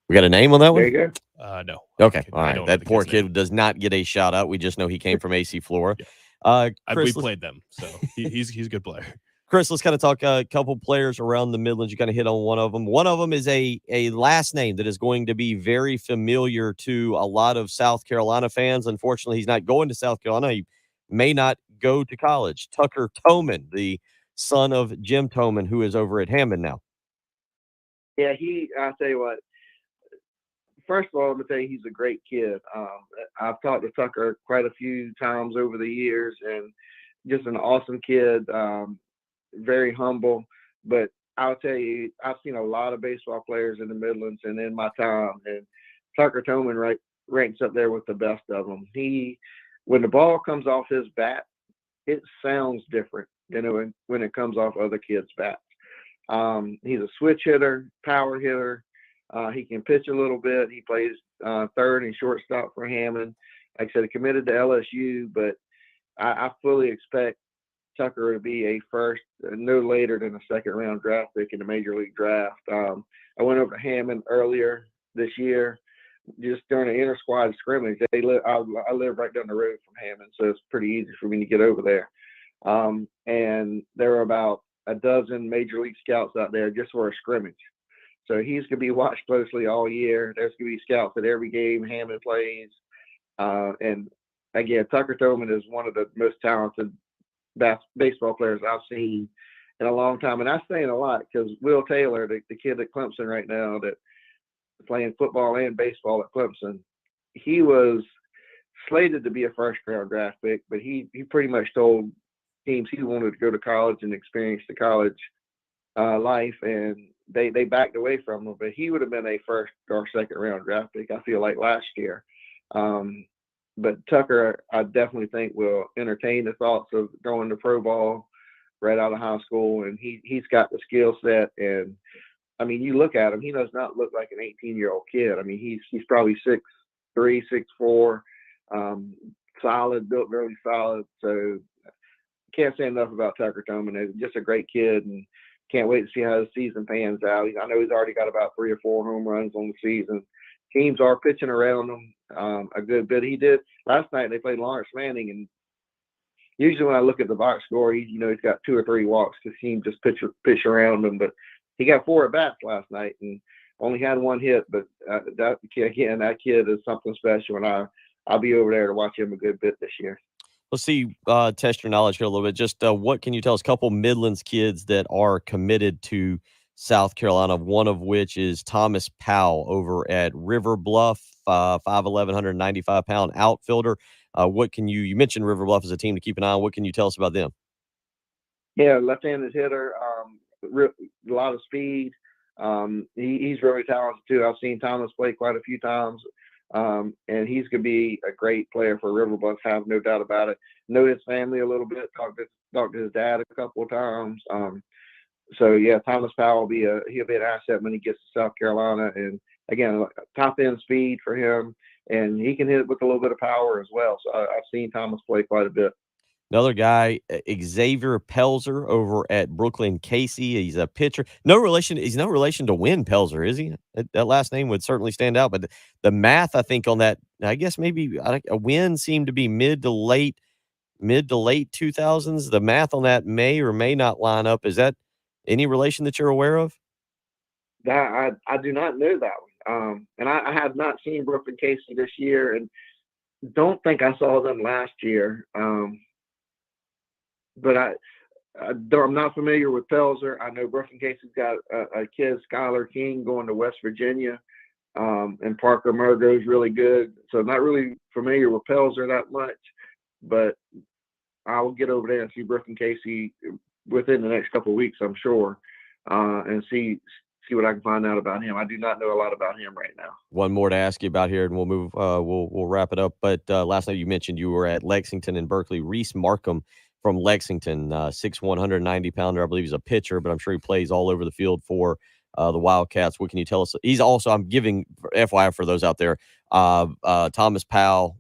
We got a name on that one? There you go. No. Okay. All right. That poor kid does not get a shout out. We just know he came from AC Flora. Yeah. Chris, we played them, so he's a good player. Chris, let's kind of talk a couple players around the Midlands. You kind of hit on one of them. One of them is a last name that is going to be very familiar to a lot of South Carolina fans. Unfortunately, he's not going to South Carolina. He may not go to college. Tucker Towman, the son of Jim Towman, who is over at Hammond now. Yeah, I'll tell you what. First of all, I'm going to tell you he's a great kid. I've talked to Tucker quite a few times over the years, and just an awesome kid, very humble. But I'll tell you, I've seen a lot of baseball players in the Midlands and in my time, and Tucker Towman ranks up there with the best of them. When the ball comes off his bat, it sounds different, when it comes off other kids' bats. He's a switch hitter, power hitter. He can pitch a little bit. He plays third and shortstop for Hammond. Like I said, he committed to LSU, but I fully expect Tucker to be a first, no later than a second-round draft pick in the Major League Draft. I went over to Hammond earlier this year, just during an inter-squad scrimmage. I live right down the road from Hammond, so it's pretty easy for me to get over there. And there were about a dozen Major League scouts out there just for a scrimmage. So he's going to be watched closely all year. There's going to be scouts at every game Hammond plays. And again, Tucker Towman is one of the most talented baseball players I've seen in a long time. And I'm saying a lot because Will Taylor, the kid at Clemson right now that's playing football and baseball at Clemson, he was slated to be a first-round draft pick, but he pretty much told teams he wanted to go to college and experience the college life, and they backed away from him. But he would have been a first or second-round draft pick, I feel like, last year. But Tucker, I definitely think, will entertain the thoughts of going to pro ball right out of high school, and he's got the skill set. And I mean, you look at him; he does not look like an 18-year-old kid. I mean, he's probably 6'3", 6'4", solid, built really solid. So can't say enough about Tucker Towman. He's just a great kid, and can't wait to see how the season pans out. I know he's already got about 3 or 4 home runs on the season. Teams are pitching around him a good bit. He did last night. They played Lawrence Manning, and usually when I look at the box score, he's got 2 or 3 walks because he just pitch around him. But he got 4 at bats last night and only had 1 hit. But that kid is something special, and I'll be over there to watch him a good bit this year. Let's see, test your knowledge here a little bit. Just what can you tell us? A couple Midlands kids that are committed to South Carolina, one of which is Thomas Powell over at River Bluff, 5'11", 195-pound outfielder. What can you mentioned River Bluff as a team to keep an eye on. What can you tell us about them? Yeah, left-handed hitter, a lot of speed. He's really talented too. I've seen Thomas play quite a few times. And he's going to be a great player for River Bluff, have no doubt about it. Know his family a little bit, talked to his dad a couple of times. So yeah, Thomas Powell he'll be an asset when he gets to South Carolina. And again, top end speed for him, and he can hit it with a little bit of power as well. So I've seen Thomas play quite a bit. Another guy, Xavier Pelzer over at Brooklyn Casey. He's a pitcher. No relation. He's no relation to Win Pelzer, is he? That last name would certainly stand out. But the math, I think, on that, I guess maybe a Win seemed to be mid to late 2000s. The math on that may or may not line up. Is that any relation that you're aware of? That I do not know that one. And I have not seen Brooklyn Casey this year, and don't think I saw them last year. But I'm not familiar with Pelzer. I know Brooklyn Casey's got a kid, Skylar King, going to West Virginia, and Parker Murgo's really good. So I'm not really familiar with Pelzer that much, but I will get over there and see Brooklyn Casey within the next couple of weeks, I'm sure, and see what I can find out about him. I do not know a lot about him right now. One more to ask you about here, and we'll move. We'll wrap it up. But last night you mentioned you were at Lexington and Berkeley. Reese Markham from Lexington, 6'1", 190-pounder. I believe he's a pitcher, but I'm sure he plays all over the field for the Wildcats. What can you tell us? He's also, I'm giving FYI for those out there, Thomas Powell,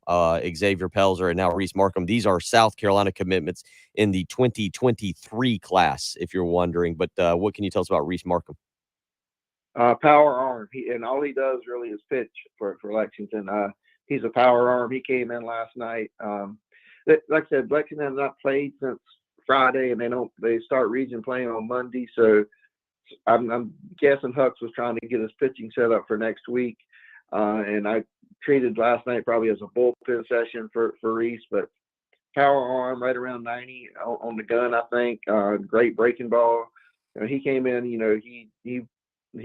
Xavier Pelzer, and now Reese Markham. These are South Carolina commitments in the 2023 class, if you're wondering. But what can you tell us about Reese Markham? Power arm. And all he does really is pitch for Lexington. He's a power arm. He came in last night. Like I said, Lexington has not played since Friday, and they start region playing on Monday. So I'm guessing Hux was trying to get his pitching set up for next week. And I treated last night probably as a bullpen session for Reese, but power arm right around 90 on the gun, I think. Great breaking ball. He came in, he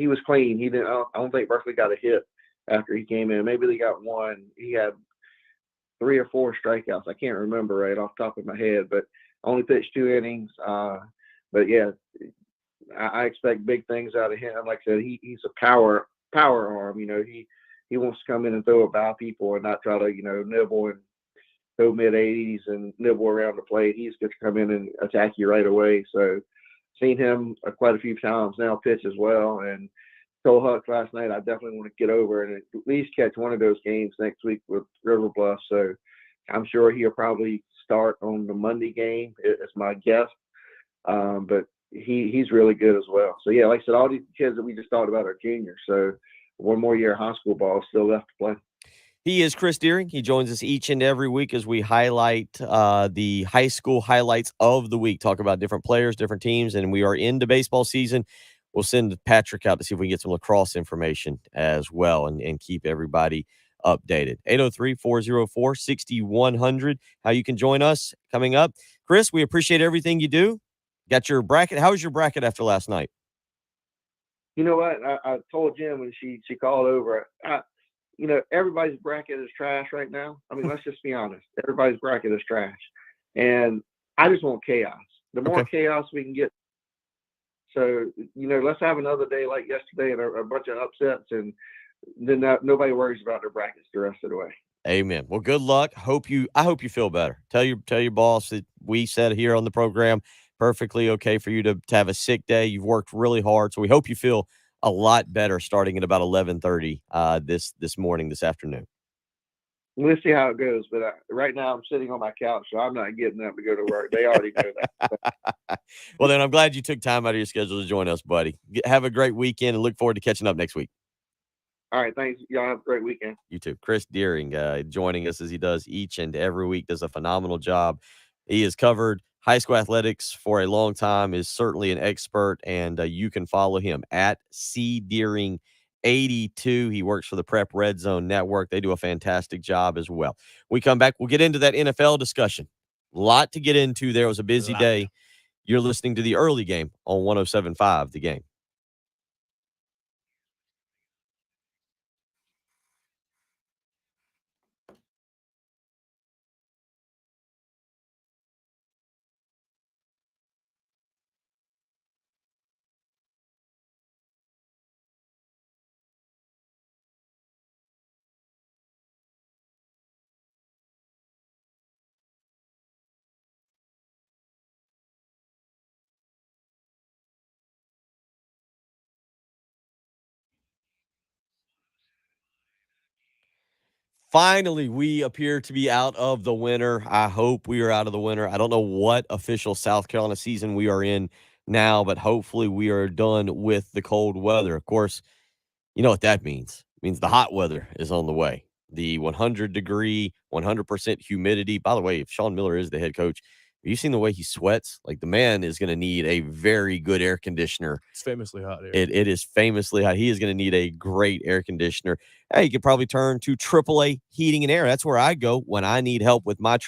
was clean. He didn't. I don't think Berkeley got a hit after he came in. Maybe they got one. He had 3 or 4 strikeouts. I can't remember right off the top of my head, but only pitched 2 innings. But yeah, I expect big things out of him. Like I said, he's a power arm. He wants to come in and throw about people and not try to nibble and go mid 80s and nibble around the plate. He's going to come in and attack you right away. So seen him quite a few times now pitch as well. And told Huck last night, I definitely want to get over and at least catch one of those games next week with River Bluff. So I'm sure he'll probably start on the Monday game. It's my guess. But he's really good as well. So yeah, like I said, all these kids that we just talked about are juniors. So one more year of high school ball still left to play. He is Chris Deering. He joins us each and every week as we highlight the high school highlights of the week, talk about different players, different teams, and we are into baseball season. We'll send Patrick out to see if we can get some lacrosse information as well and keep everybody updated. 803-404-6100, how you can join us coming up. Chris, we appreciate everything you do. Got your bracket. How was your bracket after last night? You know what? I told Jim when she called over, everybody's bracket is trash right now. I mean, let's just be honest. Everybody's bracket is trash. And I just want chaos. The more chaos we can get. So, let's have another day like yesterday and a bunch of upsets, and then nobody worries about their brackets the rest of the way. Amen. Well, good luck. I hope you feel better. Tell your boss that we said here on the program, perfectly okay for you to have a sick day. You've worked really hard, so we hope you feel a lot better starting at about 11:30 this afternoon. We'll see how it goes, but right now I'm sitting on my couch, so I'm not getting up to go to work. They already know that. Well, then I'm glad you took time out of your schedule to join us, buddy. Have a great weekend and look forward to catching up next week. All right, thanks. Y'all have a great weekend. You too. Chris Deering joining us as he does each and every week, does a phenomenal job. He has covered high school athletics for a long time, is certainly an expert, and you can follow him at cdeering82. He works for the Prep Red Zone Network. They do a fantastic job as well. We come back, we'll get into that NFL discussion. A lot to get into there. It was a busy day. You're listening to the early game on 107.5 The Game. Finally, we appear to be out of the winter. I hope we are out of the winter. I don't know what official South Carolina season we are in now, but hopefully we are done with the cold weather. Of course, you know what that means. It means the hot weather is on the way. The 100-degree, 100% humidity. By the way, if Sean Miller is the head coach, have you seen the way he sweats? Like, the man is going to need a very good air conditioner. It's famously hot here. It is famously hot. He is going to need a great air conditioner. Hey, you could probably turn to AAA Heating and Air. That's where I go when I need help with my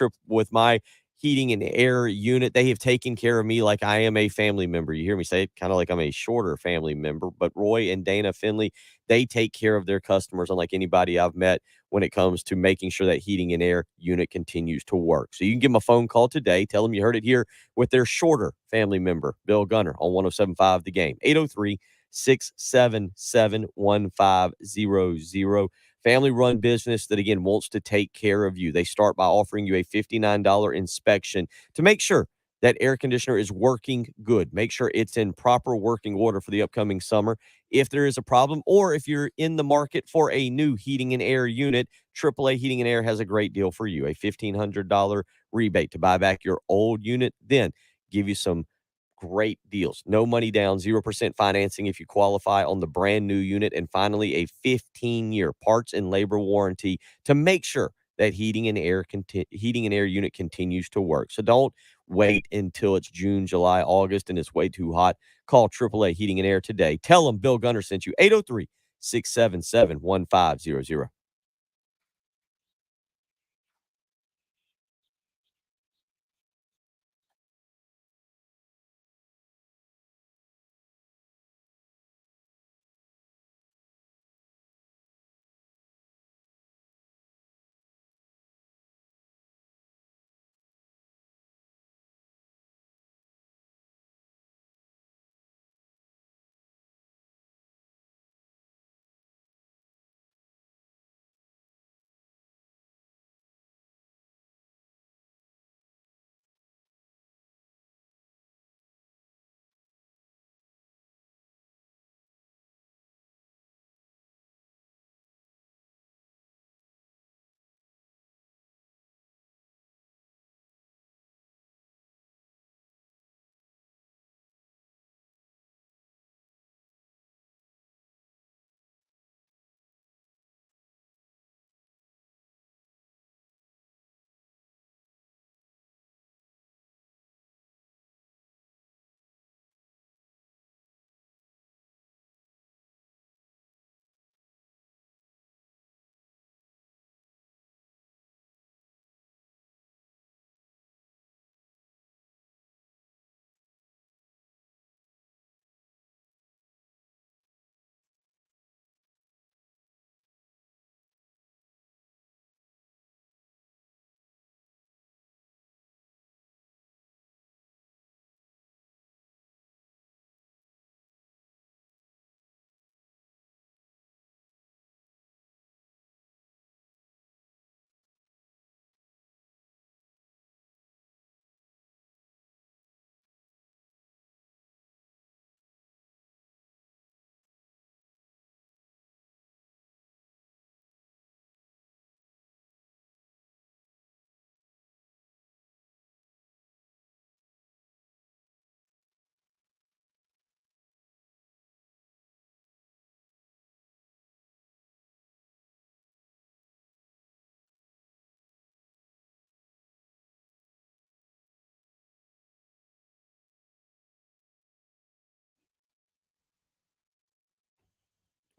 heating and air unit. They have taken care of me like I am a family member. You hear me say it, kind of like I'm a shorter family member. But Roy and Dana Finley, they take care of their customers unlike anybody I've met when it comes to making sure that heating and air unit continues to work. So you can give them a phone call today. Tell them you heard it here with their shorter family member, Bill Gunner, on 107.5 The Game. 803-677-1500. Family-run business that, again, wants to take care of you. They start by offering you a $59 inspection to make sure that air conditioner is working good. Make sure it's in proper working order for the upcoming summer. If there is a problem, or if you're in the market for a new heating and air unit, AAA Heating and Air has a great deal for you, a $1,500 rebate to buy back your old unit, then give you some great deals. No money down, 0% financing if you qualify on the brand new unit, and finally a 15-year parts and labor warranty to make sure that heating and air unit continues to work. So don't wait until it's June, July, August, and it's way too hot. Call AAA Heating and Air today. Tell them Bill Gunner sent you. 803-677-1500.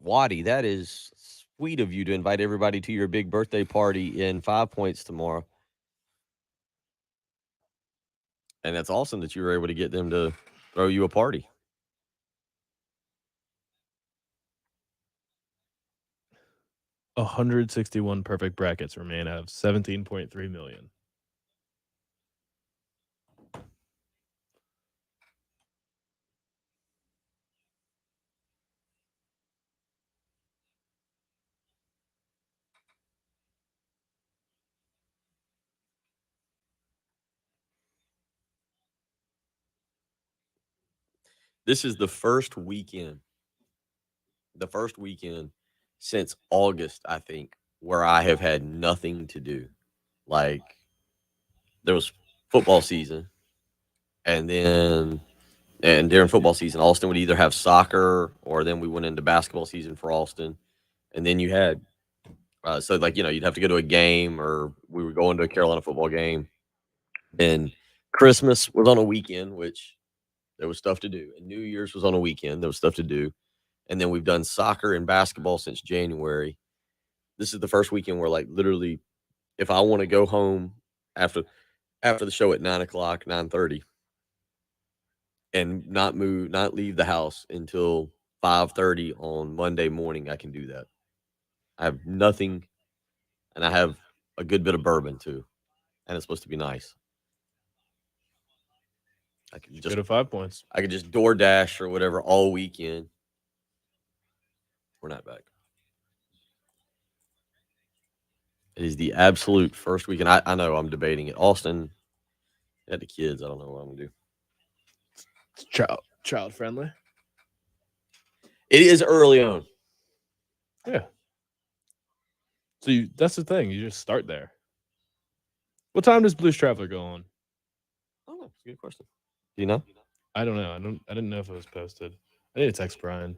Waddy, that is sweet of you to invite everybody to your big birthday party in 5 Points tomorrow. And that's awesome that you were able to get them to throw you a party. A 161 perfect brackets remain out of 17.3 million. This is the first weekend since August, I think, where I have had nothing to do. Like there was football season, and during football season, Austin would either have soccer or then we went into basketball season for Austin, and then you had so like you'd have to go to a game or we were going to a Carolina football game, and Christmas was on a weekend, which there was stuff to do, and New Year's was on a weekend, there was stuff to do, and then we've done soccer and basketball since January. This is the first weekend where like literally, if I want to go home after the show at 9 o'clock, 9:30, and not move, not leave the house until 5:30 on Monday morning, I can do that. I have nothing, and I have a good bit of bourbon too, and it's supposed to be nice. I can Good just at 5 points. I could just DoorDash or whatever all weekend. We're not back. It is the absolute first weekend. I know I'm debating it. Austin had the kids. I don't know what I'm gonna do. It's child friendly. It is early on. Yeah. So that's the thing. You just start there. What time does Blues Traveler go on? Oh, that's a good question. Do you know? I don't know. I didn't know if it was posted. I need to text Brian.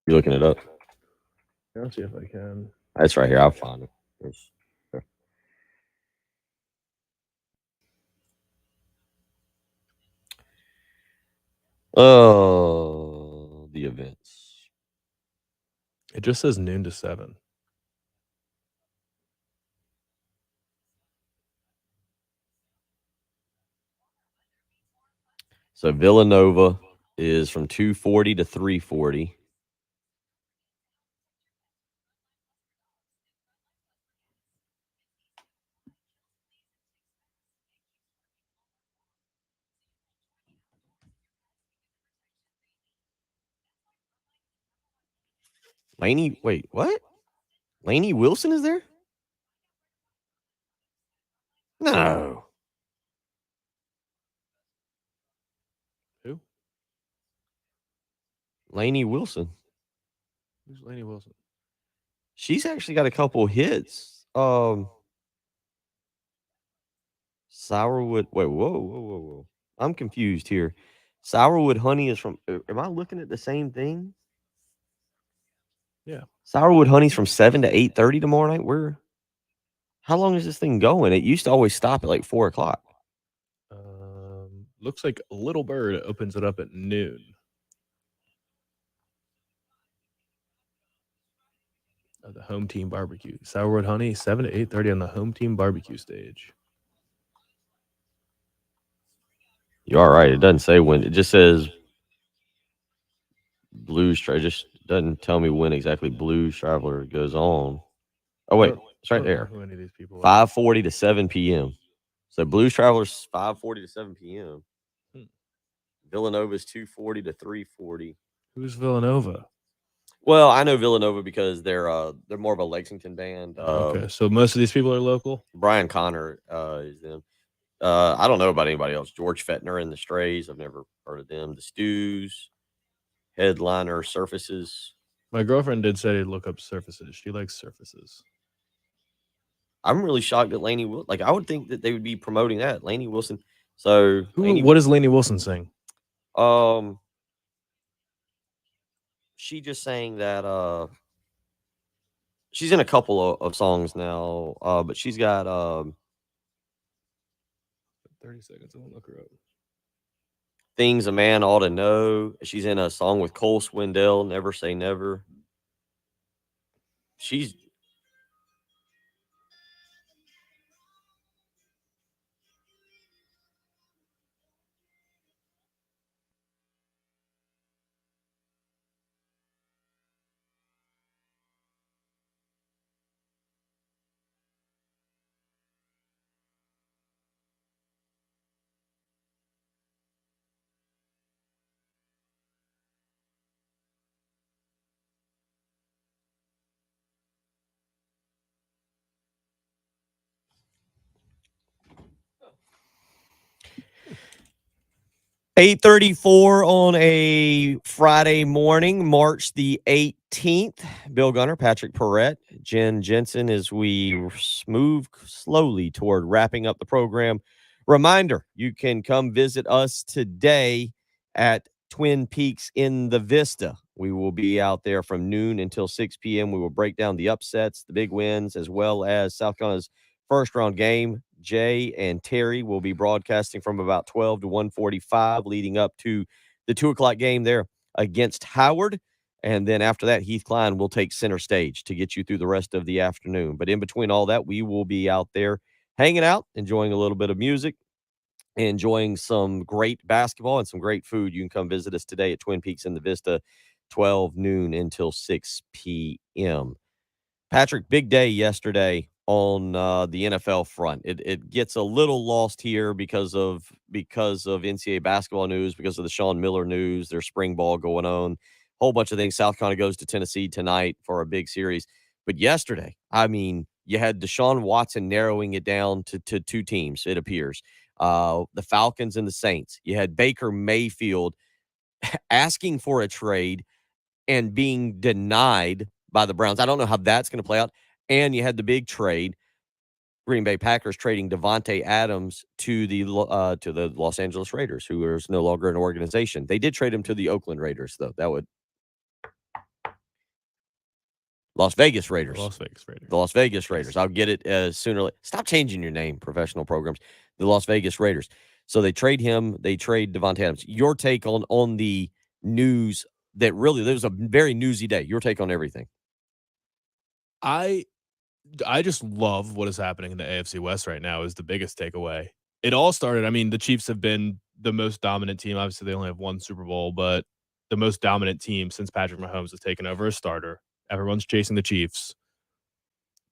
You looking it up? I'll see if I can. It's right here. I'll find it. There. Oh, the events. It just says noon to 7. So Villanova is from 2:40 to 3:40. Wait, what? Laney Wilson is there? No. Who? Laney Wilson. Who's Laney Wilson? She's actually got a couple hits. Sourwood. Wait, whoa. I'm confused here. Sourwood Honey is from. Am I looking at the same thing? Yeah. Sourwood Honey's from 7 to 8:30 tomorrow night. How long is this thing going? It used to always stop at like 4 o'clock. Looks like Little Bird opens it up at noon. The home team barbecue. Sourwood Honey, 7 to 8:30 on the home team barbecue stage. You're all right. It doesn't say when. It just says Blues. It just doesn't tell me when exactly Blues Traveler goes on. Oh wait, it's right there. Who any of these people 5:40 to 7 p.m. So Blues Travelers 5:40 to 7 p.m. Villanova's 2:40 to 3:40. Who's Villanova? Well, I know Villanova because they're more of a Lexington band. Okay, so most of these people are local. Brian Connor is them. I don't know about anybody else. George Fettner and the Strays. I've never heard of them. The Stews, headliner Surfaces. My girlfriend did say to look up Surfaces. She likes Surfaces. I'm really shocked at Laney Wilson. Like I would think that they would be promoting that Laney Wilson. So what does Laney Wilson sing? She just sang that she's in a couple of songs now, but she's got 30 seconds. I won't look her up. Things a Man Ought to Know. She's in a song with Cole Swindell, Never Say Never. She's 8:34 on a Friday morning, March the 18th. Bill Gunner, Patrick Perrette, Jen Jensen, as we move slowly toward wrapping up the program. Reminder, you can come visit us today at Twin Peaks in the Vista. We will be out there from noon until 6 p.m. We will break down the upsets, the big wins, as well as South Carolina's first round game. Jay and Terry will be broadcasting from about 12 to 1:45, leading up to the 2 o'clock game there against Howard. And then after that, Heath Klein will take center stage to get you through the rest of the afternoon. But in between all that, we will be out there hanging out, enjoying a little bit of music, enjoying some great basketball and some great food. You can come visit us today at Twin Peaks in the Vista, 12 noon until 6 p.m. Patrick, big day yesterday on the NFL front. It gets a little lost here because of NCAA basketball news, because of the Sean Miller news. There's spring ball going on, whole bunch of things. South Carolina goes to Tennessee tonight for a big series. But yesterday, I mean, you had Desean Watson narrowing it down to 2 teams, it appears. The Falcons and the Saints. You had Baker Mayfield asking for a trade and being denied by the Browns. I don't know how that's going to play out. And you had the big trade, Green Bay Packers trading Devontae Adams to the Los Angeles Raiders, who is no longer an organization. They did trade him to the Oakland Raiders, though. That would Las Vegas Raiders. Las Vegas Raiders. The Las Vegas Raiders. I'll get it sooner. Stop changing your name, professional programs. The Las Vegas Raiders. So they trade him. They trade Devontae Adams. Your take on the news that really, there was a very newsy day. Your take on everything. I just love what is happening in the AFC West right now is the biggest takeaway. It all started, I mean, the Chiefs have been the most dominant team. Obviously, they only have 1 Super Bowl, but the most dominant team since Patrick Mahomes has taken over as starter. Everyone's chasing the Chiefs.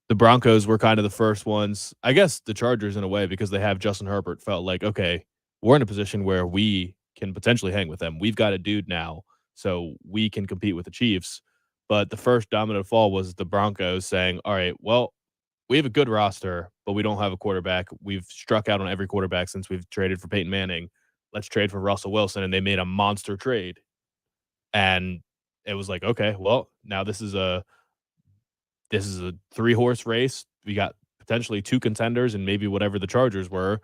The Broncos were kind of the first ones. I guess the Chargers, in a way, because they have Justin Herbert, felt like, okay, we're in a position where we can potentially hang with them. We've got a dude now, so we can compete with the Chiefs. But the first domino to fall was the Broncos saying, all right, well, we have a good roster, but we don't have a quarterback. We've struck out on every quarterback since we've traded for Peyton Manning. Let's trade for Russell Wilson. And they made a monster trade. And it was like, okay, well, now this is a 3-horse race. We got potentially 2 contenders and maybe whatever the Chargers were.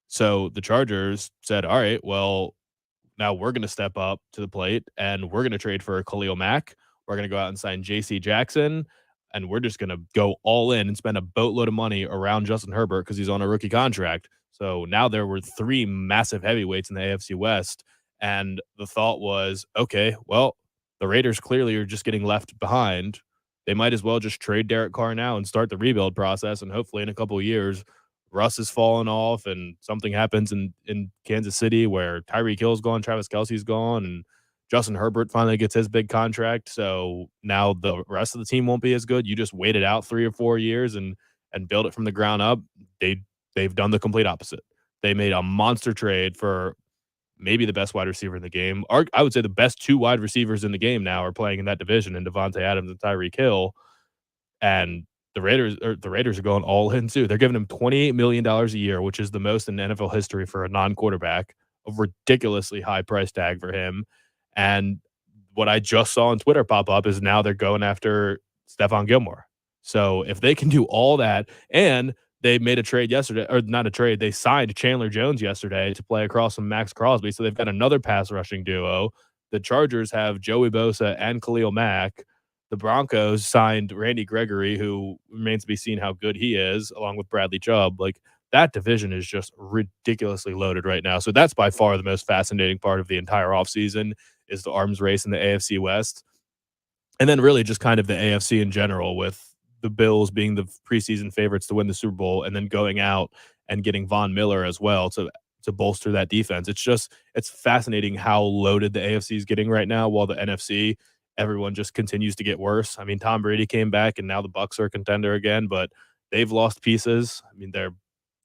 So the Chargers said, all right, well, now we're going to step up to the plate and we're going to trade for Khalil Mack. We're going to go out and sign J.C. Jackson, and we're just going to go all in and spend a boatload of money around Justin Herbert because he's on a rookie contract. So now there were 3 massive heavyweights in the AFC West, and the thought was, okay, well, the Raiders clearly are just getting left behind. They might as well just trade Derek Carr now and start the rebuild process, and hopefully in a couple of years, Russ is falling off and something happens in Kansas City where Tyreek Hill's gone, Travis Kelce's gone, and Justin Herbert finally gets his big contract. So now the rest of the team won't be as good. You just wait it out 3 or 4 years and build it from the ground up. They've done the complete opposite. They made a monster trade for maybe the best wide receiver in the game. I would say the best 2 wide receivers in the game now are playing in that division, in Devontae Adams and Tyreek Hill. And the Raiders are going all in too. They're giving him $28 million a year, which is the most in NFL history for a non-quarterback, a ridiculously high price tag for him. And what I just saw on Twitter pop up is now they're going after Stephon Gilmore. So if they can do all that, and they made a trade yesterday, or not a trade, they signed Chandler Jones yesterday to play across from Max Crosby. So they've got another pass rushing duo. The Chargers have Joey Bosa and Khalil Mack. The Broncos signed Randy Gregory, who remains to be seen how good he is, along with Bradley Chubb. Like, that division is just ridiculously loaded right now. So that's by far the most fascinating part of the entire offseason is the arms race in the AFC West. And then really just kind of the AFC in general, with the Bills being the preseason favorites to win the Super Bowl and then going out and getting Von Miller as well to bolster that defense. It's fascinating how loaded the AFC is getting right now, while the NFC, everyone just continues to get worse. I mean, Tom Brady came back and now the Bucs are a contender again, but they've lost pieces. I mean,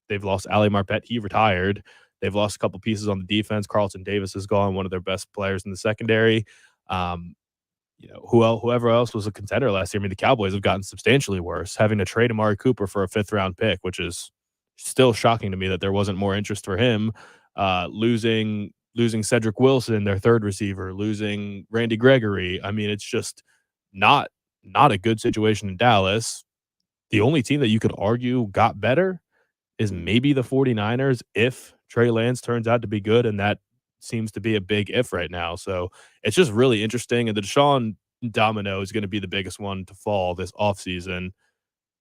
they've lost Ali Marpet. He retired. They've lost a couple pieces on the defense. Carlton Davis is gone, one of their best players in the secondary. Whoever else was a contender last year. I mean, the Cowboys have gotten substantially worse, having to trade Amari Cooper for a 5th-round pick, which is still shocking to me that there wasn't more interest for him. Losing losing Cedric Wilson, their third receiver, losing Randy Gregory. I mean, it's just not a good situation in Dallas. The only team that you could argue got better is maybe the 49ers if Trey Lance turns out to be good, and that seems to be a big if right now. So it's just really interesting, and the Deshaun domino is going to be the biggest one to fall this offseason,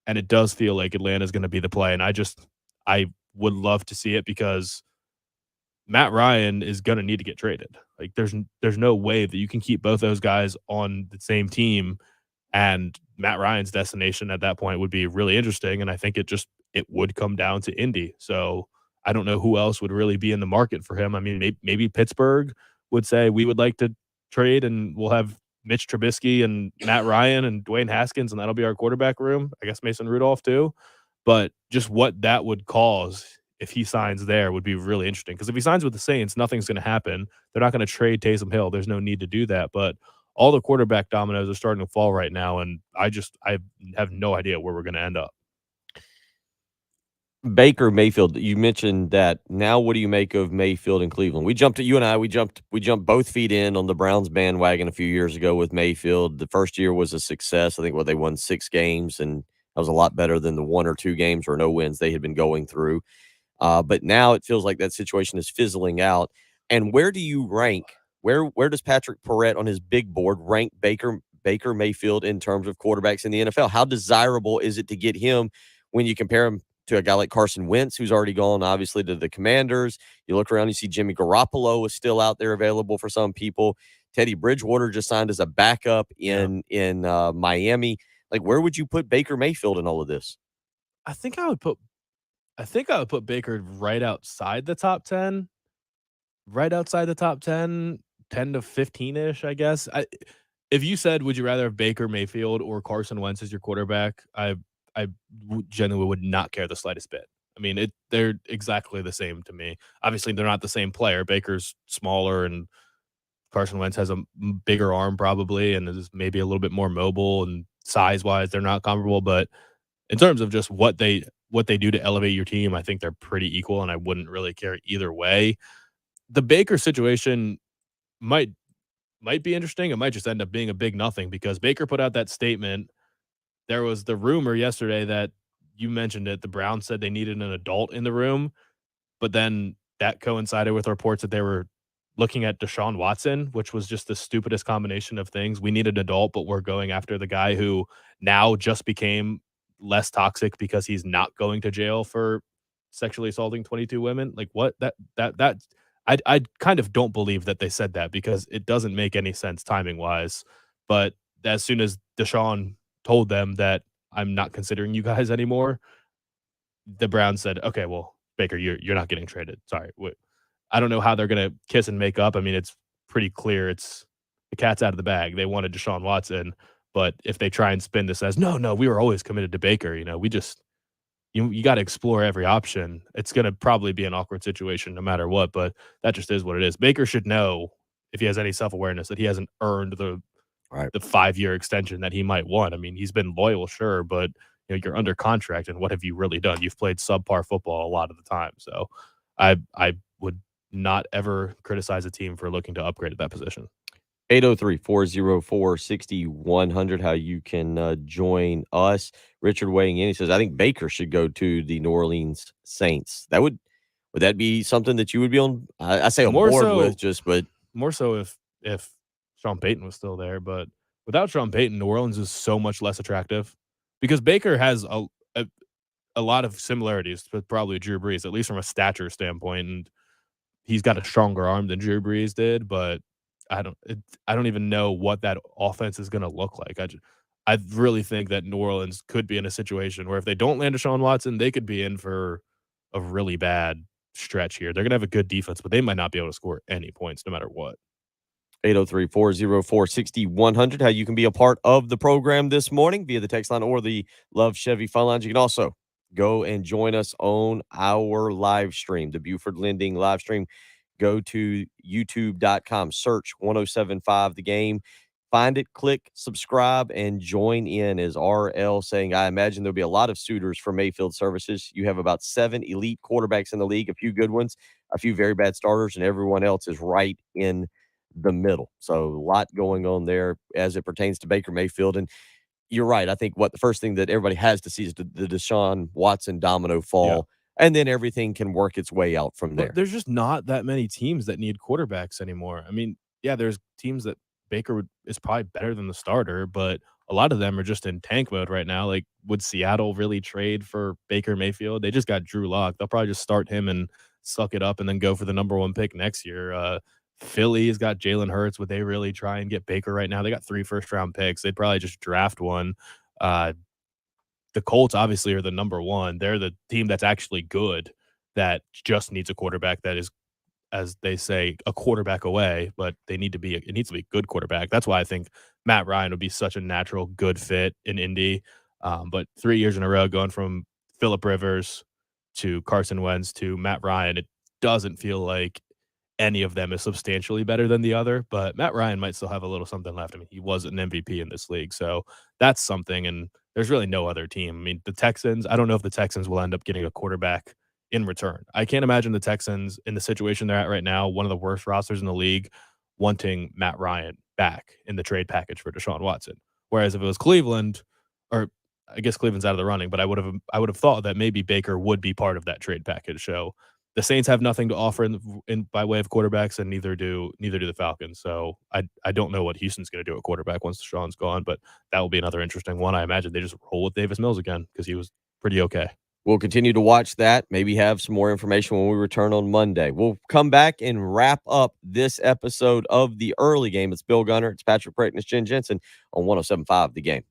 and it does feel like Atlanta is going to be the play, and I would love to see it because Matt Ryan is going to need to get traded. Like there's no way that you can keep both those guys on the same team, and Matt Ryan's destination at that point would be really interesting, and I think it would come down to Indy. So I don't know who else would really be in the market for him. I mean, maybe Pittsburgh would say we would like to trade, and we'll have Mitch Trubisky and Matt Ryan and Dwayne Haskins, and that'll be our quarterback room. I guess Mason Rudolph too. But just what that would cause if he signs there would be really interesting. Because if he signs with the Saints, nothing's going to happen. They're not going to trade Taysom Hill. There's no need to do that. But all the quarterback dominoes are starting to fall right now, and I have no idea where we're going to end up. Baker Mayfield, you mentioned that. Now what do you make of Mayfield in Cleveland? We jumped both feet in on the Browns bandwagon a few years ago with Mayfield. The first year was a success. I think they won 6 games, and that was a lot better than the 1 or 2 games or no wins they had been going through. But now it feels like that situation is fizzling out. And where do you rank? Where does Patrick Perrette on his big board rank Baker Mayfield in terms of quarterbacks in the NFL? How desirable is it to get him when you compare him to a guy like Carson Wentz, who's already gone, obviously, to the Commanders? You look around, you see Jimmy Garoppolo is still out there available for some people. Teddy Bridgewater just signed as a backup in Miami. Like, where would you put Baker Mayfield in all of this? I think I would put Baker right outside the top 10. Right outside the top 10, 10 to 15-ish, I guess. If you said, would you rather have Baker Mayfield or Carson Wentz as your quarterback, I genuinely would not care the slightest bit. I mean, they're exactly the same to me. Obviously, they're not the same player. Baker's smaller, and Carson Wentz has a bigger arm probably, and is maybe a little bit more mobile, and size-wise, they're not comparable. But in terms of just what they do to elevate your team, I think they're pretty equal, and I wouldn't really care either way. The Baker situation might be interesting. It might just end up being a big nothing because Baker put out that statement. There was the rumor yesterday that you mentioned it. The Browns said they needed an adult in the room, but then that coincided with reports that they were looking at Desean Watson, which was just the stupidest combination of things. We need an adult, but we're going after the guy who now just became less toxic because he's not going to jail for sexually assaulting 22 women. Like what? I kind of don't believe that they said that because it doesn't make any sense timing wise. But as soon as Deshaun told them that I'm not considering you guys anymore, the Browns said, okay, well, Baker, you're not getting traded. Sorry. I don't know how they're going to kiss and make up. I mean, it's pretty clear. It's the cat's out of the bag. They wanted Deshaun Watson, but if they try and spin this as, no, we were always committed to Baker, we just, you got to explore every option. It's going to probably be an awkward situation no matter what, but that just is what it is. Baker should know, if he has any self-awareness, that he hasn't earned the 5-year extension that he might want. I mean, he's been loyal, sure, but you're under contract, and what have you really done? You've played subpar football a lot of the time. So I would not ever criticize a team for looking to upgrade at that position. 803-404-6100, how you can join us. Richard weighing in, he says, I think Baker should go to the New Orleans Saints. Would that be something that you would be on? I say on board with, but more so if Sean Payton was still there. But without Sean Payton, New Orleans is so much less attractive because Baker has a lot of similarities with probably Drew Brees, at least from a stature standpoint, and he's got a stronger arm than Drew Brees did, but I don't even know what that offense is going to look like. I really think that New Orleans could be in a situation where if they don't land Deshaun Watson, they could be in for a really bad stretch here. They're going to have a good defense, but they might not be able to score any points no matter what. 803-404-6100, how you can be a part of the program this morning via the text line or the Love Chevy phone lines. You can also go and join us on our live stream, the Buford Lending live stream. Go to youtube.com, search 1075 The Game. Find it, click, subscribe, and join in. As RL saying, I imagine there'll be a lot of suitors for Mayfield services. You have about 7 elite quarterbacks in the league, a few good ones. a few very bad starters, and everyone else is right in the middle. So a lot going on there as it pertains to Baker Mayfield. And you're right. I think what the first thing that everybody has to see is the Desean Watson domino Yeah. fall, and then everything can work its way out from Well, there. there's just not that many teams that need quarterbacks anymore. I mean, yeah, there's teams that is probably better than the starter, but a lot of them are just in tank mode right now. Like, would Seattle really trade for Baker Mayfield? They just got Drew Lock. They'll probably just start him and suck it up and then go for the number one pick next year. Philly's got Jalen Hurts. Would they really try and get Baker right now? They got 3 first-round picks. They'd probably just draft one. Uh, the Colts obviously are the number one. They're the team that's actually good that just needs a quarterback that is, as they say, a quarterback away, but it needs to be a good quarterback. That's why I think Matt Ryan would be such a natural good fit in Indy. But 3 years in a row, going from Phillip Rivers to Carson Wentz to Matt Ryan, it doesn't feel like any of them is substantially better than the other, but Matt Ryan might still have a little something left. I mean, he was an MVP in this league, so that's something, and there's really no other team. I mean, the Texans, I don't know if the Texans will end up getting a quarterback in return. I can't imagine the Texans in the situation they're at right now, one of the worst rosters in the league, wanting Matt Ryan back in the trade package for Deshaun Watson. Whereas if it was Cleveland, or I guess Cleveland's out of the running, but I would have thought that maybe Baker would be part of that trade package. So the Saints have nothing to offer in by way of quarterbacks, and neither do the Falcons. So I don't know what Houston's going to do at quarterback once Deshaun's gone, but that will be another interesting one. I imagine they just roll with Davis Mills again because he was pretty okay. We'll continue to watch that, maybe have some more information when we return on Monday. We'll come back and wrap up this episode of the early game. It's Bill Gunner, it's Patrick Pritton, it's Jen Jensen on 107.5 The Game.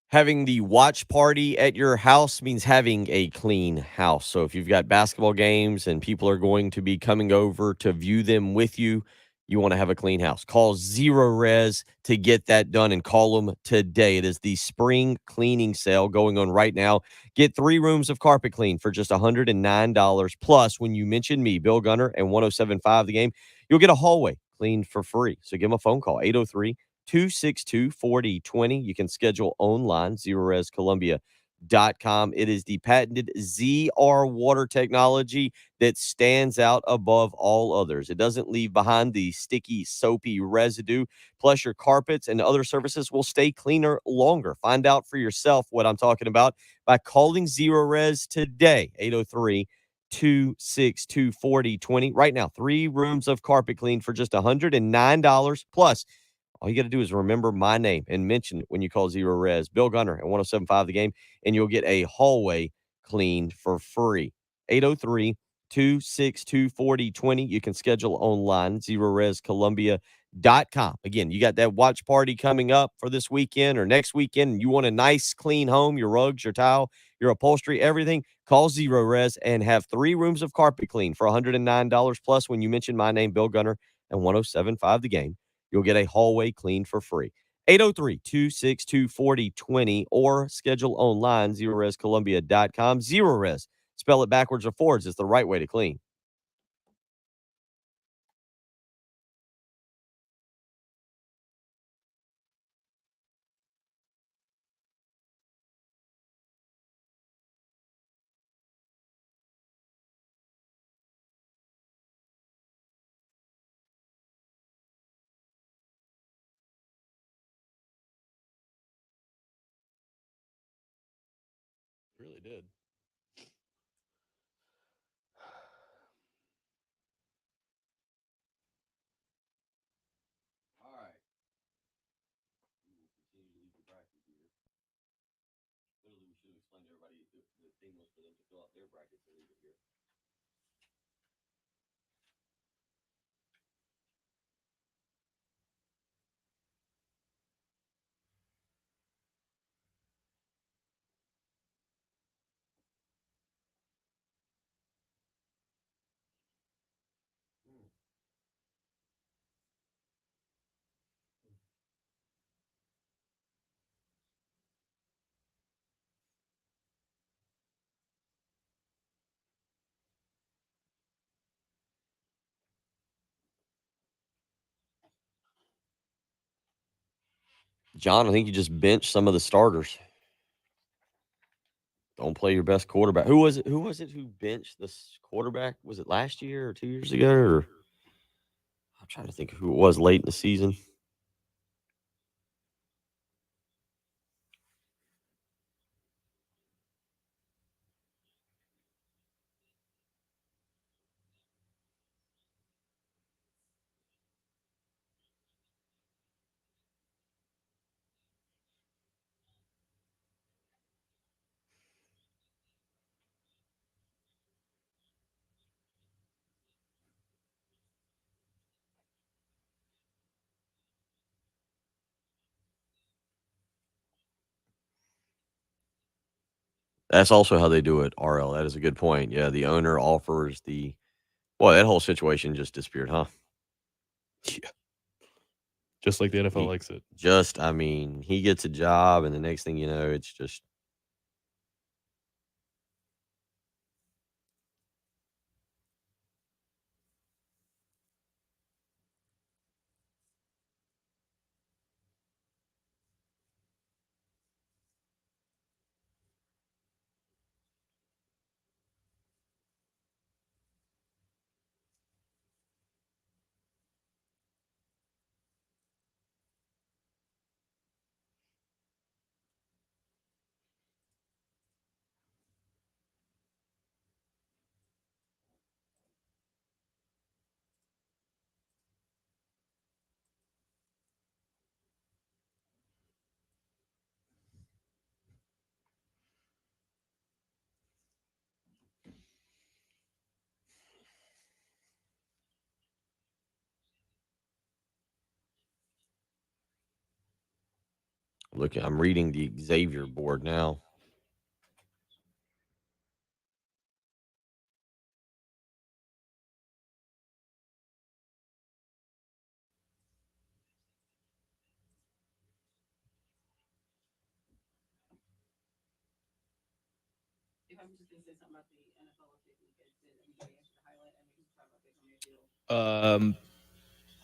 Having the watch party at your house means having a clean house. So if you've got basketball games and people are going to be coming over to view them with you, you want to have a clean house. Call Zero Res to get that done and call them today. It is the spring cleaning sale going on right now. Get 3 rooms of carpet clean for just $109. Plus, when you mention me, Bill Gunner, and 107.5 The Game, you'll get a hallway cleaned for free. So give them a phone call, 803-262-4020. You can schedule online, zerorescolumbia.com. It is the patented ZR water technology that stands out above all others. It doesn't leave behind the sticky, soapy residue. Plus, your carpets and other surfaces will stay cleaner longer. Find out for yourself what I'm talking about by calling Zero Res today, 803-262-4020. Right now, 3 rooms of carpet clean for just $109. Plus, all you got to do is remember my name and mention it when you call Zero Res. Bill Gunner at 107.5 The Game, and you'll get a hallway cleaned for free. 803-262-4020. You can schedule online, zerorescolumbia.com. Again, you got that watch party coming up for this weekend or next weekend, and you want a nice, clean home, your rugs, your towel, your upholstery, everything. Call Zero Res and have 3 rooms of carpet clean for $109. Plus, when you mention my name, Bill Gunner, and 107.5 The Game, you'll get a hallway cleaned for free. 803-262-4020 or schedule online, zerorescolumbia.com. Zero Res. Spell it backwards or forwards. It's the right way to clean. Really did. All right. We will continue to leave the bracket here. Literally, we should have explained to everybody the thing was for them to fill out their brackets and leave it here. John, I think you just benched some of the starters. Don't play your best quarterback. Who was it? Who benched this quarterback? Was it last year or 2 years ago? Or I'm trying to think of who it was late in the season. That's also how they do it, RL. That is a good point. Yeah, the owner offers the well, that whole situation just disappeared, huh? Yeah. Just like the NFL He likes it. I mean, he gets a job, and the next thing you know, it's just look. I'm reading the Xavier board now.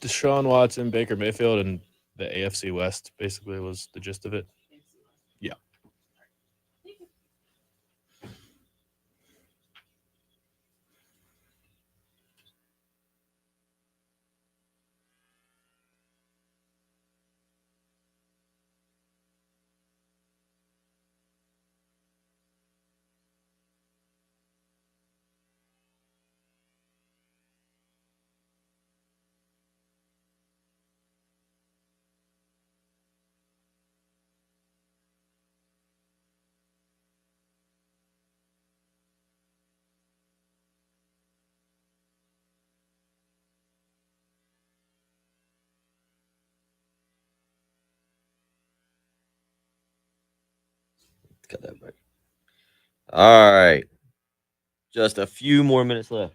Desean Watson, Baker Mayfield, and the AFC West basically was the gist of it. Yeah. Cut that back. All right, just a few more minutes left.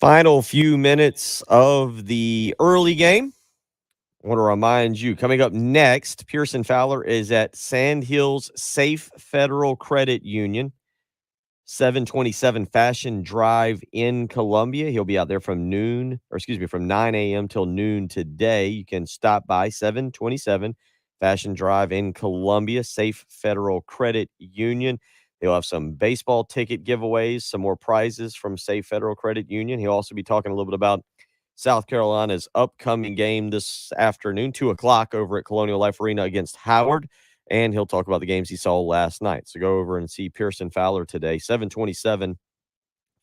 Final few minutes of the early game. I want to remind you, coming up next, Pearson Fowler is at Sandhills Safe Federal Credit Union, 727 Fashion Drive in Columbia. He'll be out there from 9 a.m. till noon today. You can stop by 727 Fashion Drive in Columbia, Safe Federal Credit Union. They'll have some baseball ticket giveaways, some more prizes from Safe Federal Credit Union. He'll also be talking a little bit about South Carolina's upcoming game this afternoon, 2 o'clock over at Colonial Life Arena against Howard. And he'll talk about the games he saw last night. So go over and see Pearson Fowler today, 727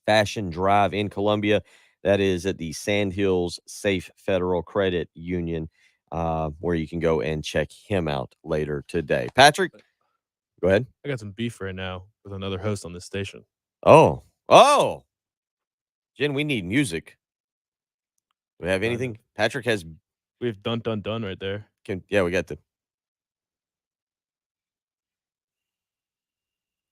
Fashion Drive in Columbia. That is at the Sandhills Safe Federal Credit Union, where you can go and check him out later today. Patrick, go ahead. I got some beef right now with another host on this station. Oh, Jen, we need music. Do we have anything? Patrick has. We have dun dun dun right there. We got the.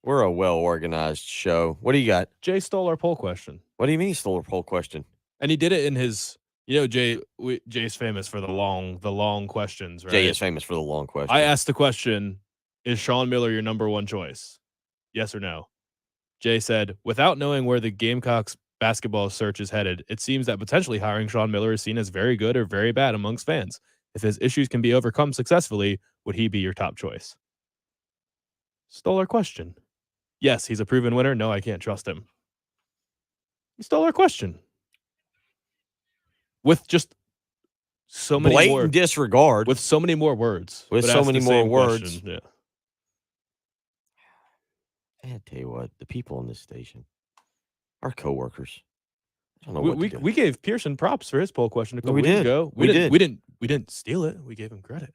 We're a well-organized show. What do you got? Jay stole our poll question. What do you mean he stole a poll question? And he did it in his, Jay's famous for the long questions, right? Jay is famous for the long question. I asked the question, is Sean Miller your number one choice? Yes or no? Jay said, without knowing where the Gamecocks basketball search is headed, it seems that potentially hiring Sean Miller is seen as very good or very bad amongst fans. If his issues can be overcome successfully, would he be your top choice? Stole our question. Yes, he's a proven winner. No, I can't trust him. He stole our question. With just so many blatant more disregard. with so many more words. With but so asked many the more same words. question. Yeah. I tell you what, the people on this station, our coworkers. I don't know what to do. We gave Pearson props for his poll question a couple we weeks did. ago. We did. We didn't steal it. We gave him credit.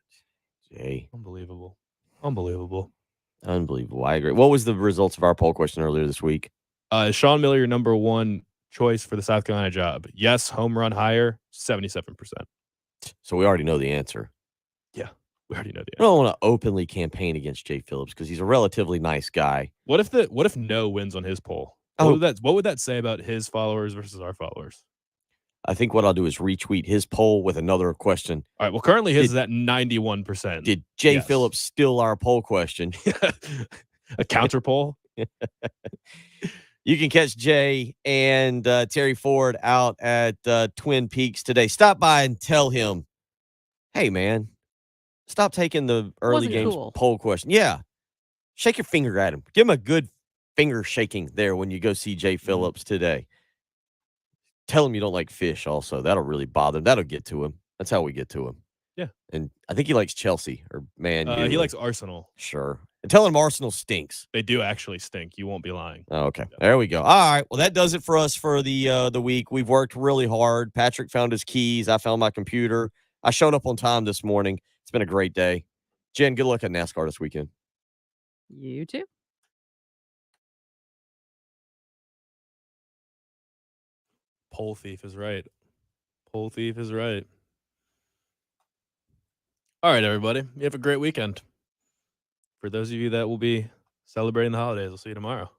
Jay. Unbelievable. Unbelievable. I agree. What was the results of our poll question earlier this week? Is Sean Miller your number one choice for the South Carolina job? Yes, home run higher, 77%. So we already know the answer. Yeah, we already know the I answer. don't want to openly campaign against Jay Phillips because he's a relatively nice guy. What if no wins on his poll? What would that say about his followers versus our followers? I think what I'll do is retweet his poll with another question. All right. Well, currently his is at 91%. Did Jay Phillips steal our poll question? A counter poll? You can catch Jay and Terry Ford out at Twin Peaks today. Stop by and tell him, hey, man, stop taking the early games poll question. Yeah. Shake your finger at him. Give him a good finger shaking there when you go see Jay Phillips today. Tell him you don't like fish also. That'll really bother him. That'll get to him. That's how we get to him. Yeah. And I think he likes Chelsea or Man U. He likes Arsenal. Sure. And tell him Arsenal stinks. They do actually stink. You won't be lying. Oh, okay. Yeah. There we go. All right. Well, that does it for us for the week. We've worked really hard. Patrick found his keys. I found my computer. I showed up on time this morning. It's been a great day. Jen, good luck at NASCAR this weekend. You too. Poll thief is right. Poll thief is right. All right, everybody. You have a great weekend. For those of you that will be celebrating the holidays, I'll see you tomorrow.